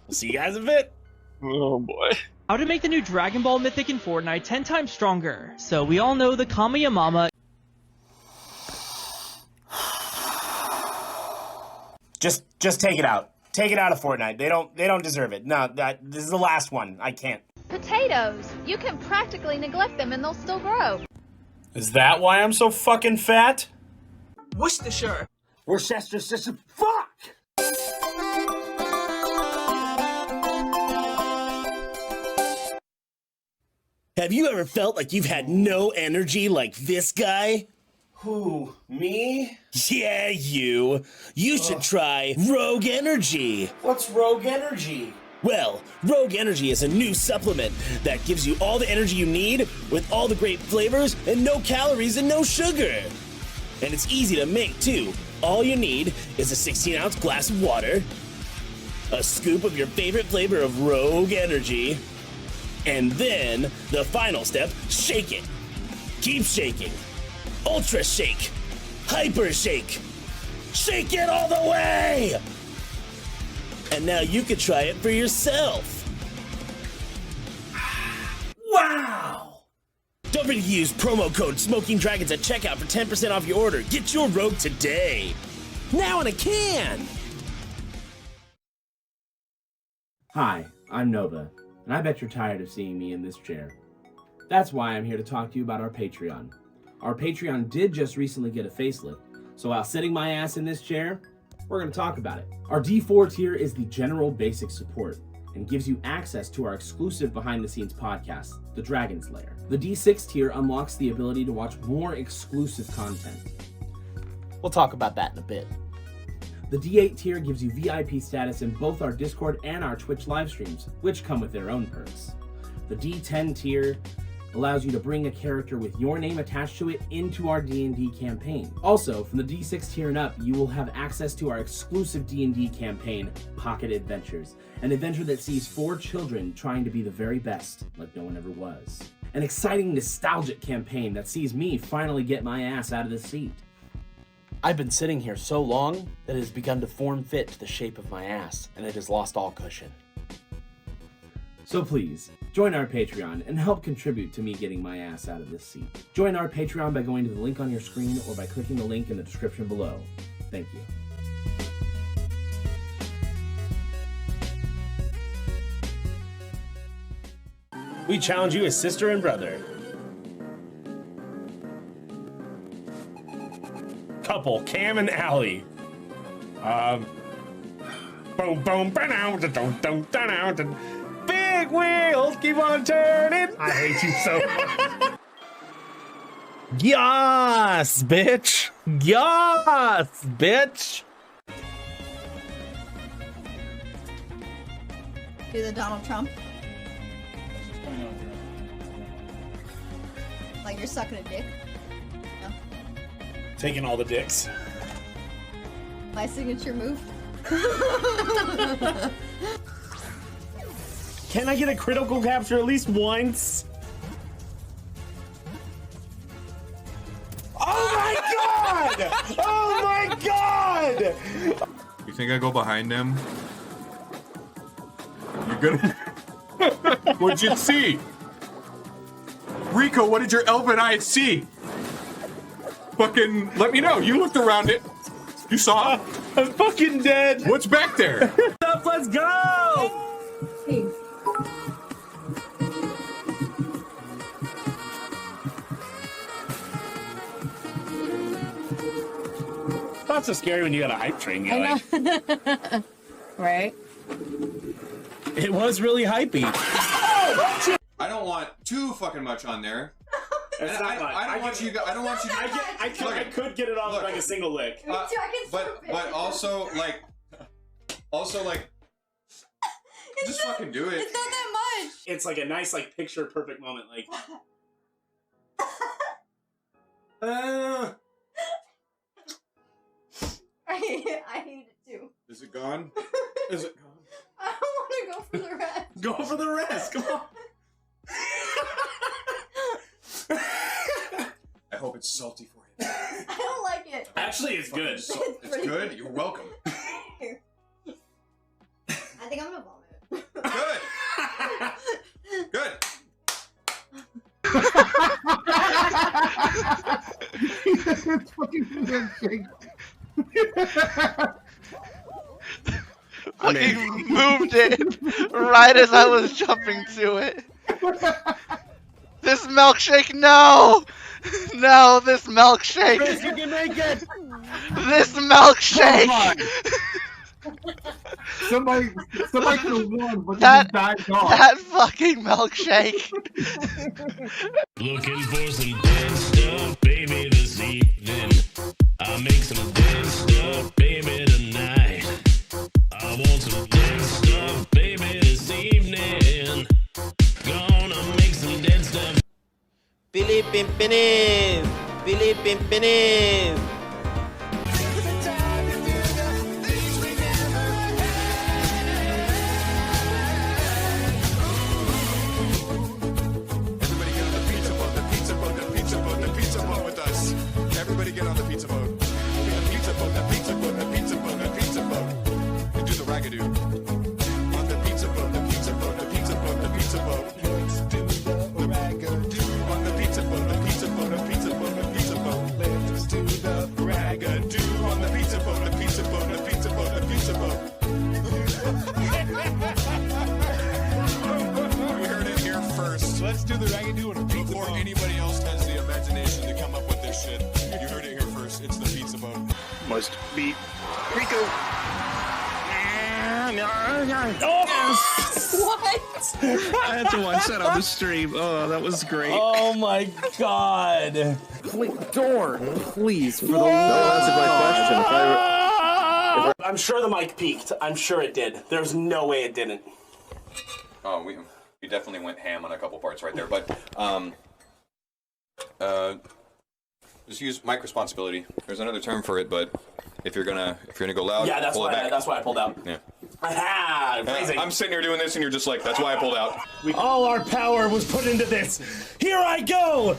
We'll see you guys in a bit.
Oh boy.
How to make the new Dragon Ball Mythic in Fortnite 10 times stronger. So we all know the Kamiyamama.
Just take it out. Take it out of Fortnite. They don't deserve it. No, this is the last one. I can't.
Potatoes! You can practically neglect them and they'll still grow.
Is that why I'm so fucking fat?
Worcestershire.
Worcestershire. Fuck! Have you ever felt like you've had no energy like this guy? Who, me? Yeah, you. You should try Rogue Energy. What's Rogue Energy? Well, Rogue Energy is a new supplement that gives you all the energy you need with all the great flavors and no calories and no sugar. And it's easy to make too. All you need is a 16-ounce glass of water, a scoop of your favorite flavor of Rogue Energy, and then the final step, shake it. Keep shaking. Ultra shake. Hyper shake. Shake it all the way! And now you can try it for yourself. Wow! Don't forget to use promo code SMOKINGDRAGONS at checkout for 10% off your order. Get your rogue today. Now in a can!
Hi, I'm Nova, and I bet you're tired of seeing me in this chair. That's why I'm here to talk to you about our Patreon. Our Patreon did just recently get a facelift, so while sitting my ass in this chair, we're going to talk about it. Our D4 tier is the general basic support and gives you access to our exclusive behind-the-scenes podcast, The Dragon's Lair. The D6 tier unlocks the ability to watch more exclusive content.
We'll talk about that in a bit.
The D8 tier gives you VIP status in both our Discord and our Twitch live streams, which come with their own perks. The D10 tier allows you to bring a character with your name attached to it into our D&D campaign. Also, from the D6 tier and up, you will have access to our exclusive D&D campaign, Pocket Adventures, an adventure that sees 4 children trying to be the very best, like no one ever was. An exciting, nostalgic campaign that sees me finally get my ass out of the seat.
I've been sitting here so long that it has begun to form fit to the shape of my ass, and it has lost all cushion.
So please, join our Patreon and help contribute to me getting my ass out of this seat. Join our Patreon by going to the link on your screen or by clicking the link in the description below. Thank you.
We challenge you as sister and brother. Couple, Cam and Allie. Boom, boom, big wheels keep on turning. I hate you so much. Yas, bitch. Yas, bitch.
Do the Donald Trump. Like you're sucking a dick. No.
Taking all the dicks.
My signature move.
Can I get a critical capture at least once? Oh my god! Oh my god!
You think I go behind them? You're gonna... What'd you see? Rico, what did your elven eyes see? Fucking let me know. You looked around it. You saw it?
I'm fucking dead.
What's back there?
Let's go! It's not so scary when you got a hype train going.
I know. Right?
It was really hypey. Oh,
I don't want too fucking much on there.
It's not much.
I don't want you. I don't want you.
I could get it on with like a single lick.
But also like, just fucking do it.
It's not that much.
It's like a nice like picture perfect moment. Like.
I hate it too.
Is it gone? Is it gone?
I don't want to go for the rest.
Go for the rest. Come on.
I hope it's salty for you.
I don't like it.
Actually, it's good.
It's good? You're welcome.
I think I'm gonna vomit.
Good. Good.
It's fucking milkshake.
Fucking moved it right as I was jumping to it. This milkshake, no! No, this milkshake!
Chris, you can make it!
This milkshake!
Somebody could have won, but
that
died off.
That fucking milkshake!
Looking for some dead stuff, baby, this evening. I'll make some dead stuff, baby, tonight. I want some dead stuff, baby, this evening. Gonna make some dead stuff.
Billy Pimpinin! Billy Pimpinin!
Everybody get on the pizza boat. The pizza boat, the pizza boat, the pizza boat, the pizza boat. And do the ragadoo. On the pizza boat, the pizza boat, the pizza boat, the pizza boat. Let's do the
must be Rico.
What?
I had to watch that on the stream. Oh, that was great.
Oh my god.
Please, Dorn, please, for the
No,
love
answer my
question.
I'm sure the mic peaked. I'm sure it did. There's no way it didn't.
Oh, we definitely went ham on a couple parts right there, but just use mic responsibility. There's another term for it, but if you're gonna go loud,
Yeah, that's
pull it
why.
back.
That's why I pulled out.
Yeah.
Aha! Phrasing.
I'm sitting here doing this, and you're just like, that's why I pulled out.
All our power was put into this. Here I go.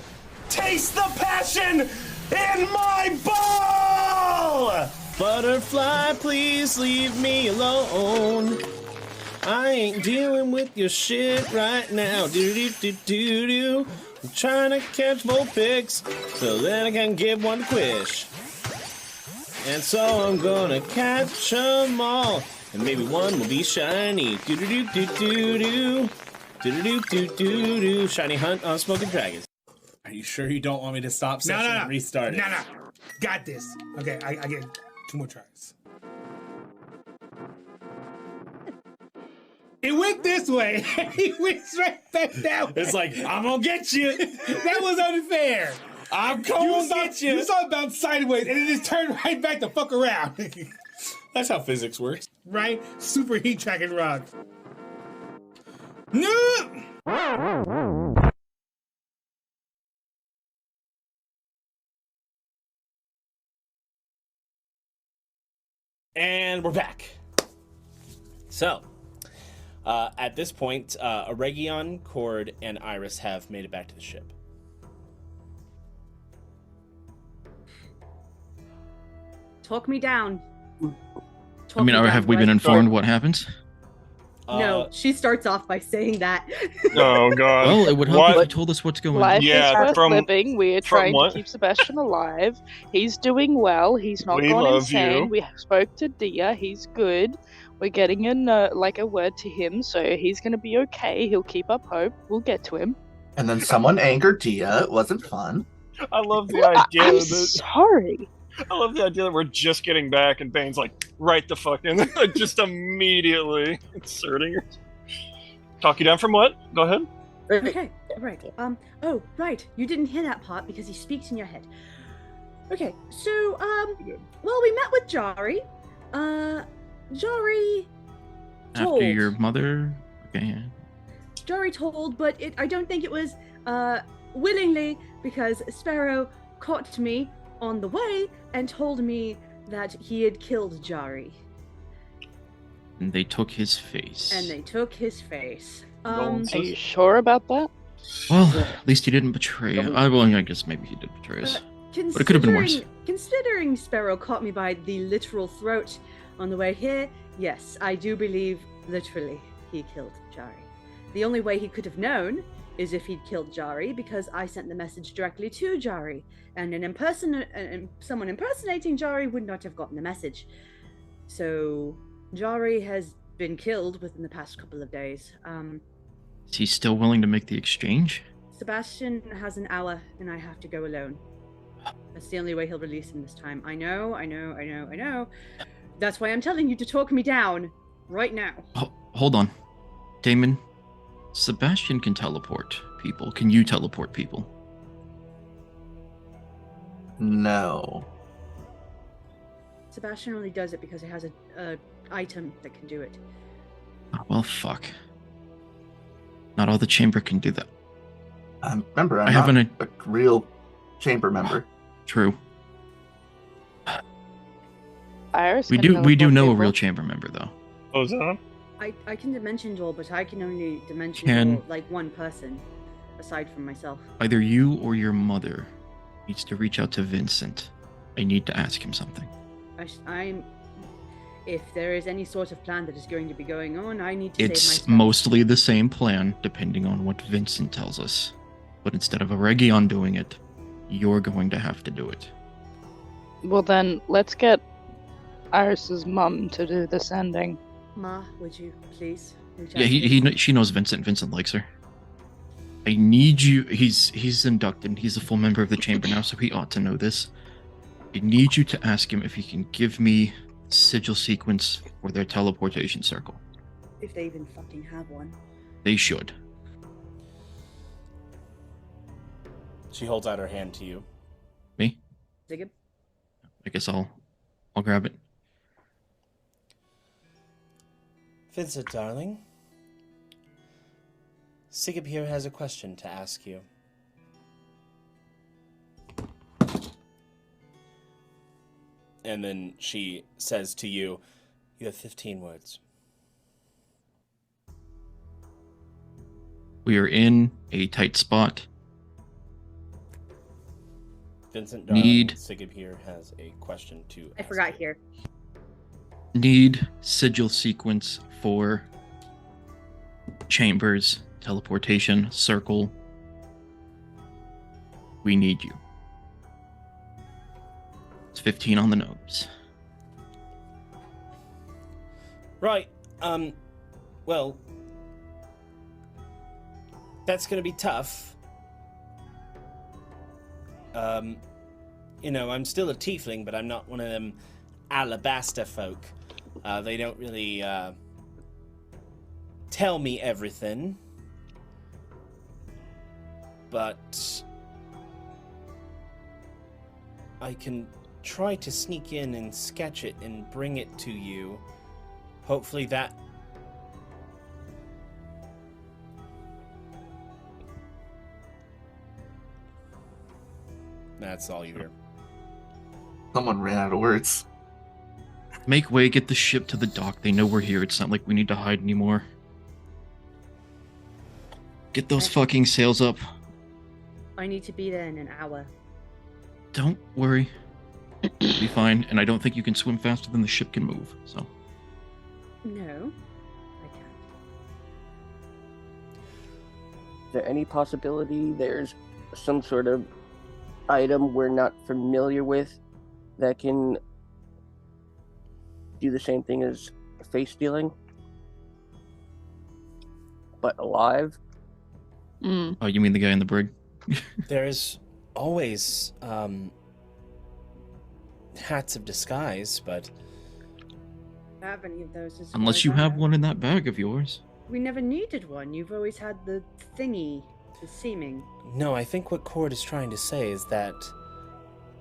Taste the passion in my ball. Butterfly, please leave me alone. I ain't dealing with your shit right now. Do. I'm trying to catch more picks so that I can get one quish. And so I'm gonna catch them all, and maybe one will be shiny. Do. Shiny hunt on smoking dragons.
Are you sure you don't want me to stop session and restart it?
No. Got this. Okay, I get 2 more tries. It went this way. He went straight back that way.
It's like, I'm gonna get you.
That was unfair.
I'm coming to get you.
You saw it bounce sideways and it just turned right back the fuck around.
That's how physics works.
Right? Super heat tracking rock. No!
And we're back. So, at this point, Aregion, Cord, and Iris have made it back to the ship.
Talk me down.
Have we been informed what happens?
No, she starts off by saying that.
Oh god.
Well, it would help if you told us what's going on.
Life is worth
from
living. We are trying
what?
to keep Sebastian alive. He's doing well. He's not
We
gone
love
insane.
you.
We spoke to Dia. He's good. We're getting a word to him, so he's gonna be okay. He'll keep up hope. We'll get to him.
And then someone angered Dia. It wasn't fun.
I love the
Well,
idea
I'm
that
sorry.
I love the idea that we're just getting back and Bane's like, right the fuck in, just immediately inserting her. Talk you down from what? Go ahead.
Okay, right. Oh, right. You didn't hear that part because he speaks in your head. Okay, so, well, we met with Jari. Jari told.
After your mother? Okay, yeah.
Jari told, but I don't think it was, willingly, because Sparrow caught me on the way and told me that he had killed Jari.
And they took his face.
And they took his face.
Are you sure about that?
Well, at least he didn't betray us. Well, I guess maybe he did betray us. But it could have been worse.
Considering Sparrow caught me by the literal throat on the way here, yes, I do believe literally he killed Jari. The only way he could have known is if he'd killed Jari, because I sent the message directly to Jari, and someone impersonating Jari would not have gotten the message. So Jari has been killed within the past couple of days.
Is he still willing to make the exchange?
Sebastian has an hour, and I have to go alone. That's the only way he'll release him this time. I know. That's why I'm telling you to talk me down right now.
Hold on. Daemon, Sebastian can teleport people. Can you teleport people?
No.
Sebastian only does it because he has a item that can do it.
Oh, well, fuck. Not all the chamber can do that.
Remember, I'm not a real chamber member.
True.
Iris
We
can
do know a
teleport
real chamber member, though.
Oh, is that?
I can dimension duel, but I can only dimension
Can-
duel like one person, aside from myself.
Either you or your mother needs to reach out to Vincent. I need to ask him something.
If there is any sort of plan that is going to be going on, I need to
It's
save myself.
mostly the same plan, depending on what Vincent tells us. But instead of Aregion doing it, you're going to have to do it.
Well then, let's get Iris's mum to do the sending.
Ma, would you please reach out
Yeah,
to
she knows Vincent. Vincent likes her. I need you. He's inducted. He's a full member of the chamber now, so he ought to know this. I need you to ask him if he can give me sigil sequence for their teleportation circle.
If they even fucking have one.
They should.
She holds out her hand to you.
Me?
Sigib?
I guess I'll grab it.
Vincent, darling. Sigib here has a question to ask you. And then she says to you, you have 15 words.
We are in a tight spot.
Vincent, darling, Sigib here has a question to ask.
I forgot here.
Need sigil sequence for chambers, teleportation, circle. We need you. It's 15 on the nose.
Right. Well, that's gonna be tough. You know, I'm still a tiefling, but I'm not one of them alabaster folk. They don't really tell me everything. But I can try to sneak in and sketch it and bring it to you. Hopefully that... That's all you hear.
Someone ran out of words.
Make way, get the ship to the dock. They know we're here. It's not like we need to hide anymore. Get those fucking sails up.
I need to be there in an hour.
Don't worry. It'll be fine, and I don't think you can swim faster than the ship can move, so...
No, I can't.
Is there any possibility there's some sort of item we're not familiar with that can do the same thing as face stealing, but alive?
Oh, you mean the guy in the brig?
There is always hats of disguise, but
Have any of those? as
Unless
far
you
as I
have
know.
one in that bag of yours.
We never needed one. You've always had the thingy, the seeming.
no, I think what Cord is trying to say is that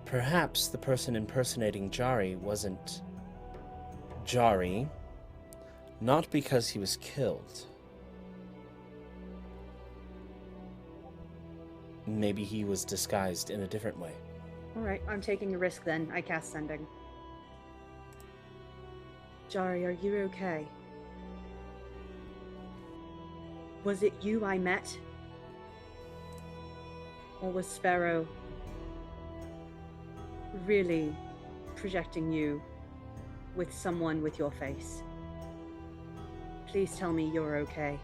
perhaps the person impersonating Jari wasn't Jari, not because he was killed. Maybe he was disguised in a different way.
Alright, I'm taking a risk then. I cast Sending. Jari, are you okay? Was it you I met? Or was Sparrow really projecting you with someone with your face? Please tell me you're okay.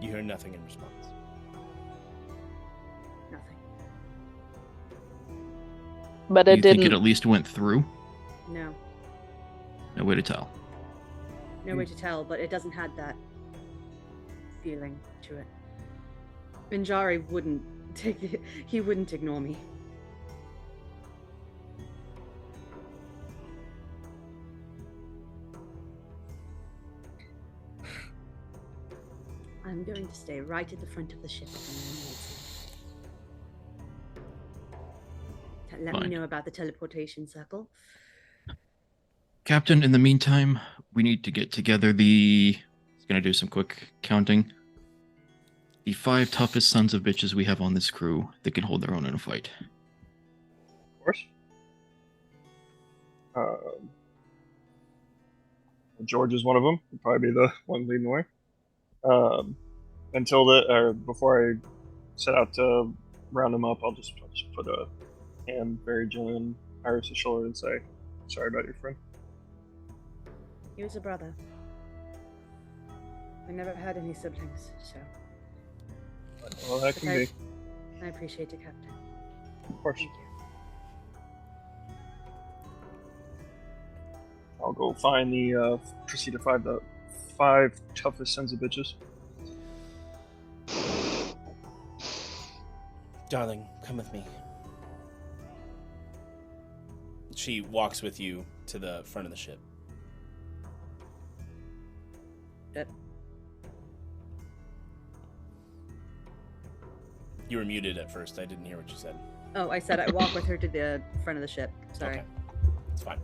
You hear nothing in response.
Nothing.
But
Do
it
you think
didn't.
it at least went through?
No.
No way to tell.
No way to tell, but it doesn't have that feeling to it. And Jari wouldn't he wouldn't ignore me. I'm going to stay right at the front of the ship. Let
Fine.
me know about the teleportation circle.
Captain, in the meantime, we need to get together the... It's gonna do some quick counting. The 5 toughest sons of bitches we have on this crew that can hold their own in a fight.
Of course. George is one of them. He'll probably be the one leading the way. Before I set out to round him up, I'll just put a hand very gently on Iris' shoulder and say, "Sorry about your friend."
He was a brother. I never had any siblings, so.
Well, that can be.
I appreciate it, Captain.
Of course.
Thank you.
I'll go find proceed to find the 5 toughest sons of bitches.
Darling, come with me. She walks with you to the front of the ship.
Yep.
You were muted at first. I didn't hear what you said.
Oh, I said I walk with her to the front of the ship. Sorry.
Okay. It's fine.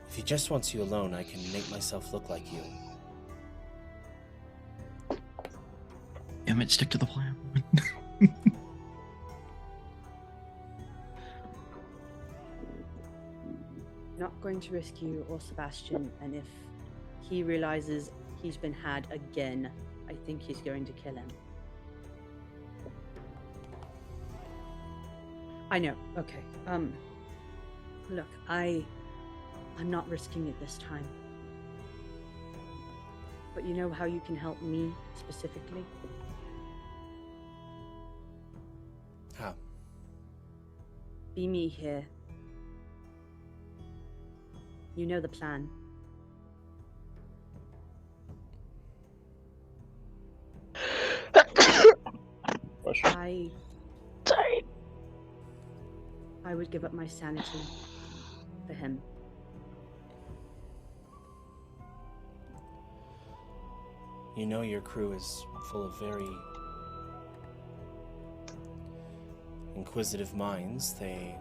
If he just wants you alone, I can make myself look like you.
Damn it, stick to the plan.
Not going to risk you or Sebastian, and if he realizes he's been had again, I think he's going to kill him. I know. Okay. Look, I'm not risking it this time. But you know how you can help me specifically?
How?
Be me here. You know the plan. I would give up my sanity for him.
You know your crew is full of very inquisitive minds. They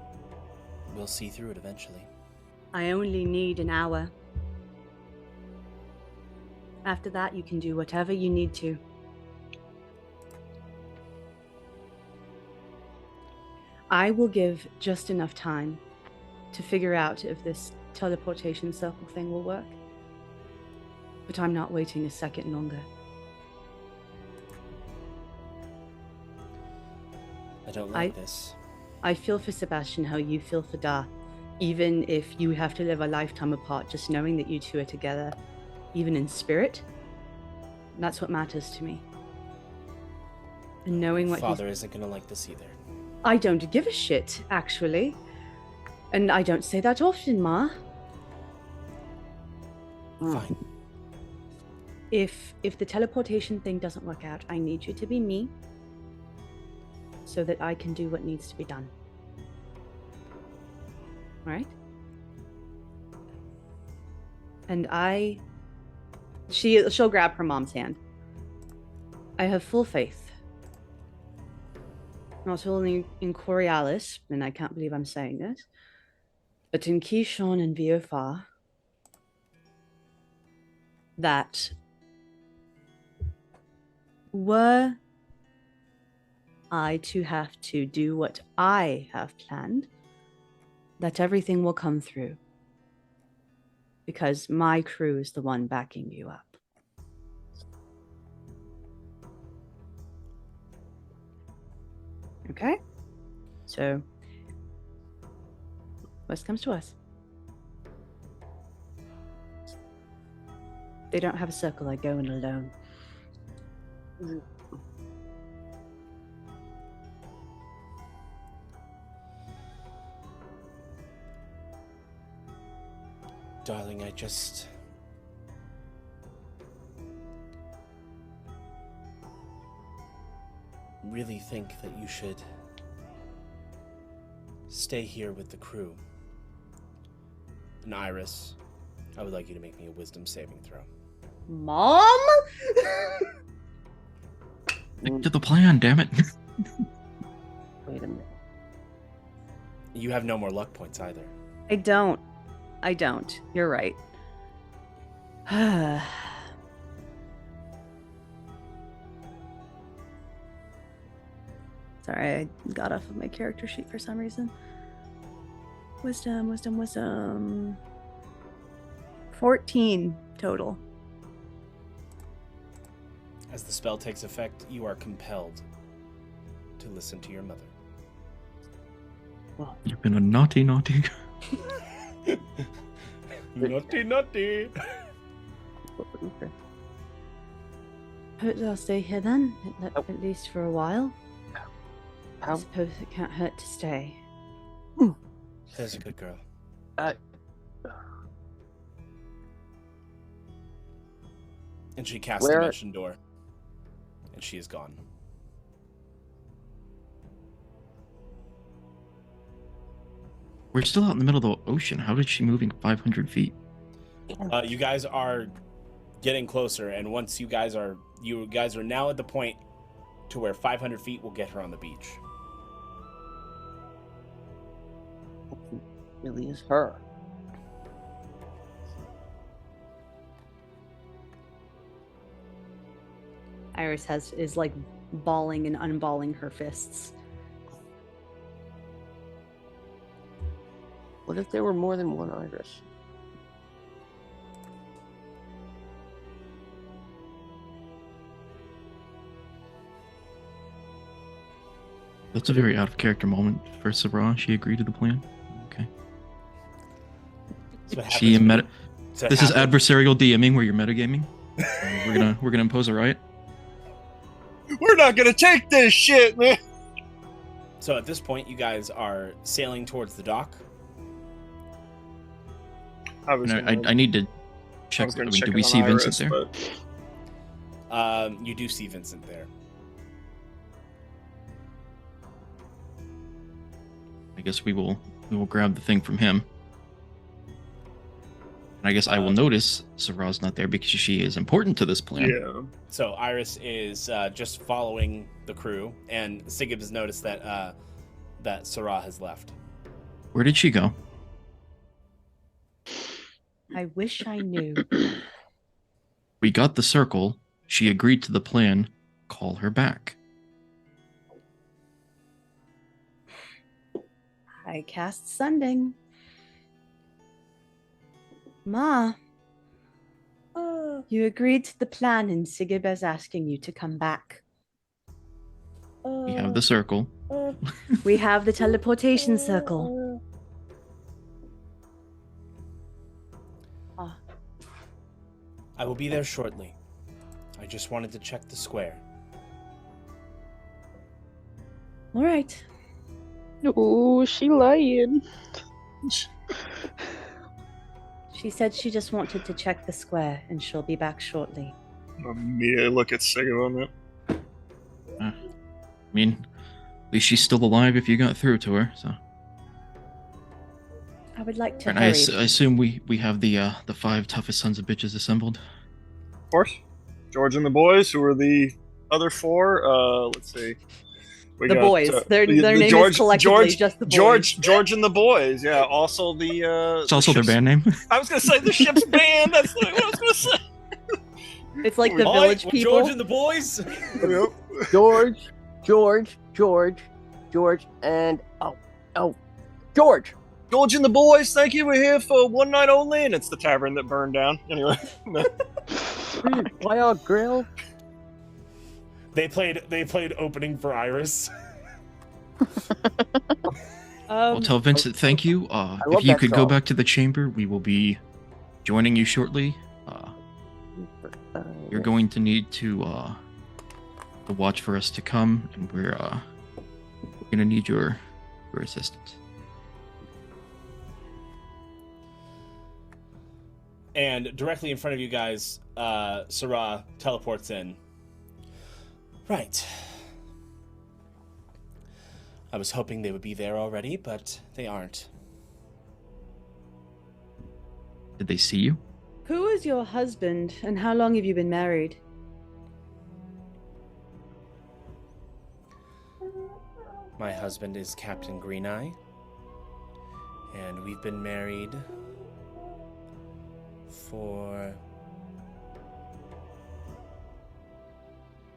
will see through it eventually.
I only need an hour. After that, you can do whatever you need to. I will give just enough time to figure out if this teleportation circle thing will work. But I'm not waiting a second longer.
I don't like this.
I feel for Sebastian how you feel for Da. Even if you have to live a lifetime apart, just knowing that you two are together, even in spirit, that's what matters to me. And knowing what
Father isn't gonna like this either.
I don't give a shit, actually. And I don't say that often, Ma.
Fine.
If the teleportation thing doesn't work out, I need you to be me so that I can do what needs to be done. Right? And she'll grab her mom's hand. I have full faith. Not only in Coriolis, and I can't believe I'm saying this, but in Kishon and Viofar, that were I to have to do what I have planned, that everything will come through. Because my crew is the one backing you up. Okay? So, worst comes to us. They don't have a circle, I go in alone.
Darling, I just... really think that you should stay here with the crew. And Iris, I would like you to make me a wisdom saving throw.
Mom?
Stick to the plan, damn it.
Wait a minute.
You have no more luck points either.
I don't. You're right. Sorry, I got off of my character sheet for some reason. Wisdom. 14 total.
As the spell takes effect, you are compelled to listen to your mother.
Well,
You've been a naughty.
Naughty.
I'll stay here then, at least for a while. I suppose it can't hurt to stay.
There's a good girl. And she casts the dimension door. And she is gone.
We're still out in the middle of the ocean. How did she moving 500 feet?
You guys are getting closer, and once you guys are now at the point to where 500 feet will get her on the beach.
It really is her.
Iris is like balling and unballing her fists.
What if there were more than one Iris?
That's a very out of character moment for Sarah. She agreed to the plan. Okay. She meta. This is adversarial DMing where you're metagaming. We're gonna impose a riot.
We're not gonna take this shit, man.
So at this point, you guys are sailing towards the dock.
I need to check. Do we see Vincent there?
You do see Vincent there.
I guess we will grab the thing from him. And I guess I will notice Sarah's not there because she is important to this plan.
Yeah.
So Iris is just following the crew, and Sigib has noticed that that Sarah has left.
Where did she go?
I wish I knew.
We got the circle. She agreed to the plan. Call her back.
I cast Sending. Ma, you agreed to the plan and Sigib is asking you to come back.
We have the circle.
We have the teleportation circle.
I will be there shortly. I just wanted to check the square.
All right.
Oh, she lying.
She said she just wanted to check the square, and she'll be back shortly.
Immediately look at Sigib on that.
I mean, at least she's still alive if you got through to her, so.
I would like to
And
hurry.
I assume we have the 5 toughest sons of bitches assembled.
Of course. George and the boys, who are the other 4. Let's see. We
The
got,
boys. Their name is collectively just the boys.
George and the boys. Yeah. Also the.
It's also their band name.
I was gonna say the ship's band. That's what I was gonna say.
It's like the village people.
George and the boys.
George, and George.
George and the boys. Thank you. We're here for one night only, and it's the tavern that burned down. Anyway.
Why our grill?
They played opening for Iris.
I'll tell Vincent thank you. If you could go back to the chamber, we will be joining you shortly. You're going to need to watch for us to come, and we're gonna need your assistance.
And directly in front of you guys, Sarah teleports in. Right. I was hoping they would be there already, but they aren't.
Did they see you?
Who is your husband, and how long have you been married?
My husband is Captain Greeneye, and we've been married for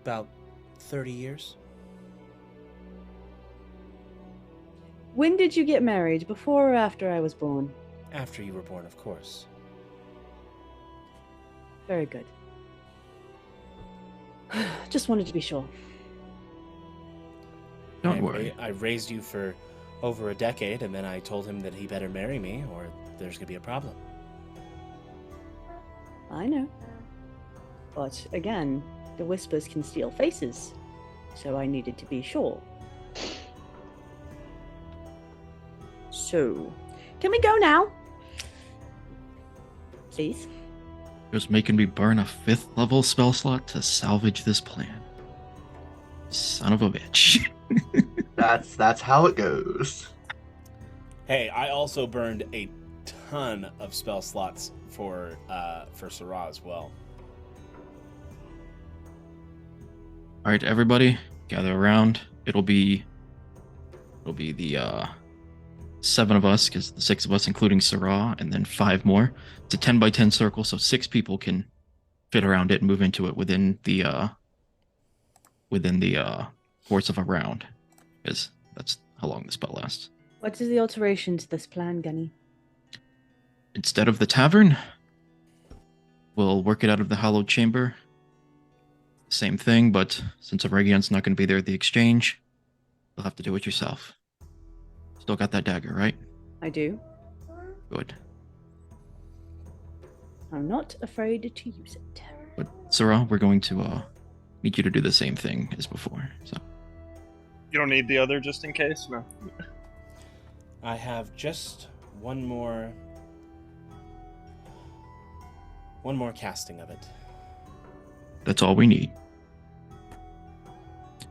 about 30 years.
When did you get married? Before or after I was born?
After you were born, of course.
Very good. Just wanted to be sure.
Don't worry.
I raised you for over a decade, and then I told him that he better marry me, or there's gonna be a problem.
I know. But again, the whispers can steal faces, so I needed to be sure. So, can we go now? Please?
It was making me burn a 5th level spell slot to salvage this plan. Son of a bitch.
That's how it goes.
Hey, I also burned a ton of spell slots for Sarah as well.
All right, everybody, gather around. It'll be the 7 of us, because the 6 of us, including Sarah, and then 5 more. It's a 10 by 10 circle, so 6 people can fit around it and move into it within the course of a round, because that's how long the spell lasts.
What is the alteration to this plan, Gunny?
Instead of the tavern, we'll work it out of the hallowed chamber. Same thing, but since Aregion's not going to be there at the exchange, you'll have to do it yourself. Still got that dagger, right?
I do.
Good.
I'm not afraid to use it.
But Sarah, we're going to need you to do the same thing as before. So
You don't need the other just in case? No.
I have just one more casting of it.
that's all we need.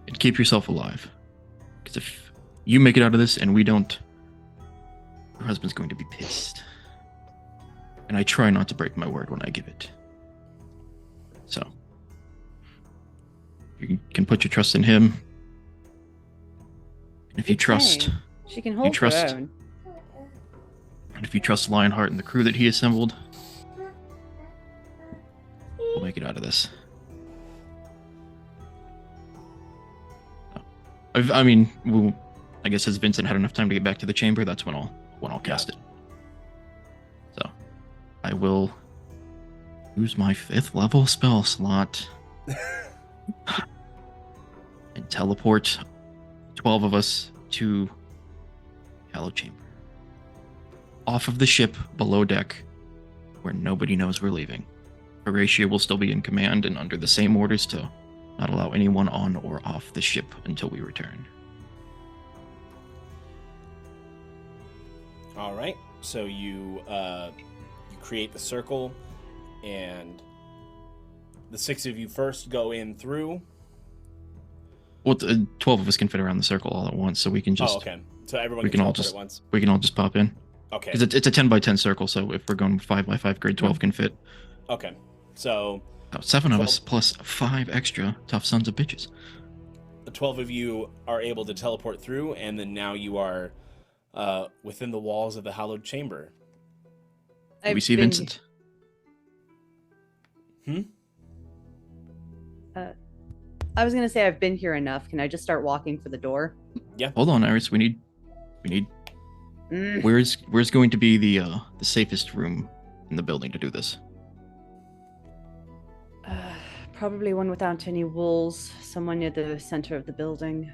And keep yourself alive. Because if you make it out of this and we don't, your husband's going to be pissed. And I try not to break my word when I give it. So, you can put your trust in him. And if you trust...
She can hold her own.
And if you trust Lionheart and the crew that he assembled, we'll make it out of this. I guess as Vincent had enough time to get back to the chamber, that's when I'll cast it. So, I will use my 5th level spell slot and teleport 12 of us to Hallowed Chamber. Off of the ship below deck, where nobody knows we're leaving. Horatio will still be in command and under the same orders to not allow anyone on or off the ship until we return.
All right. So you create the circle, and the 6 of you first go in through.
Well, 12 of us can fit around the circle all at once, so we can just.
Oh, okay. So everyone
we
can
all
teleport
just
at once.
we can all just pop in.
Okay.
Because it's a 10 by 10 circle, so if we're going 5 by 5 grid, 12 can fit.
Okay. So
7 of us plus 5 extra tough sons of bitches.
The 12 of you are able to teleport through, and then now you are within the walls of the Hallowed Chamber.
Do we see Vincent?
I was gonna say I've been here enough. Can I just start walking for the door?
Yeah.
Hold on, Iris. We need. Where's going to be the safest room in the building to do this?
Probably one without any walls, somewhere near the center of the building.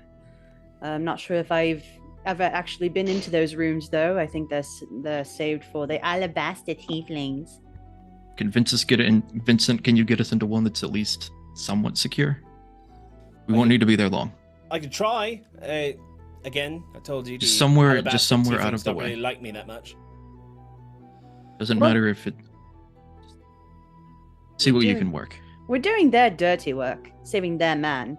I'm not sure if I've ever actually been into those rooms, though. I think they're saved for the alabaster tieflings.
Can Vincent, can you get us into one that's at least somewhat secure? We won't need to be there long.
I could try. Again, I told you.
Just somewhere out
tieflings
of the
don't
way.
really like me that much.
Doesn't matter if it. See what you can work.
We're doing their dirty work, saving their man.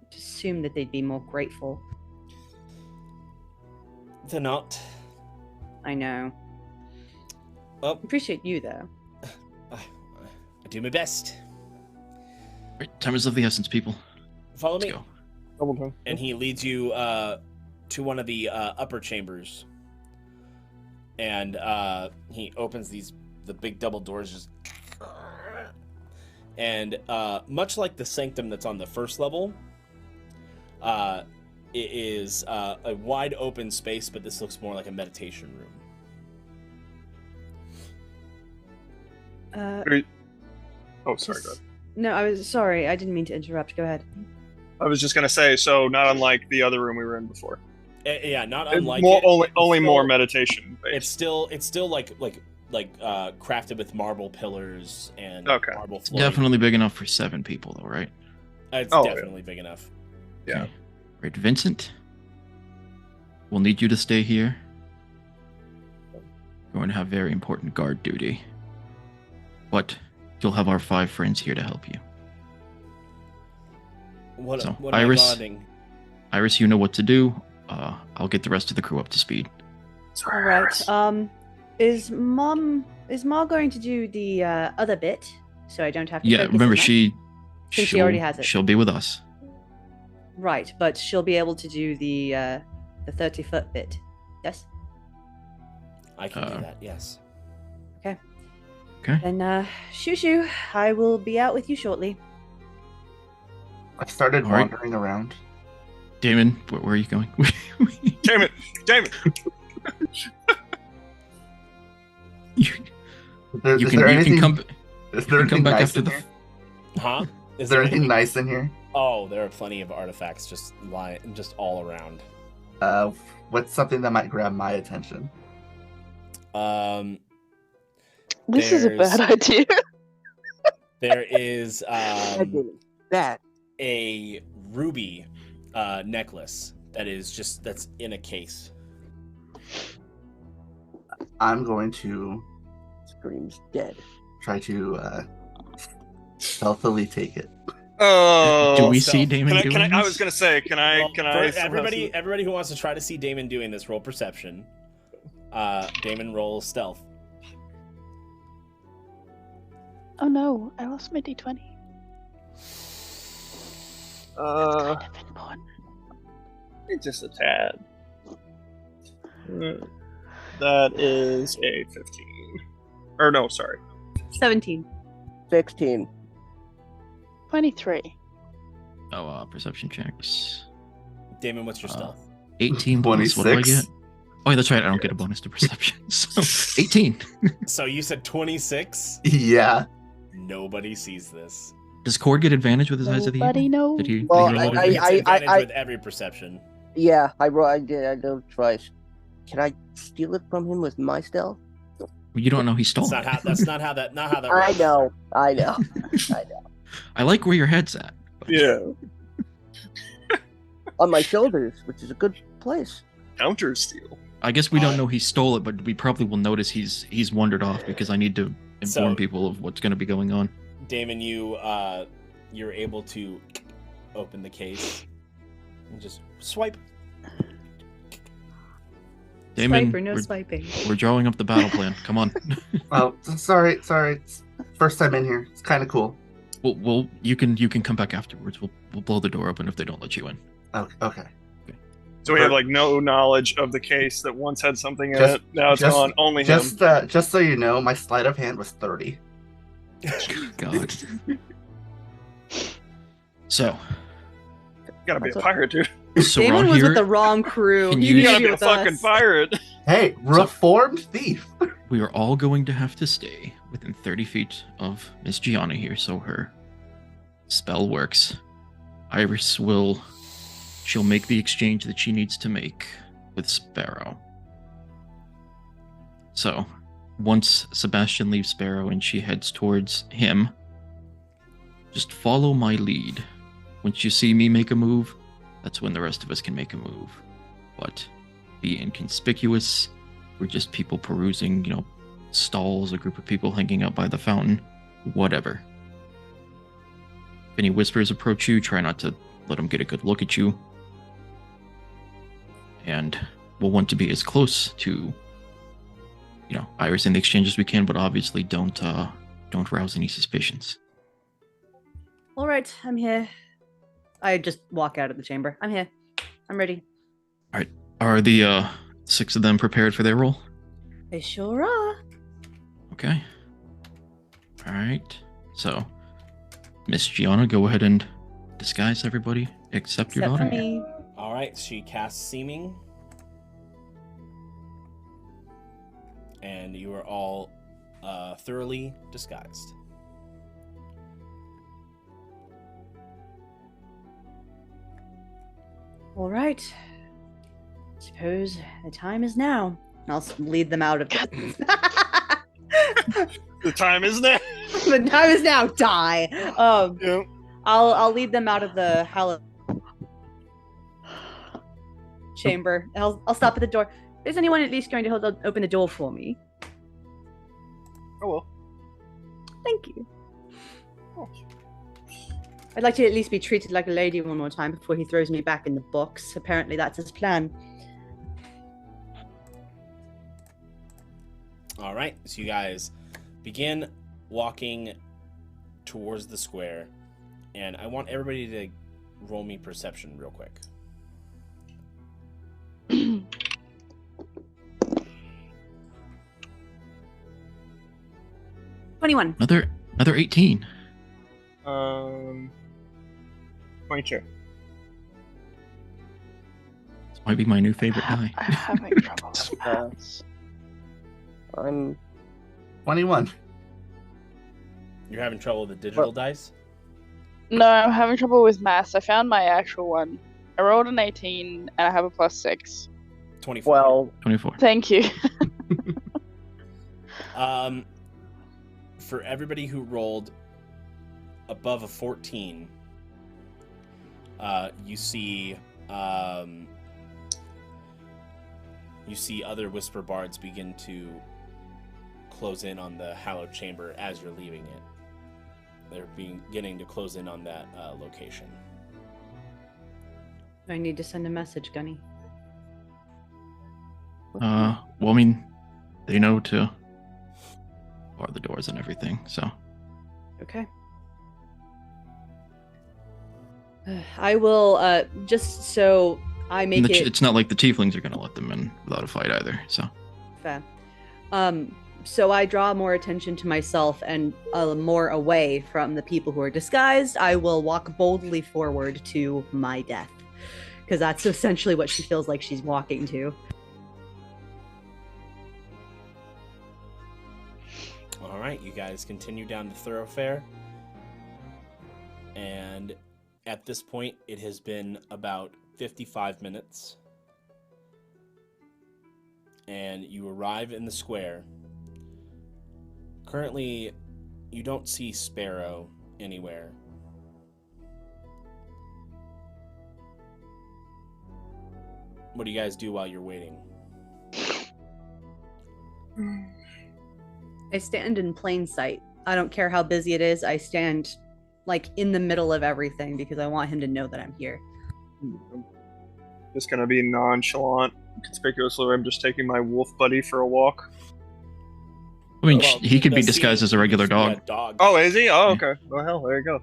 I'd assume that they'd be more grateful.
They're not.
I know.
Well,
appreciate you, though.
I do my best.
Right, time is of the essence, people.
Follow me.
Go.
Double time.
And he leads you to one of the upper chambers. And he opens the big double doors, just. And much like the sanctum that's on the first level, it is a wide open space, but this looks more like a meditation room.
Oh, sorry, go ahead.
No, I was sorry. I didn't mean to interrupt. Go ahead.
I was just gonna say, so not unlike the other room we were in before.
Yeah, not unlike
more,
it.
Only more meditation based.
It's still like crafted with marble pillars and marble flooring.
Definitely big enough for 7 people, though, right?
It's definitely big enough.
Yeah.
Okay. Right, Vincent. We'll need you to stay here. You're going to have very important guard duty. But you'll have our 5 friends here to help you.
What
so,
am
Iris,
I guarding?
Iris, you know what to do. I'll get the rest of the crew up to speed.
All right. Is mom going to do the other bit so I don't have to?
Yeah,
focus
remember
as much? Since she already has it.
She'll be with us.
Right, but she'll be able to do the 30-foot bit. Yes.
I can do that. Yes.
Okay.
Okay.
Then shoo. I will be out with you shortly.
I started
All right.
wandering around.
Damon, where are you going?
Damon!
You
Is
can
anything,
come.
Is
You
there
can come
anything
back
nice
after
in
the.
here?
Huh?
Is there anything nice in here?
Oh, there are plenty of artifacts just all around.
What's something that might grab my attention?
This is a bad idea.
There is
that
a ruby necklace that's in a case.
I'm going to
screams dead.
Try to stealthily take it.
Oh,
do we see Daemon doing
I
this?
was gonna say, can I?
Everybody who wants to try to see Daemon doing this, roll perception. Daemon, roll stealth.
Oh no, I lost my d20.
It's just a tad. That is a 15. Or no, sorry.
17.
16.
23.
Oh, perception checks.
Damon, what's your stealth?
18 bonus. What do I get? Oh, yeah, that's right. I don't get a bonus to perception. So 18.
So you said 26?
Yeah.
Nobody sees this.
Does Cord get advantage with his eyes of the
Nobody
eagle?
knows.
Did he
Well,
roll
He
it?
gets advantage with every perception.
Yeah, I did. I did twice. Can I steal it from him with my stealth?
Well, you don't know he stole
That's
it.
not how that
I
works.
know.
I like where your head's at.
Yeah.
On my shoulders, which is a good place.
Counter steal.
I guess we don't know he stole it, but we probably will notice he's wandered off because I need to inform people of what's going to be going on.
Damon, you're able to open the case and just swipe.
Damon,
Swiper, no swiping.
We're drawing up the battle plan. Come on.
Oh, sorry. It's first time in here. It's kind of cool.
Well, you can come back afterwards. We'll blow the door open if they don't let you in.
Okay.
So we have like no knowledge of the case that once had something in it. Now it's gone. Only him.
Just so you know, my sleight of hand was 30.
God. So.
You gotta be a pirate, dude.
So
Damon was with the wrong crew.
You gotta be a fucking pirate.
Hey, reformed thief.
We are all going to have to stay within 30 feet of Miss Gianna here, so her spell works. Iris she'll make the exchange that she needs to make with Sparrow. So, once Sebastian leaves Sparrow and she heads towards him, just follow my lead. Once you see me make a move, that's when the rest of us can make a move. But be inconspicuous. We're just people perusing, stalls, a group of people hanging out by the fountain, whatever. If any whispers approach you, try not to let them get a good look at you. And we'll want to be as close to, Iris in the exchange as we can, but obviously don't rouse any suspicions.
All right, I'm here. I just walk out of the chamber. I'm here. I'm ready.
All right. Are the 6 of them prepared for their role?
They sure are.
Okay. All right. So, Miss Gianna, go ahead and disguise everybody except your daughter.
For me.
All right. She casts seeming, and you are all thoroughly disguised.
All right. Suppose the time is now. And I'll lead them out of it.
The time is now.
The time is now. Die.
Yep.
I'll lead them out of the hallowed chamber. I'll stop at the door. Is anyone at least going to open the door for me?
Oh well.
Thank you. I'd like to at least be treated like a lady one more time before he throws me back in the box. Apparently that's his plan.
All right, so you guys begin walking towards the square, and I want everybody to roll me perception real quick.
21.
Another 18.
22.
This might be my new favorite die.
I'm having trouble with that.
I'm
21.
You're having trouble with the digital dice?
No, I'm having trouble with maths. I found my actual one. I rolled an 18 and I have a +6.
24.
Well,
24.
Thank you.
For everybody who rolled above a 14, you see other Whisper Bards begin to close in on the Hallowed Chamber as you're leaving it. They're beginning to close in on that location.
I need to send a message, Gunny.
Well, I mean, they know to bar the doors and everything, so.
Okay. I will, just so I make it...
It's not like the tieflings are going to let them in without a fight either, so.
Fair. So I draw more attention to myself and more away from the people who are disguised. I will walk boldly forward to my death, because that's essentially what she feels like she's walking to.
All right, you guys continue down the thoroughfare, and at this point, it has been about 55 minutes, and you arrive in the square. Currently, you don't see Sparrow anywhere. What do you guys do while you're waiting?
I stand in plain sight. I don't care how busy it is. I stand like in the middle of everything because I want him to know that I'm here.
I'm just gonna be nonchalant, conspicuously. I'm just taking my wolf buddy for a walk.
I mean, he could be disguised as a regular dog.
Oh, is he? Oh, okay. Well, hell, there you go.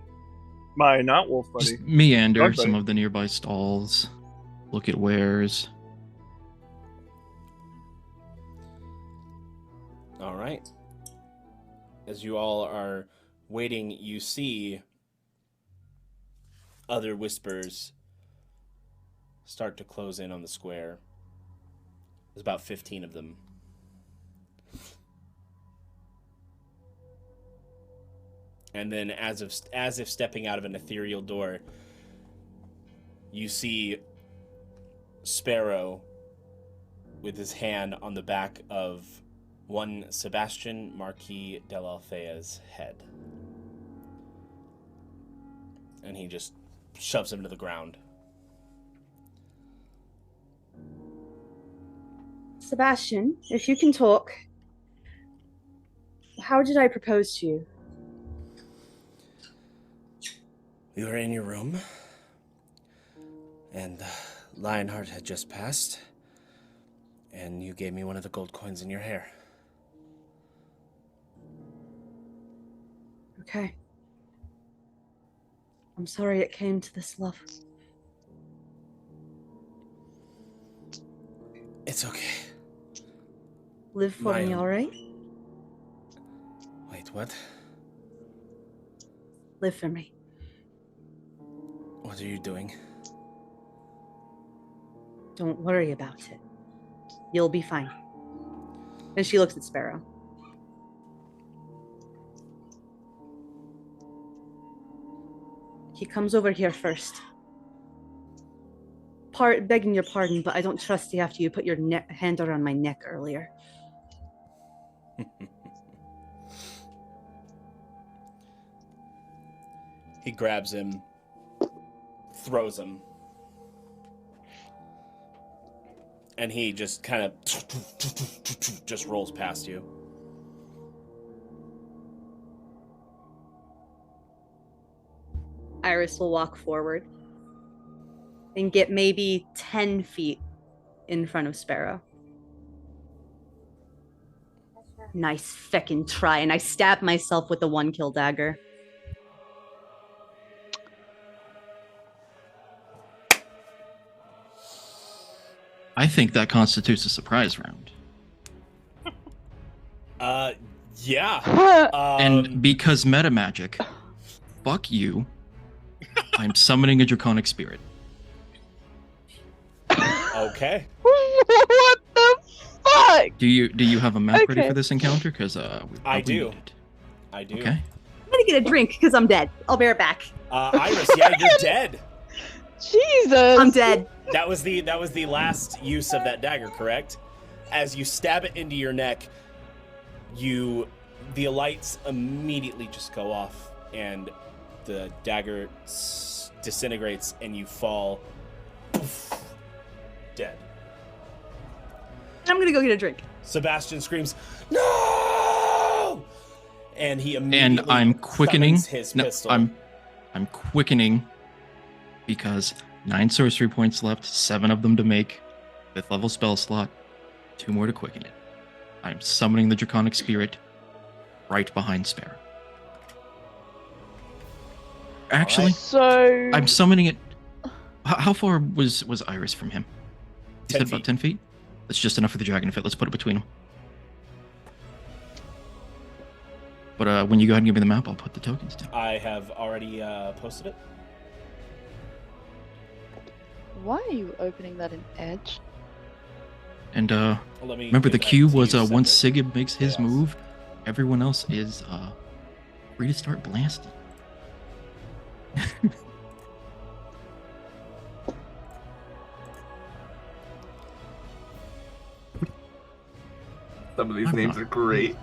My not wolf buddy.
Just meander
Dog
some
buddy.
of the nearby stalls, look at wares.
All right. As you all are waiting, you see other whispers start to close in on the square. There's about 15 of them. And then as if stepping out of an ethereal door, you see Sparrow with his hand on the back of one Sebastian Marquis de Althea's head. And he just shoves him to the ground.
Sebastian, if you can talk, how did I propose to you?
We were in your room, and Lionheart had just passed, and you gave me one of the gold coins in your hair.
Okay. I'm sorry it came to this, love.
It's okay.
Live for me, alright?
Wait, what?
Live for me.
What are you doing?
Don't worry about it. You'll be fine. And she looks at Sparrow. He comes over here first. Begging your pardon, but I don't trust you after you put your hand around my neck earlier.
He grabs him, throws him, and he just kind of just rolls past you.
Iris will walk forward and get maybe 10 feet in front of Sparrow. Nice feckin' try, and I stab myself with the 1-kill dagger.
I think that constitutes a surprise round.
Yeah.
And because meta magic, fuck you, I'm summoning a draconic spirit.
Okay.
What the fuck?
Do you have a map ready for this encounter? Because
I do.
need it.
I do.
Okay.
I'm gonna get a drink because I'm dead. I'll bear it back.
Iris, yeah, you're dead.
Jesus.
I'm dead.
That was the last use of that dagger, correct? As you stab it into your neck, the lights immediately just go off, and the dagger disintegrates, and you fall dead.
I'm gonna go get a drink.
Sebastian screams, "No!" And he immediately
And I'm quickening.
summons his pistol.
I'm quickening because 9 sorcery points left, 7 of them to make, 5th level spell slot, 2 more to quicken it. I'm summoning the draconic spirit right behind Sparrow. Actually,
so
I'm summoning it. How far was Iris from him? He
10
said about 10 feet. That's just enough for the dragon to fit. Let's put it between them. But when you go ahead and give me the map, I'll put the tokens down.
I have already posted it.
why are you opening that in Edge?
And
Let me
remember, the
give that
cue
to
was
you
once
separate.
Sigib makes his move, everyone else is free to start blasting.
Some of these
I'm
names
not-
are great.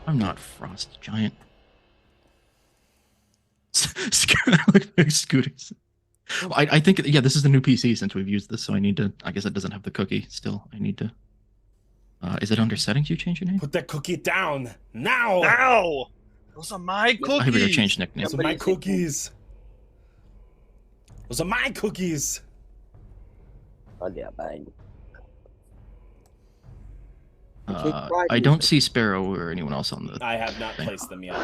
I'm not Frost Giant. Scooters. I think, yeah, this is the new PC since we've used this, so I need to, I guess it doesn't have the cookie still. I need to, is it under settings you change your name?
Put that cookie down now.
Now! Those are my cookies!
I better change nickname.
Those are my cookies. Those are my cookies.
Oh, yeah, mine.
I don't see Sparrow or anyone else on the
I have not
thing.
placed them yet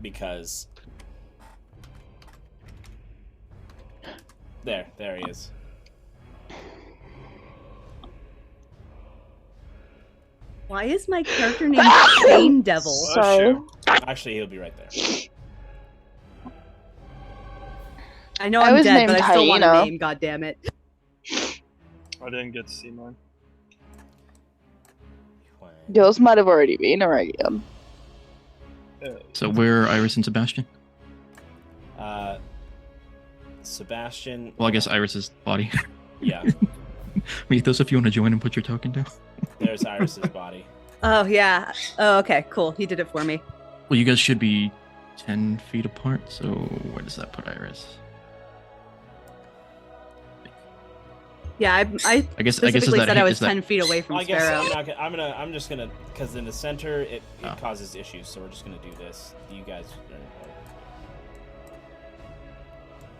because there he is.
Why is my character named Chain Devil?
So
Actually, he'll be right there.
I know
I
I'm
was
dead, but
named
I still want a
Hyena.
name. God damn it!
I didn't get to see mine.
yours might have already been Aregion.
So where are Iris and Sebastian?
Sebastian.
Well, I guess Iris's body.
Yeah,
Mythos, if you want to join and put your token down.
there's Iris's body.
Oh yeah. Oh okay. Cool. He did it for me.
Well, you guys should be 10 feet apart, so where does that put Iris?
Yeah. I
guess
specifically
is that
said I was
is that-
10 feet away from
Well, I guess
Sparrow.
I'm just gonna because in the center it causes issues, so we're just gonna do this. You guys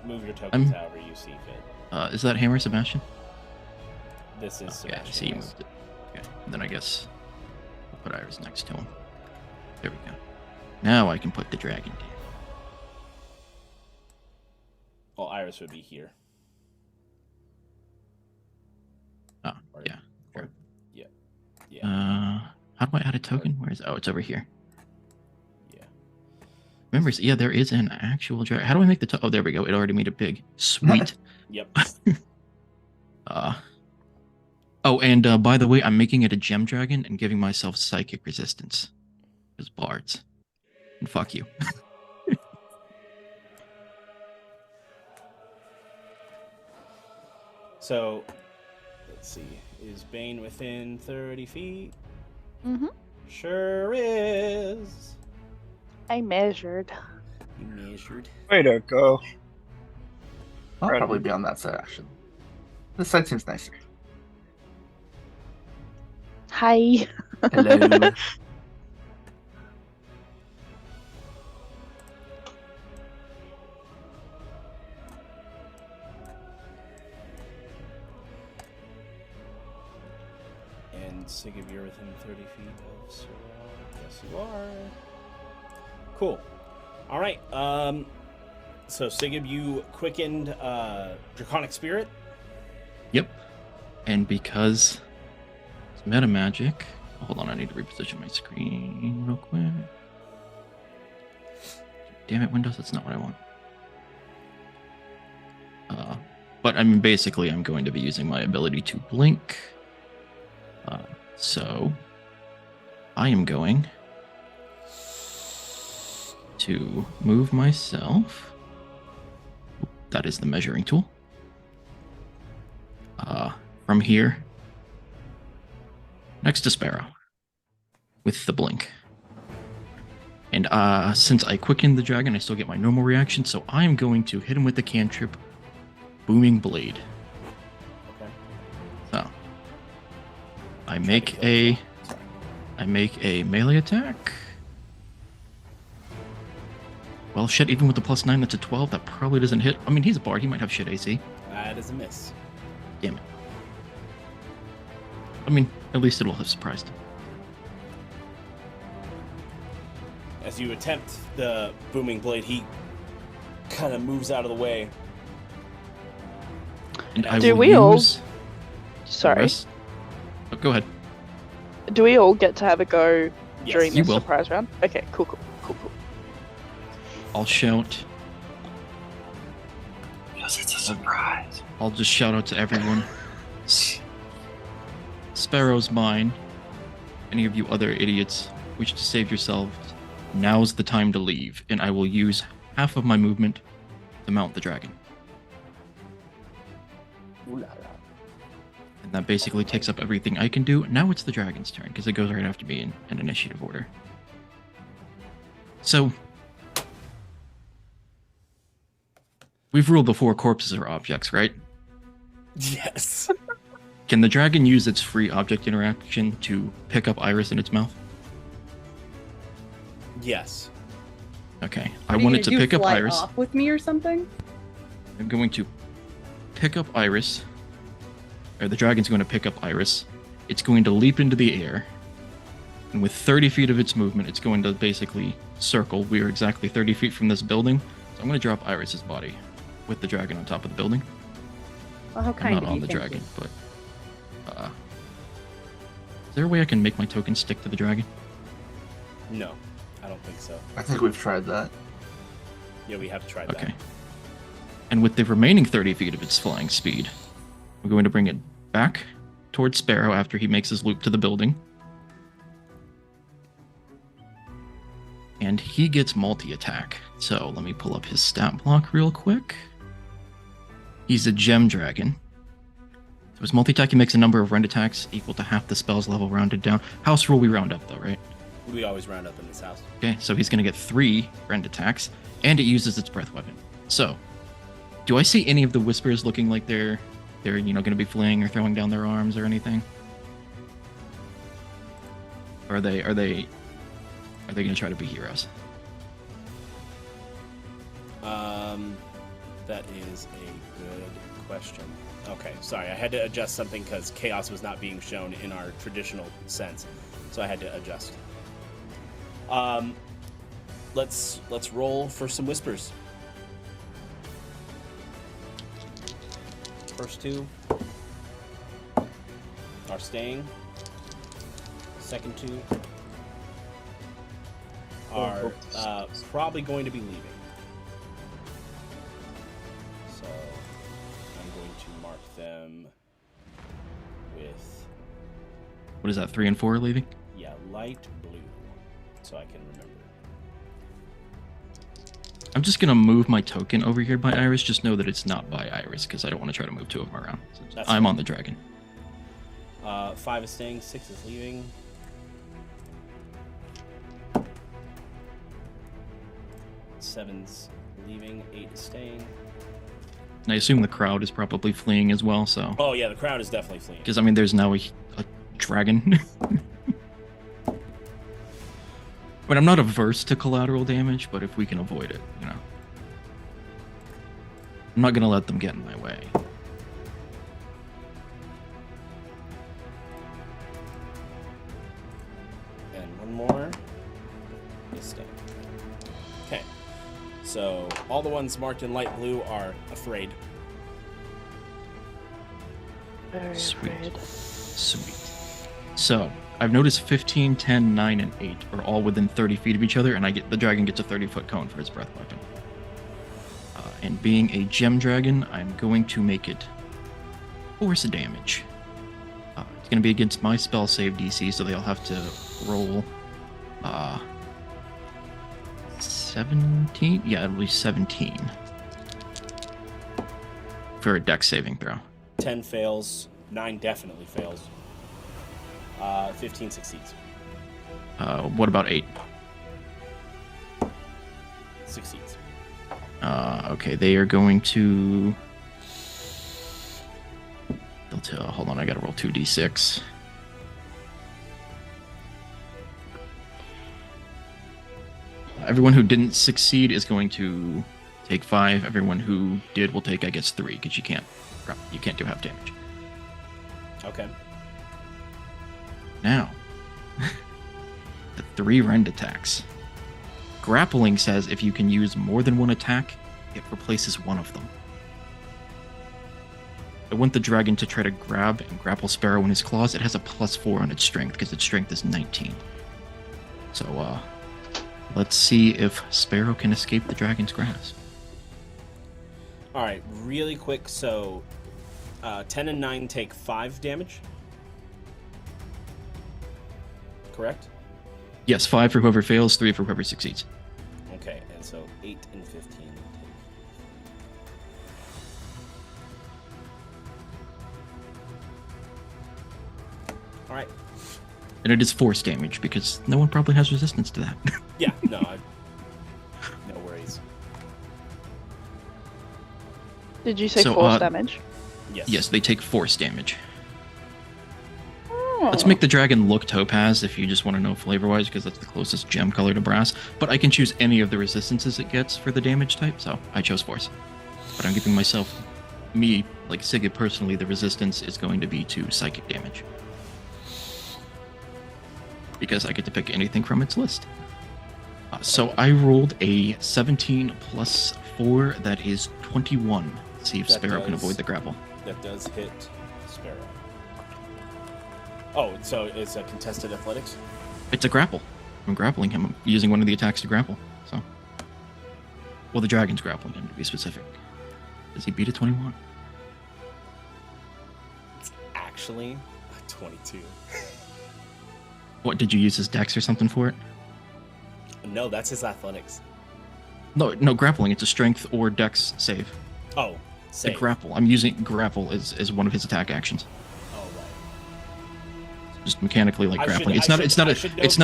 move your tokens however you see fit.
Is that Hammer Sebastian?
This is
Yeah, I see you moved it. Okay, and then I guess I'll put Iris next to him. There we go. Now I can put the dragon down.
Well, Iris would be here.
Oh, yeah. Sure.
Yeah.
How do I add a token? Where is? Oh, it's over here. Yeah. Remember, yeah, there is an actual dragon. How do I make the? Oh, there we go. It already made it big. Sweet.
Yep.
Oh, and by the way, I'm making it a gem dragon and giving myself psychic resistance as bards. And fuck you.
So, let's see. Is Bane within 30 feet?
Mm-hmm.
Sure is.
I measured.
You measured.
Way to go.
I'll
Right.
probably be on that side, actually. This side seems nicer.
Hi.
Hello.
And Sigib, you're within 30 feet of Sir. Yes, you are. Cool. All right. So Sigib, you quickened Draconic Spirit.
Yep. And because it's meta magic, hold on, I need to reposition my screen real quick. Damn it, Windows, that's not what I want. But I mean, basically, I'm going to be using my ability to blink. So I am going to move myself. That is the measuring tool. From here, next to Sparrow, with the blink. And since I quickened the dragon, I still get my normal reaction, so I am going to hit him with the cantrip, Booming Blade.
Okay.
So I make a melee attack. Well, shit, even with the +9, that's a 12. That probably doesn't hit. I mean, he's a bard. He might have shit AC.
That is a miss.
Damn it. I mean, at least it'll have surprised him.
As you attempt the Booming Blade, he kind of moves out of the way.
And
Do we all... Sorry.
Oh, go ahead.
Do we all get to have a go during
you
this
will.
surprise round? Okay, cool.
I'll shout.
Yes, it's a surprise.
I'll just shout out to everyone. Sparrow's mine. Any of you other idiots wish to save yourselves, now's the time to leave, and I will use half of my movement to mount the dragon.
Ooh la la.
And that basically takes up everything I can do. Now it's the dragon's turn, because it goes right after me in initiative order. So, we've ruled the 4 corpses are objects, right?
Yes.
Can the dragon use its free object interaction to pick up Iris in its mouth?
Yes.
Okay.
What
I
are you
want
gonna
it to
do,
pick up
fly
Iris.
off with me or something?
I'm going to pick up Iris. Or the dragon's going to pick up Iris. It's going to leap into the air. And with 30 feet of its movement, it's going to basically circle. We are exactly 30 feet from this building. So I'm going to drop Iris's body with the dragon on top of the building.
Well, how
I'm
kind
not
of
on
you,
the
thank
dragon,
you.
but... is there a way I can make my token stick to the dragon?
No, I don't think so.
I think we've tried that.
Yeah, we have tried
Okay. And with the remaining 30 feet of its flying speed, we're going to bring it back towards Sparrow after he makes his loop to the building. And he gets multi-attack. So let me pull up his stat block real quick. He's a gem dragon. So his multi-attack, he makes a number of rend attacks equal to half the spell's level rounded down. House rule, we round up though, right?
that. We always round up in this house.
Okay, so he's going to get 3 rend attacks, and it uses its breath weapon. So, do I see any of the whispers looking like they're going to be fleeing or throwing down their arms or anything? Or are they going to try to be heroes?
That is a good question. Okay, sorry, I had to adjust something because chaos was not being shown in our traditional sense, so I had to adjust. Let's roll for some whispers. First 2 are staying. Second 2 are probably going to be leaving. So I'm going to mark them with,
What is that, 3 and 4 leaving?
yeah, light blue, so I can remember.
I'm just going to move my token over here by Iris. Just know that it's not by Iris, because I don't want to try to move 2 of them around.
That's
I'm
fine.
on the dragon.
5 is staying, 6 is leaving. Seven's leaving, 8 is staying.
And I assume the crowd is probably fleeing as well, so...
Oh yeah, the crowd is definitely fleeing.
Because, I mean, there's now a dragon. I mean, I'm not averse to collateral damage, but if we can avoid it, you know. I'm not going to let them get in my way.
So all the ones marked in light blue are afraid.
Very
Sweet.
afraid.
Sweet. So I've noticed 15, 10, 9, and 8 are all within 30 feet of each other, and the dragon gets a 30-foot cone for his breath weapon. And being a gem dragon, I'm going to make it force damage. It's going to be against my spell save DC, so they'll have to roll 17? Yeah, it'll be 17 for a dex saving throw.
10 fails, 9 definitely fails. 15 succeeds.
What about 8?
Succeeds.
Okay, they are going to... Hold on, I gotta roll 2d6. Everyone who didn't succeed is going to take 5. Everyone who did will take, I guess, 3, because you can't do half damage.
Okay.
Now, the 3 rend attacks. Grappling says if you can use more than one attack, it replaces one of them. I want the dragon to try to grab and grapple Sparrow in his claws. It has a +4 on its strength, because its strength is 19. So, let's see if Sparrow can escape the dragon's grasp.
Alright, really quick, so 10 and 9 take 5 damage. Correct?
Yes, 5 for whoever fails, 3 for whoever succeeds.
Okay, and so 8 and 15 take. Alright.
And it is force damage, because no one probably has resistance to that.
Yeah, no, no worries.
Did you say
So,
force damage?
Yes.
Yes, they take force damage.
Oh.
Let's make the dragon look topaz if you just want to know flavor-wise, because that's the closest gem color to brass. But I can choose any of the resistances it gets for the damage type, so I chose force. But I'm giving me, like Sigib personally, the resistance is going to be to psychic damage. Because I get to pick anything from its list. So I rolled a 17 plus 4, that is 21. See if Sparrow can avoid the grapple.
That does hit Sparrow. Oh, so it's a contested athletics?
It's a grapple. I'm grappling him. I'm using one of the attacks to grapple. So, well, the dragon's grappling him, to be specific. Does he beat a 21?
It's actually a 22.
What, did you use his dex or something for it?
No, that's his athletics.
No, grappling. It's a strength or dex save.
Oh, save.
The grapple. I'm using grapple as one of his attack actions.
Oh, right.
Just mechanically like grappling. It's not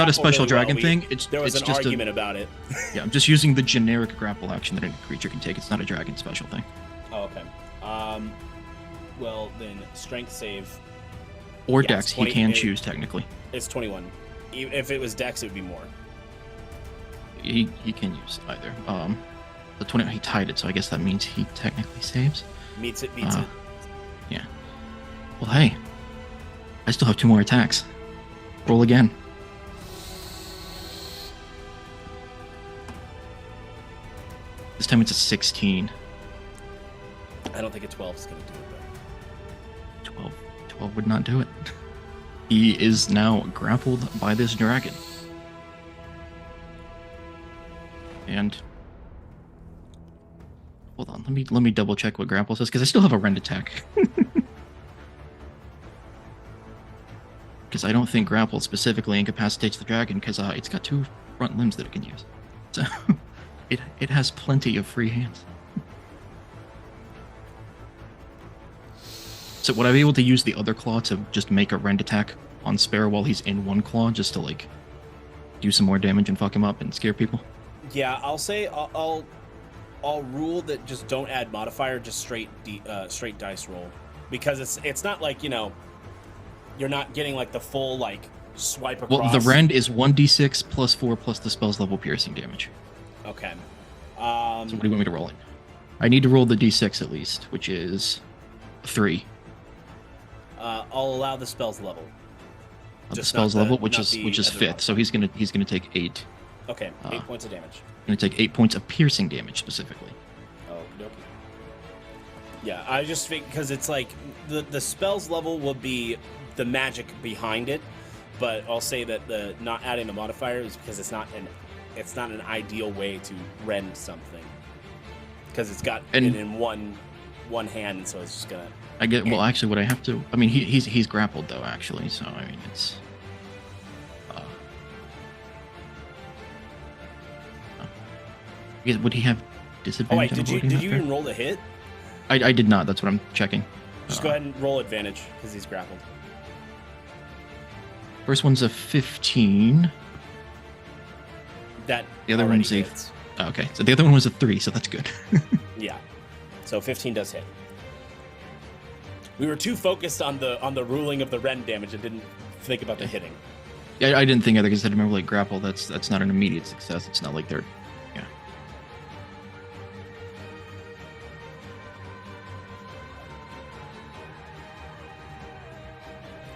a special dragon thing.
There was
it's
an
just
argument about it.
Yeah, I'm just using the generic grapple action that any creature can take. It's not a dragon special thing.
Oh, okay. Well, then strength save.
Or
Yeah,
dex,
it's 20
he can choose technically.
It's 21. If it was dex, it would be more.
He can use either. The 20, he tied it, so I guess that means he technically saves.
Beats it.
Yeah. Well, hey, I still have 2 more attacks. Roll again. This time it's a 16.
I don't think a 12 is going to do it,
12 would not do it. He is now grappled by this dragon. And hold on, let me double check what grapple says, because I still have a rend attack. Because I don't think grapple specifically incapacitates the dragon, because it's got 2 front limbs that it can use. So it has plenty of free hands. So would I be able to use the other claw to just make a rend attack on Sparrow while he's in one claw, just to like do some more damage and fuck him up and scare people?
Yeah, I'll say I'll rule that just don't add modifier, just straight dice roll, because it's not like, you know, you're not getting like the full like swipe across.
Well, the rend is 1d6 plus 4 plus the spell's level piercing damage.
Okay.
So what do you want me to roll it? I need to roll the d6 at least, which is 3.
I'll allow the spell's level.
The spell's level, which is 5th, so he's gonna take 8.
Okay, 8 points of damage.
And take 8 points of piercing damage specifically.
Oh, okay. Yeah, I just think because it's like the spell's level will be the magic behind it, but I'll say that the not adding the modifier is because it's not an ideal way to rend something because it's got it in one hand, and so it's just gonna.
I get. Well, actually, what I have to. I mean, he's grappled though, actually. So I mean, it's. Would he have disadvantage?
Oh wait, did you even roll the hit?
I did not. That's what I'm checking.
Just go ahead and roll advantage because he's grappled.
First one's a 15.
That
the other one's a. Oh, okay, so the other one was a 3, so that's good.
Yeah, so 15 does hit. We were too focused on the ruling of the rend damage and didn't think about the hitting.
Yeah, I didn't think either because I remember like grapple. That's not an immediate success. It's not like they're. Yeah.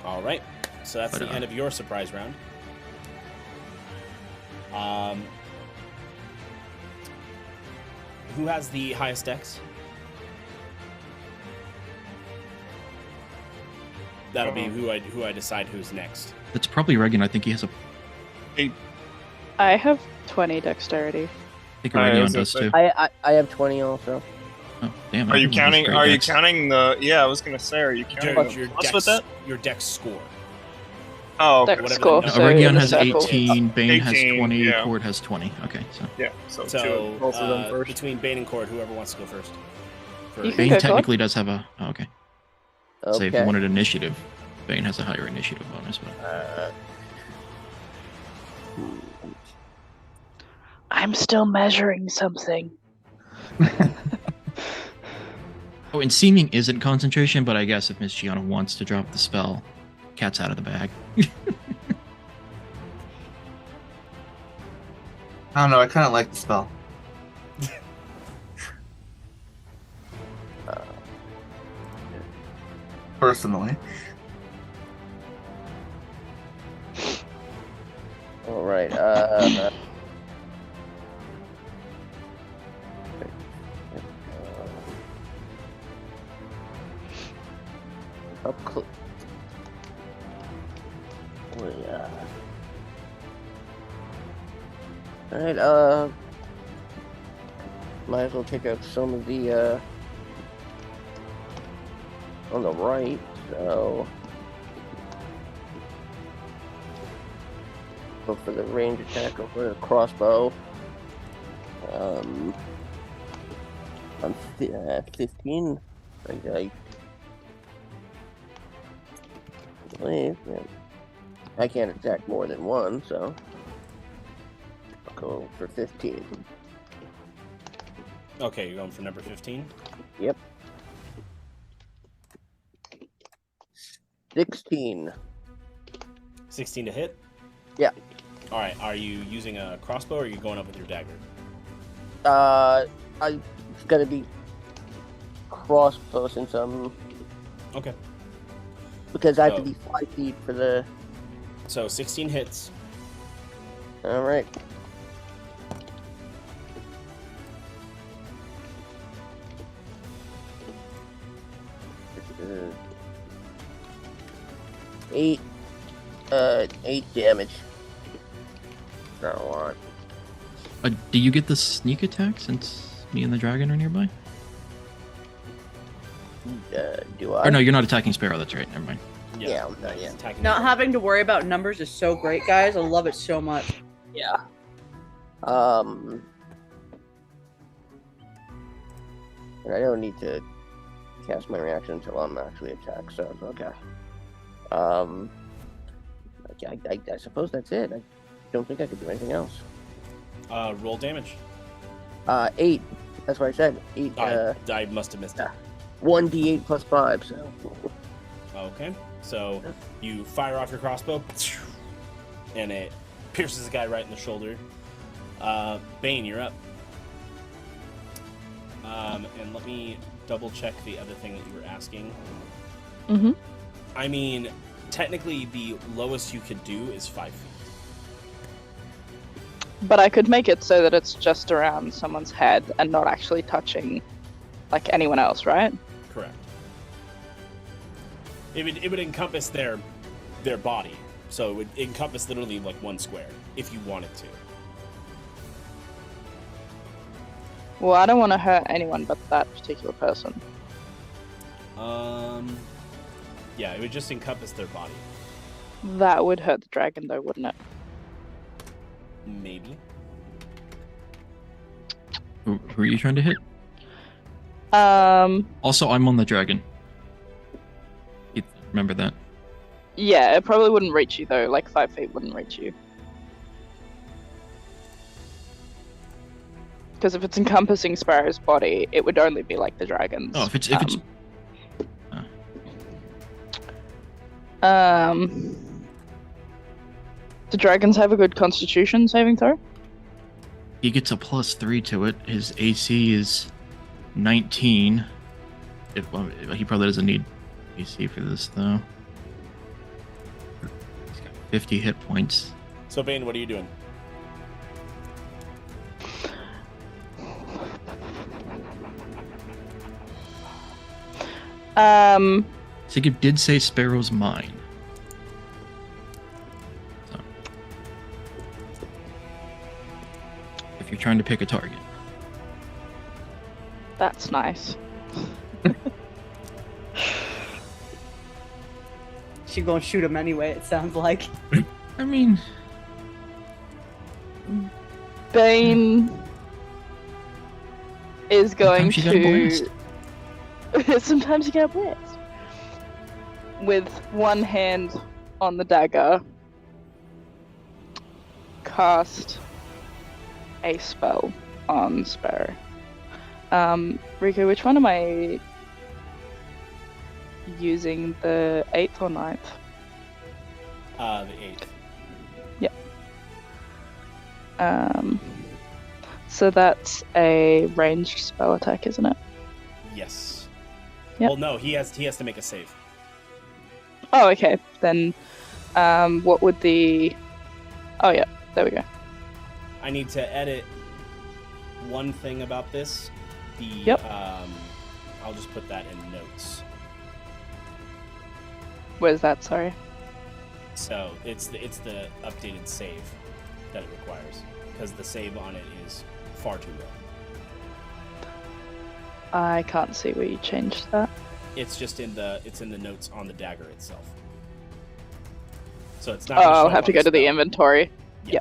All right, so that's the end of your surprise round. Who has the highest dex? That'll be who I decide who's next.
That's probably Aregion. I think he has a.
8.
I have 20 dexterity.
I think Aregion does too.
I have 20 also.
Oh, damn.
Are you counting? Are you counting the? Yeah, I was gonna say. Are you counting
your
plus
dex,
with that?
your dex score?
Oh, okay.
Dex score.
No,
So
Aregion
in the
has
circle.
18. Bane has
18,
20.
yeah.
Cord has 20. Okay, so.
Yeah. So
So
both of them first.
between Bane and Cord, whoever wants to go first.
You can
Bane
go,
technically does have a. Oh, okay.
Okay.
Say if you wanted initiative, Bane has a higher initiative bonus, but.
I'm still measuring something.
Oh, and seeming isn't concentration, but I guess if Miss Gianna wants to drop the spell, cat's out of the bag.
I don't know. I kind of like the spell. Personally.
All right. Up close. Yeah. All right. Might as well take out some of the on the right. So go for the range attack. Go for the crossbow. I'm 15. I can't attack more than one, so I'll go for 15.
Okay, you're going for number 15?
Yep. 16.
16 to hit?
Yeah.
All right, are you using a crossbow or are you going up with your dagger?
It's gonna be crossbow since I'm...
Okay.
Because I have to be 5 feet for the...
So 16 hits.
Alright. Eight damage. Not a lot.
Do you get the sneak attack since me and the dragon are nearby?
Do I?
Or no, you're not attacking Sparrow. That's right. Never mind.
Yeah, yeah.
Not having to worry about numbers is so great, guys. I love it so much.
Yeah. And I don't need to cast my reaction until I'm actually attacked, so it's okay. I suppose that's it. I don't think I could do anything else.
Roll damage.
8. That's what I said. 8.
I must have missed it.
1d8 plus 5, so.
Okay, so you fire off your crossbow, and it pierces the guy right in the shoulder. Bane, you're up. And let me double check the other thing that you were asking.
Mm-hmm.
I mean, technically, the lowest you could do is 5 feet.
But I could make it so that it's just around someone's head and not actually touching, like, anyone else, right?
Correct. It would encompass their body, so it would encompass literally like one square if you wanted to.
Well, I don't want to hurt anyone but that particular person.
Yeah, it would just encompass their body.
That would hurt the dragon, though, wouldn't it?
Maybe.
Who are you trying to hit? Also, I'm on the dragon. Remember that.
Yeah, it probably wouldn't reach you, though. Like, 5 feet wouldn't reach you. Because if it's encompassing Sparrow's body, it would only be like the dragon's.
Oh, if it's
do dragons have a good Constitution saving throw?
He gets a +3 to it. His AC is 19. He probably doesn't need AC for this though. He's got 50 hit points.
So Bane, what are you doing?
Sigib did say Sparrow's mine. So, if you're trying to pick a target.
That's nice.
She's gonna shoot him anyway, it sounds like.
I mean...
Bane is going
Sometimes you
to... Sometimes you get a blast. With one hand on the dagger, cast a spell on Sparrow. Rico, which one am I using? The 8th or 9th?
The 8th.
Yeah. So that's a ranged spell attack, isn't it?
Yes.
Yep.
Well, no, he has to make a save.
Oh, okay. Then, what would the... Oh, yeah. There we go.
I need to edit one thing about this.
Yep.
I'll just put that in notes.
Where's that? Sorry.
So it's the updated save that it requires, because the save on it is far too low.
I can't see where you changed that.
It's just in the notes on the dagger itself. So it's not.
Oh, I'll have to go to the inventory.
Yeah.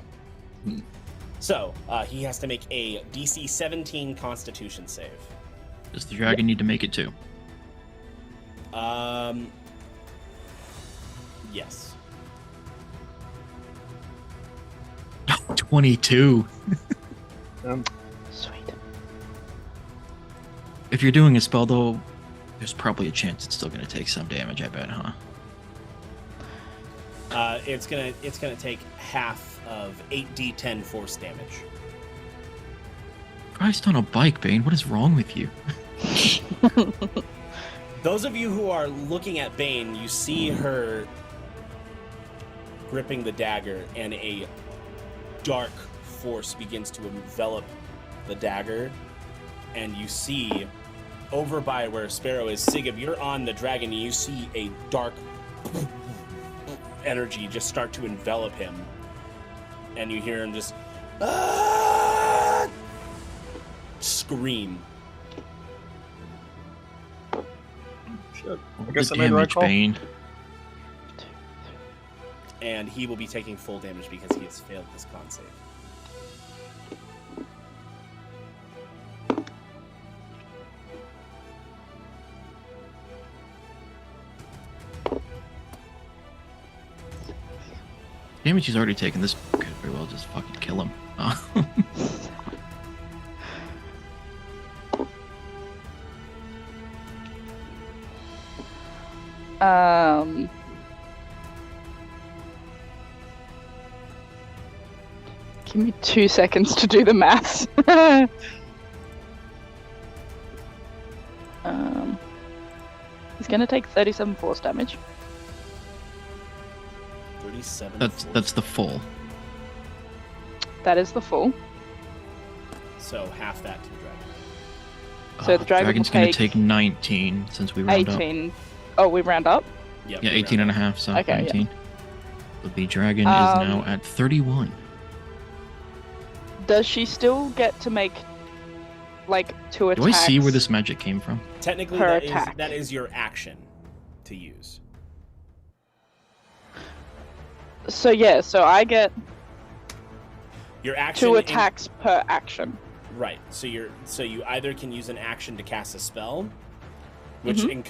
So he has to make a DC 17 Constitution save.
Does the dragon need to make it too?
Yes.
22.
Sweet.
If you're doing a spell though, there's probably a chance it's still gonna take some damage, I bet, huh?
It's gonna take half of 8d10 force damage.
Christ on a bike, Bane. What is wrong with you?
Those of you who are looking at Bane, you see her gripping the dagger, and a dark force begins to envelop the dagger, and you see over by where Sparrow is, Sigib, you're on the dragon, and you see a dark energy just start to envelop him, and you hear him just scream.
Shit. I
The
guess I made the right
damage,
call.
Bane.
And he will be taking full damage because he has failed his con save.
Damage he's already taken. This could very well just fucking kill him.
Give me 2 seconds to do the maths. He's gonna take 37 force damage.
37.
That's the full.
That is the full.
So half that to the dragon.
So the
Dragon's
will
going to take 19 since we round
18. Oh, we round up?
Yep,
Yeah, 18 and a half, so
Okay,
19.
yeah.
So the dragon is now at 31.
Does she still get to make, like, 2 attacks?
Do I see where this magic came from?
Technically,
Per
that is your action to use.
So yeah, so I get
Your action
2 attacks per action.
Right. So you either can use an action to cast a spell, which in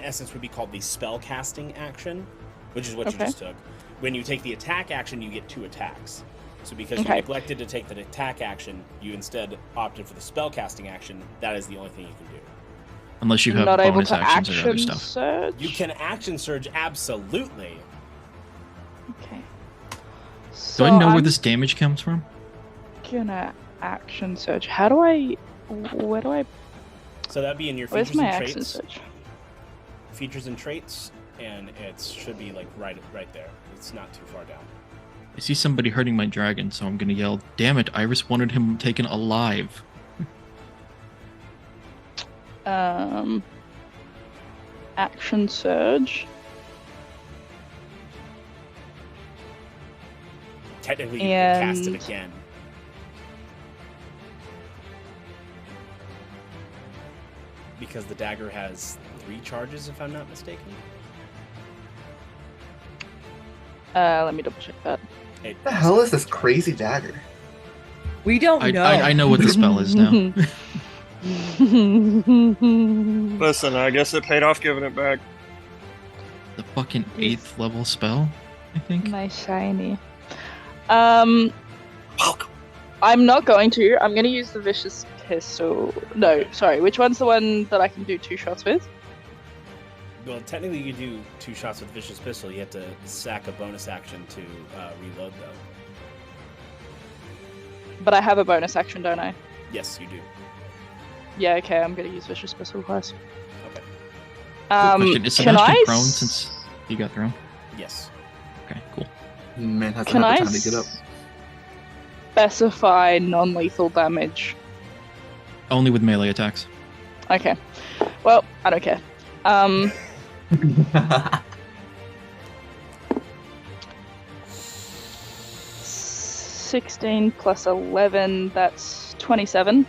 essence would be called the spell casting action, which is what you just took. When you take the attack action, you get 2 attacks. So because you neglected to take the attack action, you instead opted for the spell casting action. That is the only thing you can do.
Unless you have
Not able
bonus
to
actions or other
action
stuff.
surge?
You can action surge, absolutely.
Okay.
Do I know where this damage comes from?
Gonna action surge. How do I? Where do I?
So that'd be in your
Where's
features
my
and
action
traits.
surge?
Features and traits, and it should be like right there. It's not too far down.
I see somebody hurting my dragon, so I'm going to yell, "Damn it, Iris wanted him taken alive."
Action surge.
Technically, you can cast it again. Because the dagger has 3 charges, if I'm not mistaken.
Let me double check that.
What the hell is this crazy dagger?
We don't know.
I know what the spell is now.
Listen, I guess it paid off giving it back.
The fucking 8th level spell, I think.
My shiny. I'm not going to. I'm going to use the vicious pistol. No, sorry. Which one's the one that I can do 2 shots with?
Well, technically, you can do 2 shots with vicious pistol. You have to sack a bonus action to reload, though.
But I have a bonus action, don't I?
Yes, you do.
Yeah. Okay. I'm going to use vicious pistol twice.
Okay.
Question, is Sebastian prone since he got thrown?
Yes.
Okay, cool.
Man hasn't
Can
had
I
the time to get up.
specify non-lethal damage?
Only with melee attacks.
Okay. Well, I don't care. 16 plus 11, that's 27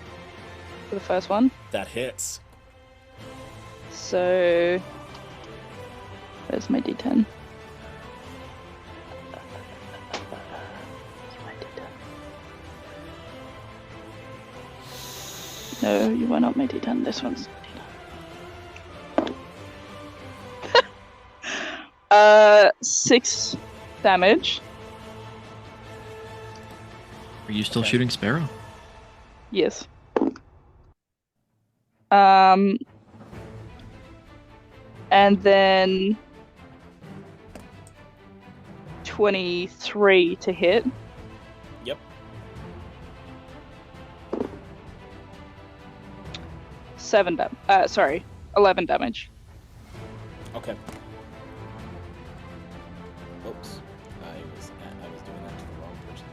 for the first one.
That hits.
So, where's my d10? No, you are not my d10. This one's d10. 6 damage.
Are you still shooting Sparrow?
Yes. And then 23 to hit.
Yep.
11 damage.
Okay. Oops. I was doing that to the wrong person.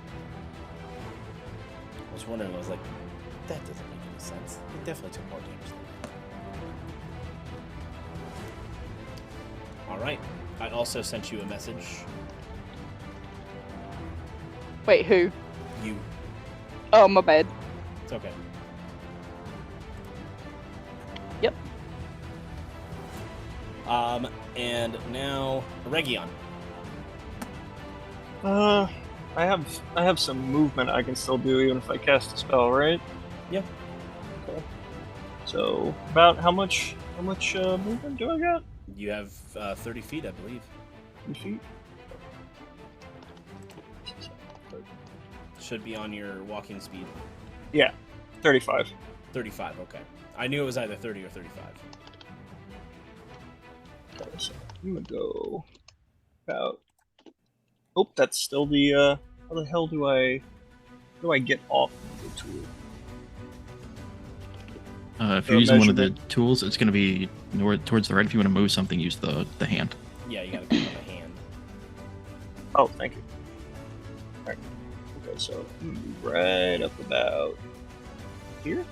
I was wondering, I was like, that doesn't make any sense. It definitely took more damage than that. Alright. I also sent you a message.
Wait, who?
You.
Oh, my bad.
It's okay.
Yep.
And now Aregion.
I have some movement I can still do even if I cast a spell, right?
Yeah.
Okay. So about how much movement do I got?
You have 30 feet, I believe.
30 feet.
Should be on your walking speed.
Yeah, 35.
35, okay. I knew it was either 30 or 35.
Okay, so I'm gonna go about. Oh, that's still the. How the hell do I get off the tool?
If you're using one of the tools, it's going to be towards the right. If you want to move something, use the hand.
Yeah, you gotta go on the hand.
Oh, thank you. so right up about here.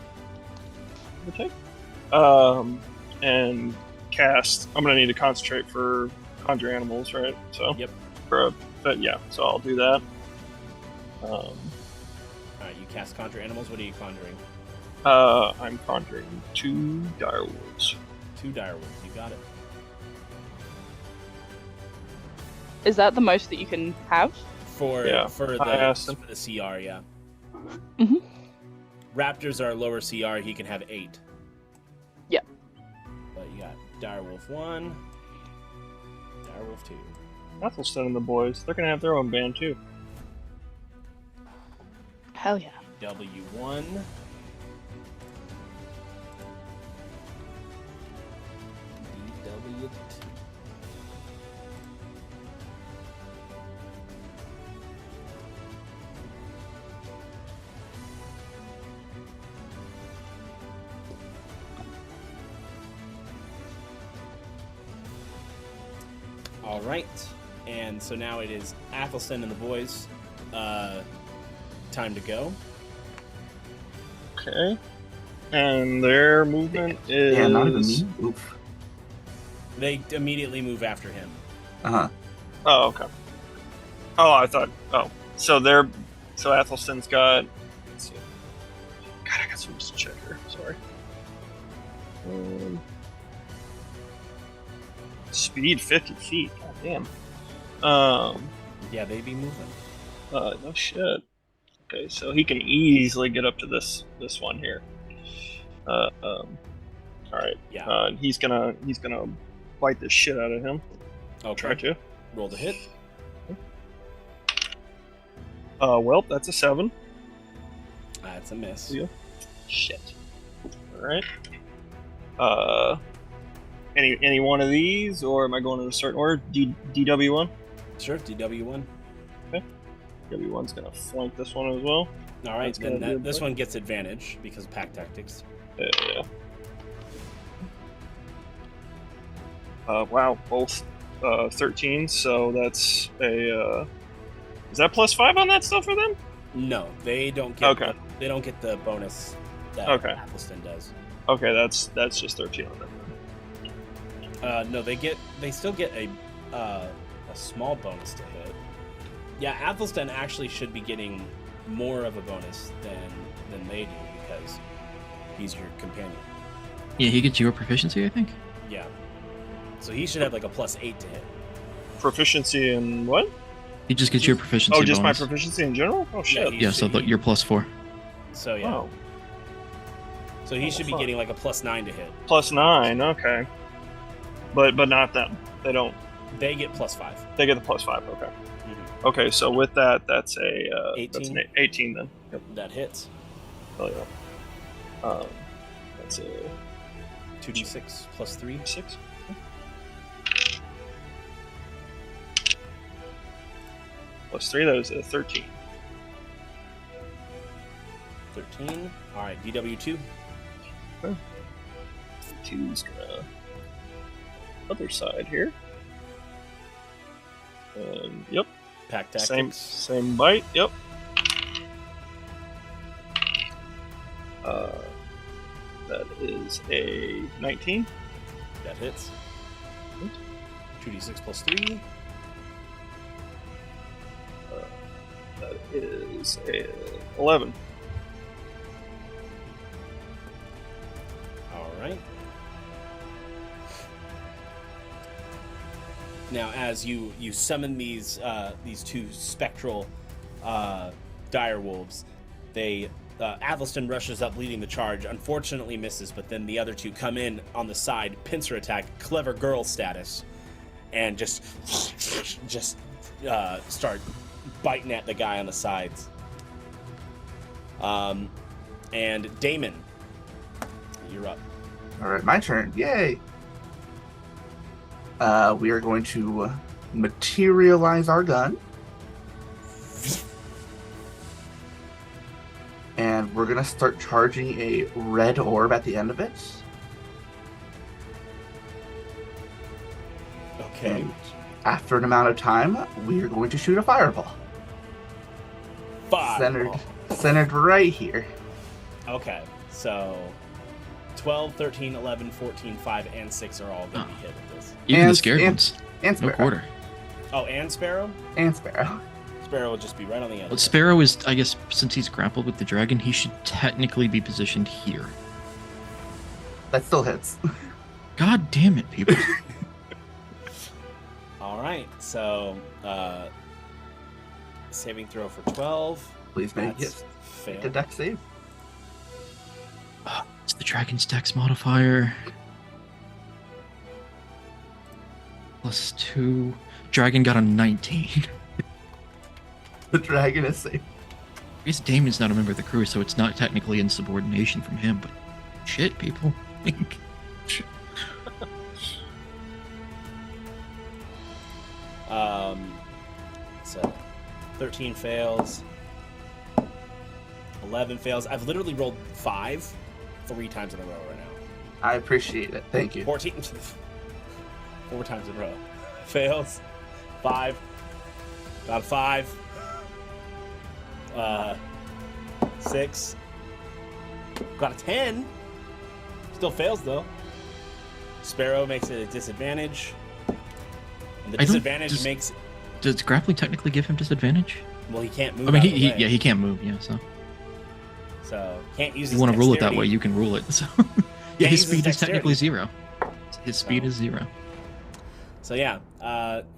And cast. I'm gonna need to concentrate for conjure animals, right? So
yep.
But yeah, so I'll do that.
Alright, you cast conjure animals. What are you conjuring?
I'm conjuring 2 direwolves.
2 direwolves. You got it.
Is that the most that you can have?
For the CR, yeah.
Mm-hmm.
Raptors are lower CR. He can have 8.
Yeah.
But you got direwolf 1, direwolf 2.
Athelstan and the boys. They're gonna have their own band too.
Hell yeah.
W1. DW2. All right, and so now it is Athelstan and the boys. Time to go.
Okay. And their movement is...
Yeah, not even me. Oof.
They immediately move after him.
Uh-huh.
Oh, okay. Oh, I thought... Oh. So Athelstan's got... Let's see. God, I got so much to check here. Sorry. Speed 50 feet. God damn.
Yeah, they be moving.
No shit. Okay, so he can easily get up to this one here. All right.
Yeah.
He's gonna bite the shit out of him.
Okay.
Try to.
Roll the hit.
Well, that's a 7.
That's a miss.
Yeah. Shit. All right. Any one of these, or am I going in a certain order? DW1.
Sure, DW1.
Okay. DW1's gonna flank this one as well.
All right, then this one gets advantage because of pack tactics.
Yeah. Wow, both 13. So that's a. Is that +5 on that stuff for them?
No, they don't get.
Okay.
They don't get the bonus that Athelstan does.
Okay, that's just 13 on them.
No, they still get a small bonus to hit. Yeah, Athelstan actually should be getting more of a bonus than they do because he's your companion.
Yeah, he gets your proficiency, I think.
Yeah. So he should have like a +8 to hit.
Proficiency in what?
He just gets your proficiency
Oh, just
bonus.
my proficiency in general? Oh shit.
Yeah, so you're +4.
So yeah.
Oh.
So he should be getting like a +9 to hit.
+9, okay. But not them. They don't.
They get +5.
They get the +5. Okay.
Mm-hmm.
Okay, so with that, that's a
18.
That's an 18 then. Yep.
That hits.
Oh yeah. That's a
2d6 +3.
6. +3. That is a 13.
13. All right, DW2.
Okay. 2's gonna other side here. And yep.
Pack tactics.
Same bite. Yep. That is a 19.
That hits. 2d6 +3.
That is a 11.
All right. Now, as you summon these 2 spectral direwolves, Athelstan rushes up leading the charge, unfortunately misses, but then the other 2 come in on the side, pincer attack, clever girl status, and just start biting at the guy on the sides. And Daemon, you're up.
All right, my turn. Yay! We are going to materialize our gun. And we're going to start charging a red orb at the end of it.
Okay.
And after an amount of time, we are going to shoot a fireball.
5.
Centered right here.
Okay, so 12, 13, 11, 14, 5, and 6 are all going to be hit with this.
Even the scared ones.
And
no
Sparrow.
quarter.
Oh, and Sparrow?
And Sparrow.
Sparrow will just be right on the edge.
Well, Sparrow is, I guess, since he's grappled with the dragon, he should technically be positioned here.
That still hits.
God damn it, people.
All right, so saving throw for 12.
Please make
That's
it.
fail.
Make a dex save.
It's the dragon's dex modifier. +2. Dragon got a 19.
The dragon is safe.
I guess Daemon's not a member of the crew, so it's not technically insubordination from him, but shit, people.
So 13 fails. 11 fails. I've literally rolled 5 3 times in a row right now.
I appreciate it. Thank you.
14 4 times in a row. Fails. 5. Got a 5. 6. Got a 10. Still fails though. Sparrow makes it a disadvantage. And the disadvantage makes.
Does grappling technically give him disadvantage?
Well, he can't move.
I mean,
out of the way.
he can't move. Yeah, so.
So can't use.
If you
his
want to rule it that
dexterity.
way, you can rule it. So.
Can't
Yeah, his
use his
speed is
dexterity.
technically 0. His speed is 0.
So yeah,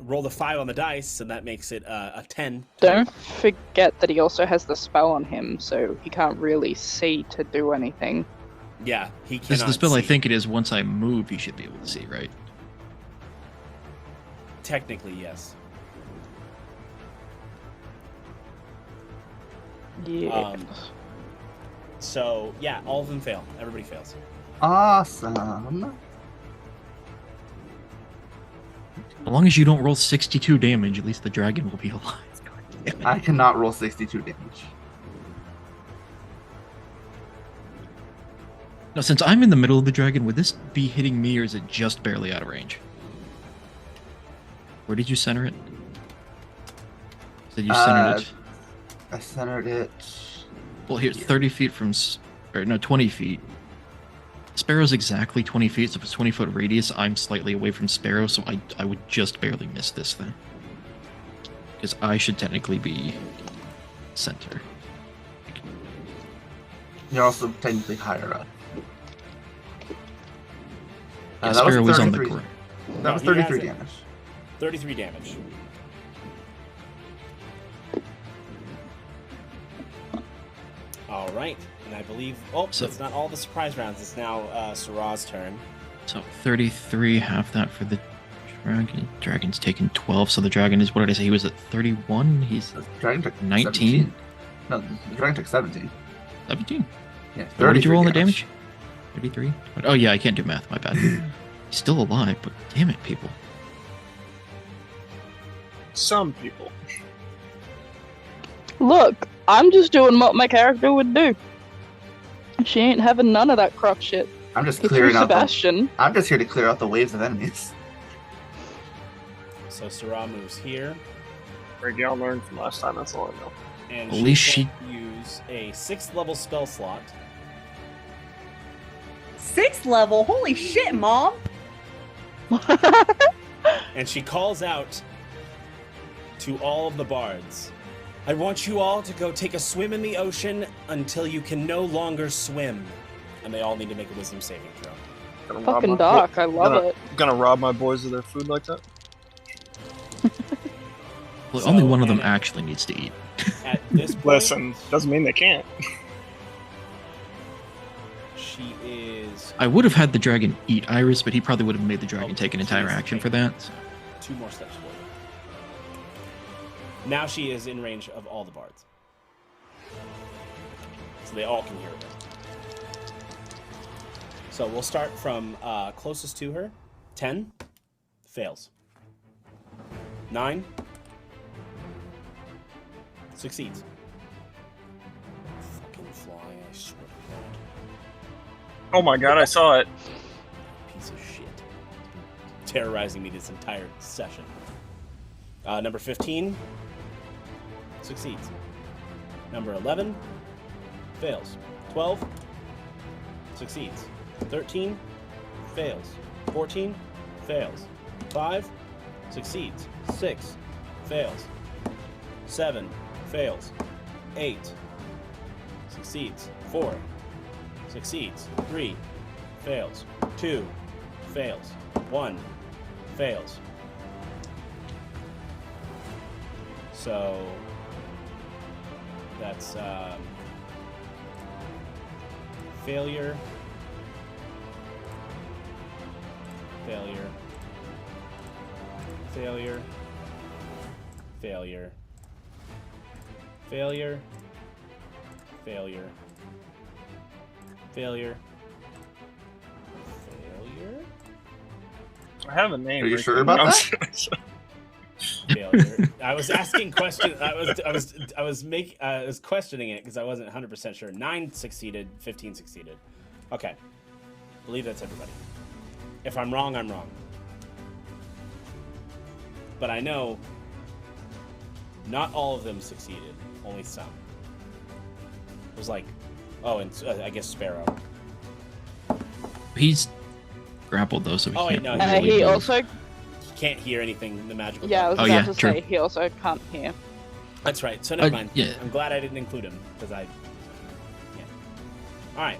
roll the 5 on the dice, and that makes it a 10.
Don't forget that he also has the spell on him, so he can't really see to do anything.
Yeah, he
Because
cannot.
the spell I
see.
think it is once I move, he should be able to see, right?
Technically, yes.
Yeah.
So yeah, all of them fail. Everybody fails.
Awesome.
As long as you don't roll 62 damage, at least the dragon will be alive.
I cannot roll 62 damage.
Now, since I'm in the middle of the dragon, would this be hitting me, or is it just barely out of range? Where did you center it? Did you center it?
I centered it.
Well, here, 30 feet from, or no, 20 feet. Sparrow's exactly 20 feet, so if it's 20-foot radius, I'm slightly away from Sparrow, so I would just barely miss this thing. Because I should technically be center.
You're also technically higher up.
Yeah,
that was
Sparrow was on the
33
ground.
That was
he has
33
it.
damage.
33 damage. All right, and I believe. Oh,
So-
it's not all the surprise rounds. It's now Sarah's turn.
So 33, half that for the dragon. Dragon's taken 12, so the dragon is, what did I say? He was at 31? He's
Dragon took
19?
17. No, the dragon took 17.
17?
Yeah,
What did you roll on the
33
damage? 33? Oh yeah, I can't do math, my bad. He's still alive, but damn it, people.
Some people.
Look, I'm just doing what my character would do. She ain't having none of that crock shit.
I'm just
He threw
clearing out.
Sebastian.
I'm just here to clear out the waves of enemies.
So Sarah moves here,
Right, I'll learn from last time. That's all I know.
and
At least
she's going to use a 6th level spell slot.
6th level? Holy shit, Mom!
And she calls out to all of the bards. I want you all to go take a swim in the ocean until you can no longer swim. And they all need to make a wisdom saving throw.
Gonna rob
Fucking
my
dark, I love
gonna,
it.
Gonna rob my boys of their food like that?
Well,
So,
only one of them
and
actually needs to eat.
At this point,
Listen, doesn't mean they can't.
she is
I would have had the dragon eat Iris, but he probably would have made the dragon take an entire action for that.
2 more steps forward. Now she is in range of all the bards. So they all can hear her. So we'll start from closest to her. 10. Fails. 9. Succeeds. Fucking fly, I swear to God.
Oh my god, I saw it.
Piece of shit. Terrorizing me this entire session. Number 15. Succeeds. Number 11 fails. 12 succeeds. 13 fails. 14 fails. 5 succeeds. 6 fails. 7 fails. 8 succeeds. 4 succeeds. 3 fails. 2 fails. 1 fails. So that's failure, failure, failure, failure, failure, failure, failure, failure.
I have a name.
Are you
right
sure
there.
about
I'm
that?
s-
Failure. I was asking questions. I was questioning it because I wasn't 100% sure. 9 succeeded, 15 succeeded. Okay. I believe that's everybody. If I'm wrong, I'm wrong. But I know not all of them succeeded, only some. It was like, oh, and I guess Sparrow.
He's grappled though, so he
Oh, wait,
can't.
no,
really
he
move.
also.
He can't hear anything. The magical.
Yeah, I was
button.
about
yeah,
to
true.
say he also can't hear.
That's right. So never mind.
Yeah.
I'm glad I didn't include him because I. Yeah. All right.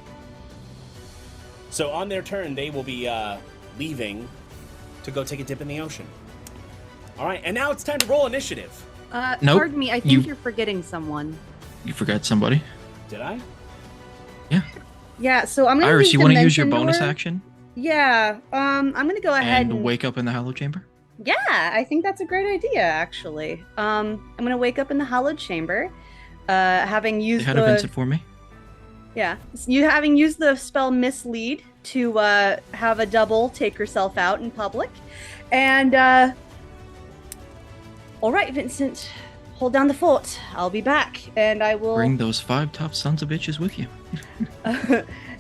So on their turn, they will be leaving to go take a dip in the ocean. All right, and now it's time to roll initiative.
Nope,
Pardon me, I think you're forgetting someone.
You forgot somebody.
Did I?
Yeah, so I'm gonna
Iris,
use
you want to use your
Dimension
bonus
Door.
action
Yeah, I'm gonna go ahead
and wake up in the Hallowed Chamber?
Yeah, I think that's a great idea, actually. I'm gonna wake up in the Hallowed Chamber, having
They
used
had
the
a Vincent for me.
yeah, you having used the spell Mislead to have a double take herself out in public, and all right, Vincent, hold down the fort. I'll be back, and I will
Bring those 5 tough sons of bitches with you.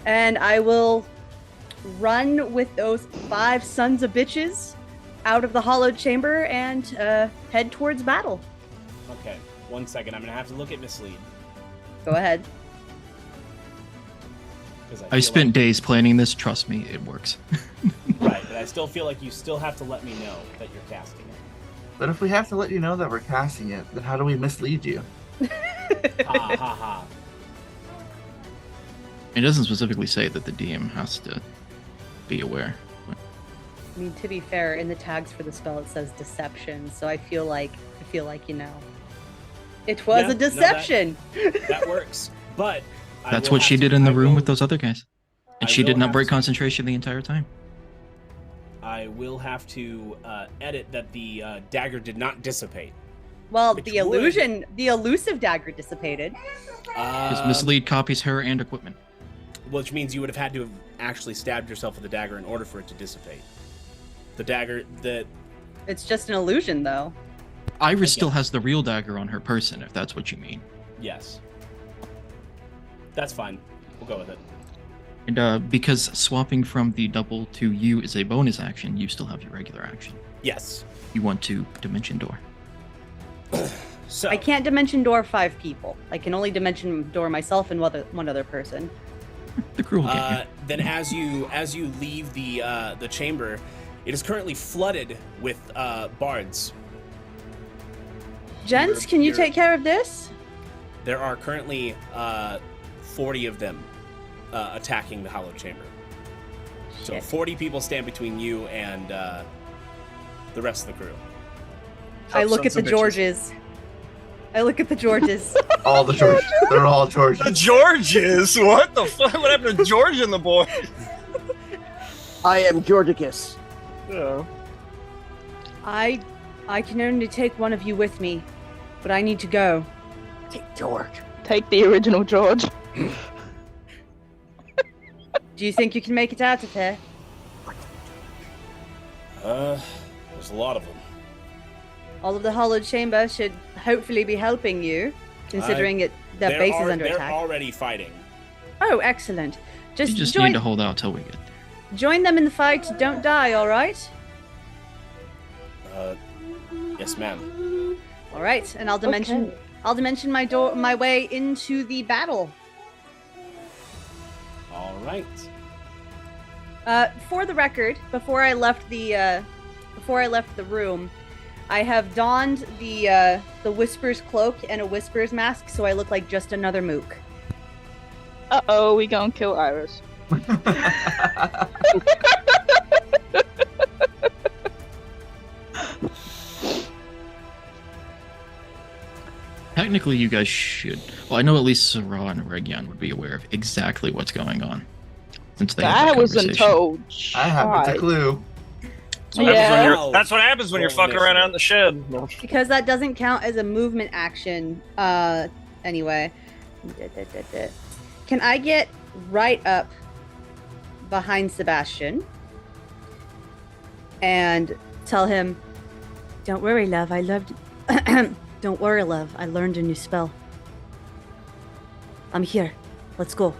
and I will run with those 5 sons of bitches out of the Hallowed Chamber and head towards battle.
Okay. 1 second. I'm gonna have to look at Mislead.
Go ahead.
I spent days planning this. Trust me, it works.
Right, but I still feel like you still have to let me know that you're casting it.
But if we have to let you know that we're casting it, then how do we mislead you?
Ha ha ha.
It doesn't specifically say that the DM has to be aware.
I mean, to be fair, in the tags for the spell it says deception, so I feel like you know, it was
Yeah,
a deception.
No, that works. But I
That's
will
what
have
she
to-
did in the
I
room
will-
with those other guys. And
I
she
will
did not
have
break
to-
concentration the entire time.
I will have to edit that the dagger did not dissipate.
Well,
Which
the illusion, the elusive dagger dissipated.
His mislead copies her and equipment.
Which means you would have had to have actually stabbed yourself with the dagger in order for it to dissipate. The dagger,
It's just an illusion, though.
Iris still has the real dagger on her person, if that's what you mean.
yes. That's fine. We'll go with it.
And because swapping from the double to you is a bonus action, you still have your regular action.
Yes.
You want to Dimension Door.
So
I can't dimension door 5 people. I can only dimension door myself and one other person.
The crew will get you.
then as you leave the chamber, it is currently flooded with bards.
Gents, can you take care of this?
There are currently 40 of them attacking the Hallowed Chamber. So 40 people stand between you and the rest of the crew.
I look at the Georges. I look at the Georges.
All the Georges. They're all Georges.
The Georges? What the fuck? What happened to George and the boy?
I am Chordicus.
Yeah.
I can only take one of you with me, but I need to go.
Take George.
Take the original George.
Do you think you can make it out of here?
There's a lot of them.
All of the Hallowed Chamber should hopefully be helping you, considering their base is under
they're
attack.
already fighting.
Oh, excellent.
You just
join,
need to hold out till we get there.
join them in the fight. Don't die, all right?
Yes, ma'am.
All right, and I'll dimension.
Okay.
I'll dimension my way into the battle.
All right.
For the record, before I left the room, I have donned the Whisper's cloak and a Whisper's mask, so I look like just another mook.
Uh-oh, we gonna kill Iris.
Technically, you guys should. Well, I know at least Sarah and Aregion would be aware of exactly what's going on. Since they had that
wasn't told.
I haven't a clue.
That's what happens when you're fucking around out in the shed.
Because that doesn't count as a movement action. Anyway. Can I get right up behind Sebastian and tell him, "Don't worry, love. Don't worry, love. I learned a new spell. I'm here. Let's go."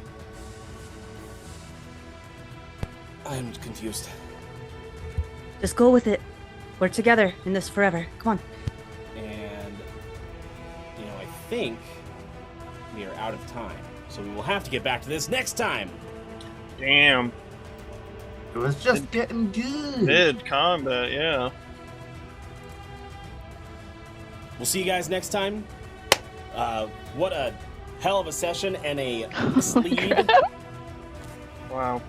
I'm confused.
Just go with it. We're together in this forever. Come on.
And, I think we are out of time. So we will have to get back to this next time.
Damn.
It was just getting good.
Mid combat, yeah.
We'll see you guys next time. What a hell of a session and a sleeve.
Wow.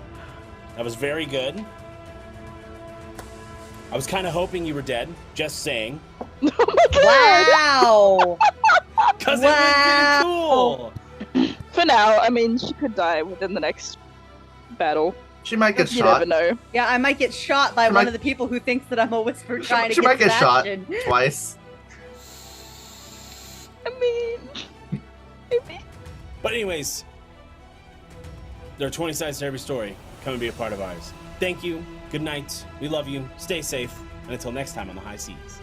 That was very good. I was kind of hoping you were dead. Just saying.
Wow.
Because it would have been cool.
For now, I mean, she could die within the next battle.
She might get
You
shot.
never know.
Yeah, I might get shot by one of the people who thinks that I'm a Whisper trying to
She might get shot
Sebastian.
twice.
I mean, maybe.
But anyways, there are 20 sides to every story. Come and be a part of ours. Thank you. Good night. We love you. Stay safe. And until next time on the high seas.